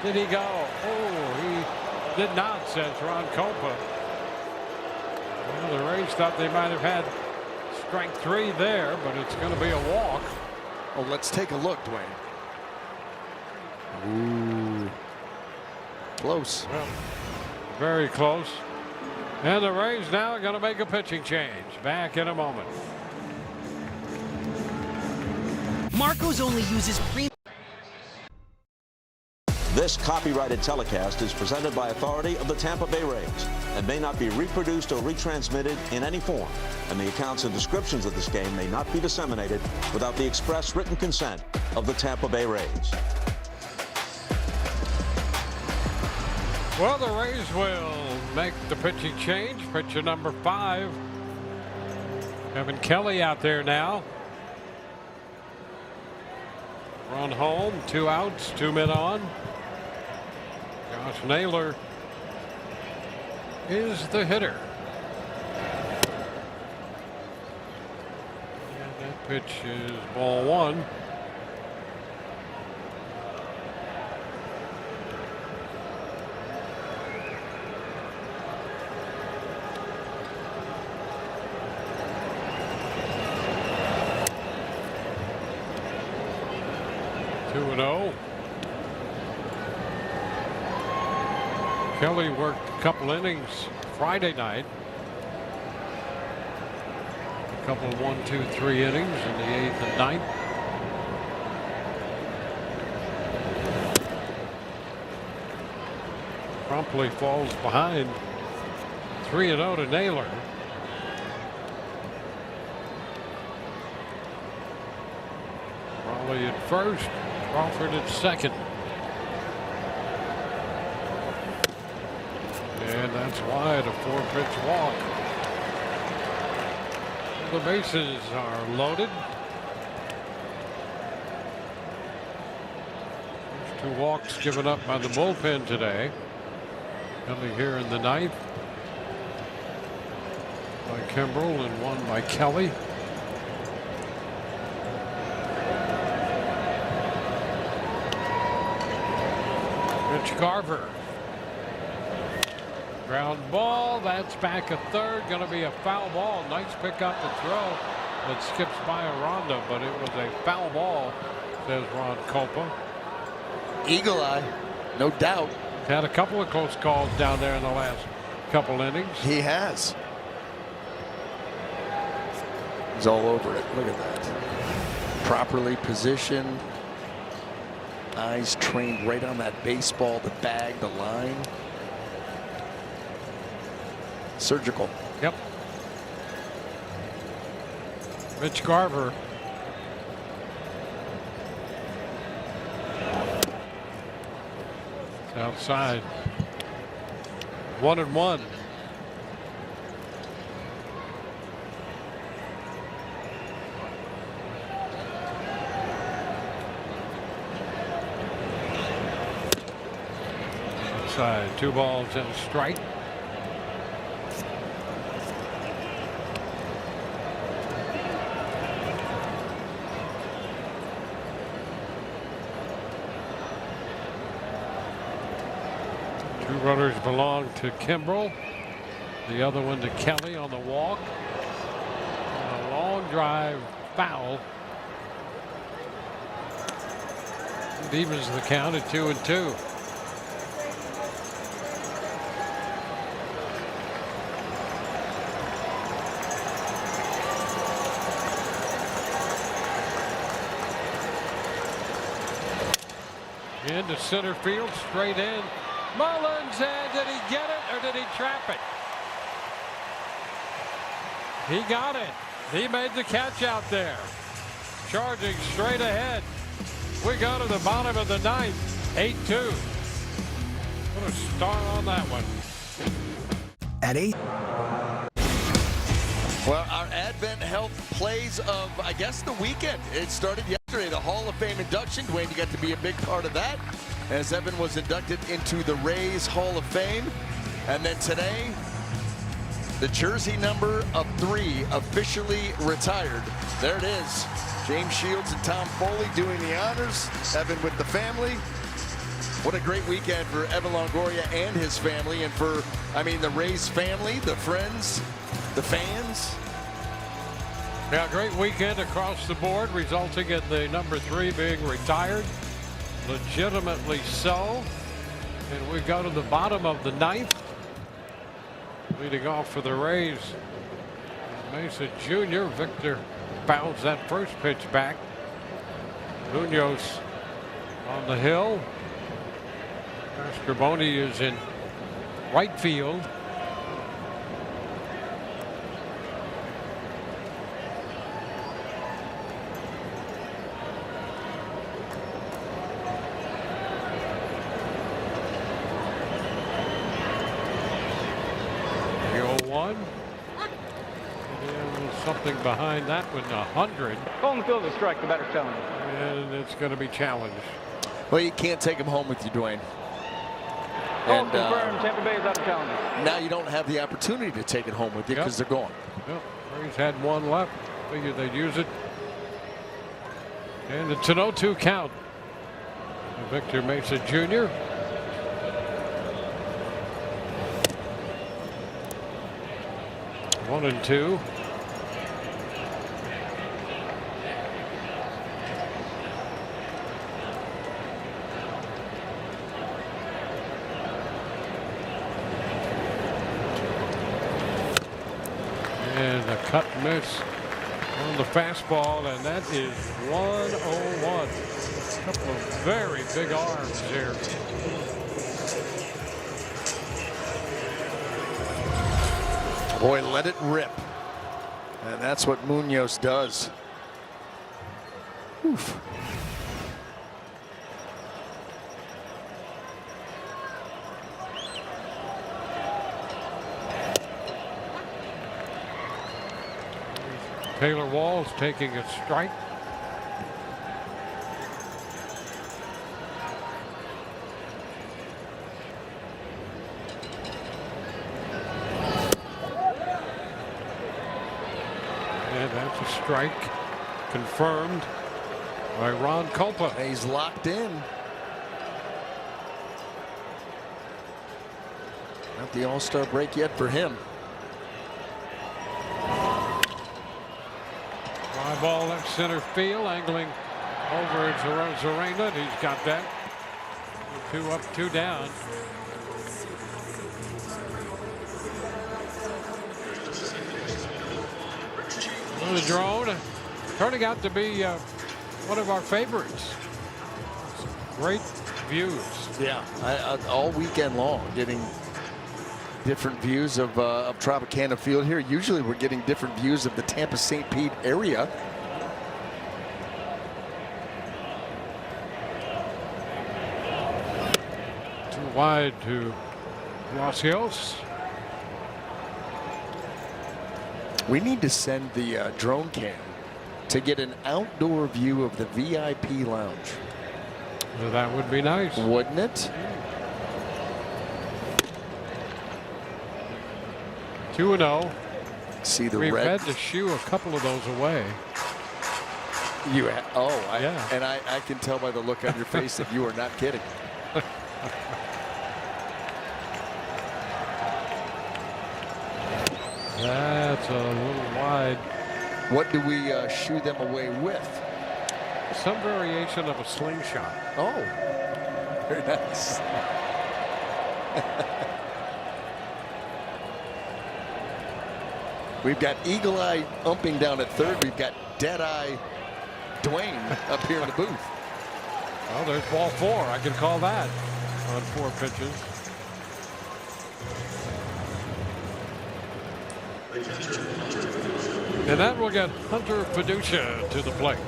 Did he go? Oh, he did not, says Ron Culpa. Well, the Rays thought they might have had strike 3 there, but it's going to be a walk. Oh, let's take a look, Dwayne. Ooh. Close. Well, very close. And the Rays now are going to make a pitching change. Back in a moment. Marco's only uses premium. This copyrighted telecast is presented by authority of the Tampa Bay Rays and may not be reproduced or retransmitted in any form, and the accounts and descriptions of this game may not be disseminated without the express written consent of the Tampa Bay Rays. Well, the Rays will make the pitching change. Pitcher number 5. Kevin Kelly out there now. Run home, 2 outs, 2 men on. Josh Naylor is the hitter. And that pitch is ball 1. Kelly worked a couple innings Friday night. A couple of 1, 2, 3 innings in the 8th and 9th. Promptly falls behind 3-0 to Naylor. Raleigh at first, Crawford at second. And that's wide, a 4-pitch walk. The bases are loaded. There's 2 walks given up by the bullpen today. Coming here in the 9th by Kimbrel and 1 by Kelly. Mitch Garver. Ground ball, that's back at third. Going to be a foul ball. Nice pick up the throw that skips by Aranda, but it was a foul ball, says Ron Copa. Eagle eye, no doubt. Had a couple of close calls down there in the last couple innings. He has. He's all over it. Look at that. Properly positioned. Eyes trained right on that baseball, the bag, the line. Surgical. Yep. Mitch Garver. It's outside. 1-1. Outside. 2 balls and a strike. Runners belong to Kimbrel. The other one to Kelly on the walk. And a long drive foul. It evens the count at 2-2. Into center field, straight in. Mullins, and did he get it or did he trap it? He got it. He made the catch out there. Charging straight ahead. We go to the bottom of the 9th. 8-2. What a start on that one. At 8. Well, our Advent Health plays of, I guess, the weekend. It started yesterday, the Hall of Fame induction. Dwayne, you got to be a big part of that, as Evan was inducted into the Rays Hall of Fame. And then today, the jersey number of 3 officially retired. There it is. James Shields and Tom Foley doing the honors. Evan with the family. What a great weekend for Evan Longoria and his family, and for, I mean, the Rays family, the friends, the fans. Yeah, great weekend across the board, resulting in the number 3 being retired. Legitimately so. And we go to the bottom of the 9th. Leading off for the Rays, Mesa Jr. Victor bounds that first pitch back. Munoz on the hill. Scriboni is in right field. Something behind that one, 100. On the field is a strike, the batter's challenged. And it's going to be challenged. Well, you can't take him home with you, Dwayne. And confirmed, Tampa Bay is out of challenges. Now you don't have the opportunity to take it home with you because they're gone. Yep. Rays had one left. Figured they'd use it. And it's an 0-2 count. Victor Mesa Jr. One and two. And a cut miss on the fastball, and that is 101. A couple of very big arms here. Boy, let it rip. And that's what Munoz does. Oof. Taylor Walls taking a strike. And that's a strike confirmed by Ron Culpa. He's locked in. Not the All-Star break yet for him. Fly ball left center field, angling over Zarena. He's got that. 2 up, 2 down. The drone turning out to be one of our favorites. Great views. Yeah, all weekend long, getting different views of Tropicana Field here. Usually we're getting different views of the Tampa St. Pete area. Too wide to Gracios. We need to send the drone cam to get an outdoor view of the VIP lounge. Well, that would be nice. Wouldn't it? 2-0. See the We've red. had to shoo a couple of those away. Yeah. Yeah. And I can tell by the look on your face that you are not kidding. That's a little wide. What do we shoo them away with? Some variation of a slingshot. Oh, very nice. We've got Eagle Eye umping down at third. We've got Dead Eye Dwayne up here in the booth. Oh, there's ball 4. I can call that on 4 pitches. And that will get Hunter Fiducia to the plate.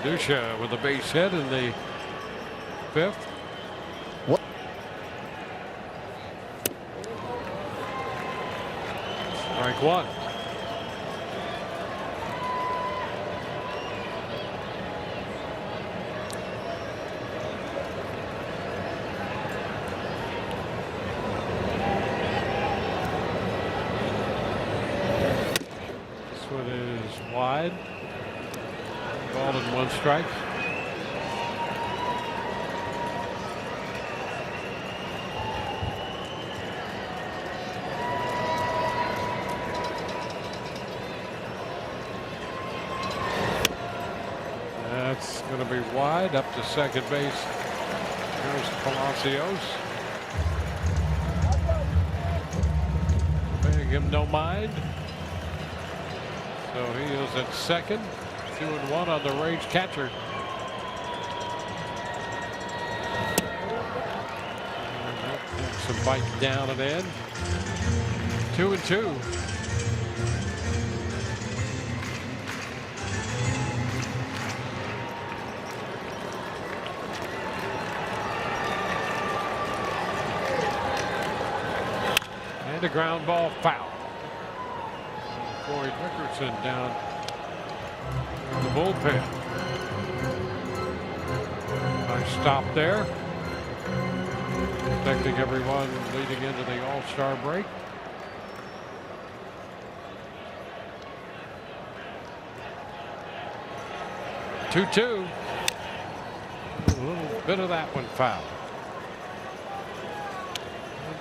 Fiducia with a base hit in the 5th. What? Strike 1. This one is wide. Ball in 1 strike. That's going to be wide up to second base. Here's Palacios. Paying him no mind. So he is at second. 2-1 on the Rays catcher. Some bite down and in. 2-2. And a ground ball foul. Corey Dickerson down in the bullpen. Nice stop there. Protecting everyone leading into the All-Star break. Two-two. A little bit of that one foul.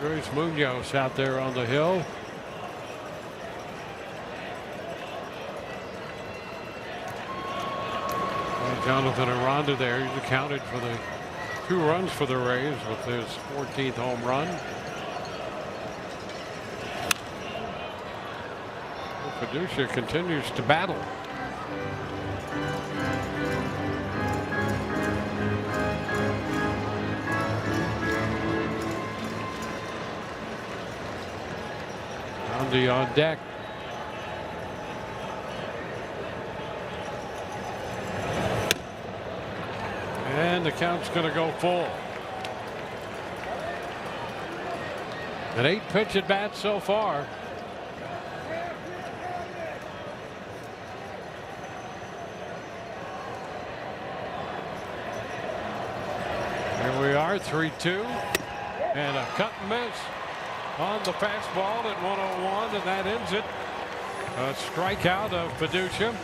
Andres Munoz out there on the hill. Jonathan Aranda there. He's accounted for the 2 runs for the Rays with his 14th home run. Fiducia continues to battle. Andy on deck. And the count's going to go full. An 8-pitch at bat so far. Here we are, 3-2. And a cut and miss on the fastball at 101, and that ends it. A strikeout of Fiducia.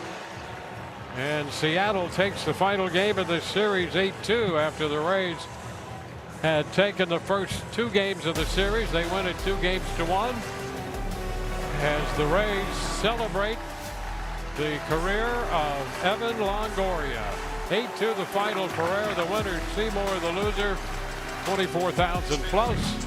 And Seattle takes the final game of this series 8-2 after the Rays had taken the first 2 games of the series. They win it 2-1 as the Rays celebrate the career of Evan Longoria. 8-2 the final. Pereira the winner, Seymour the loser. 24,000 plus.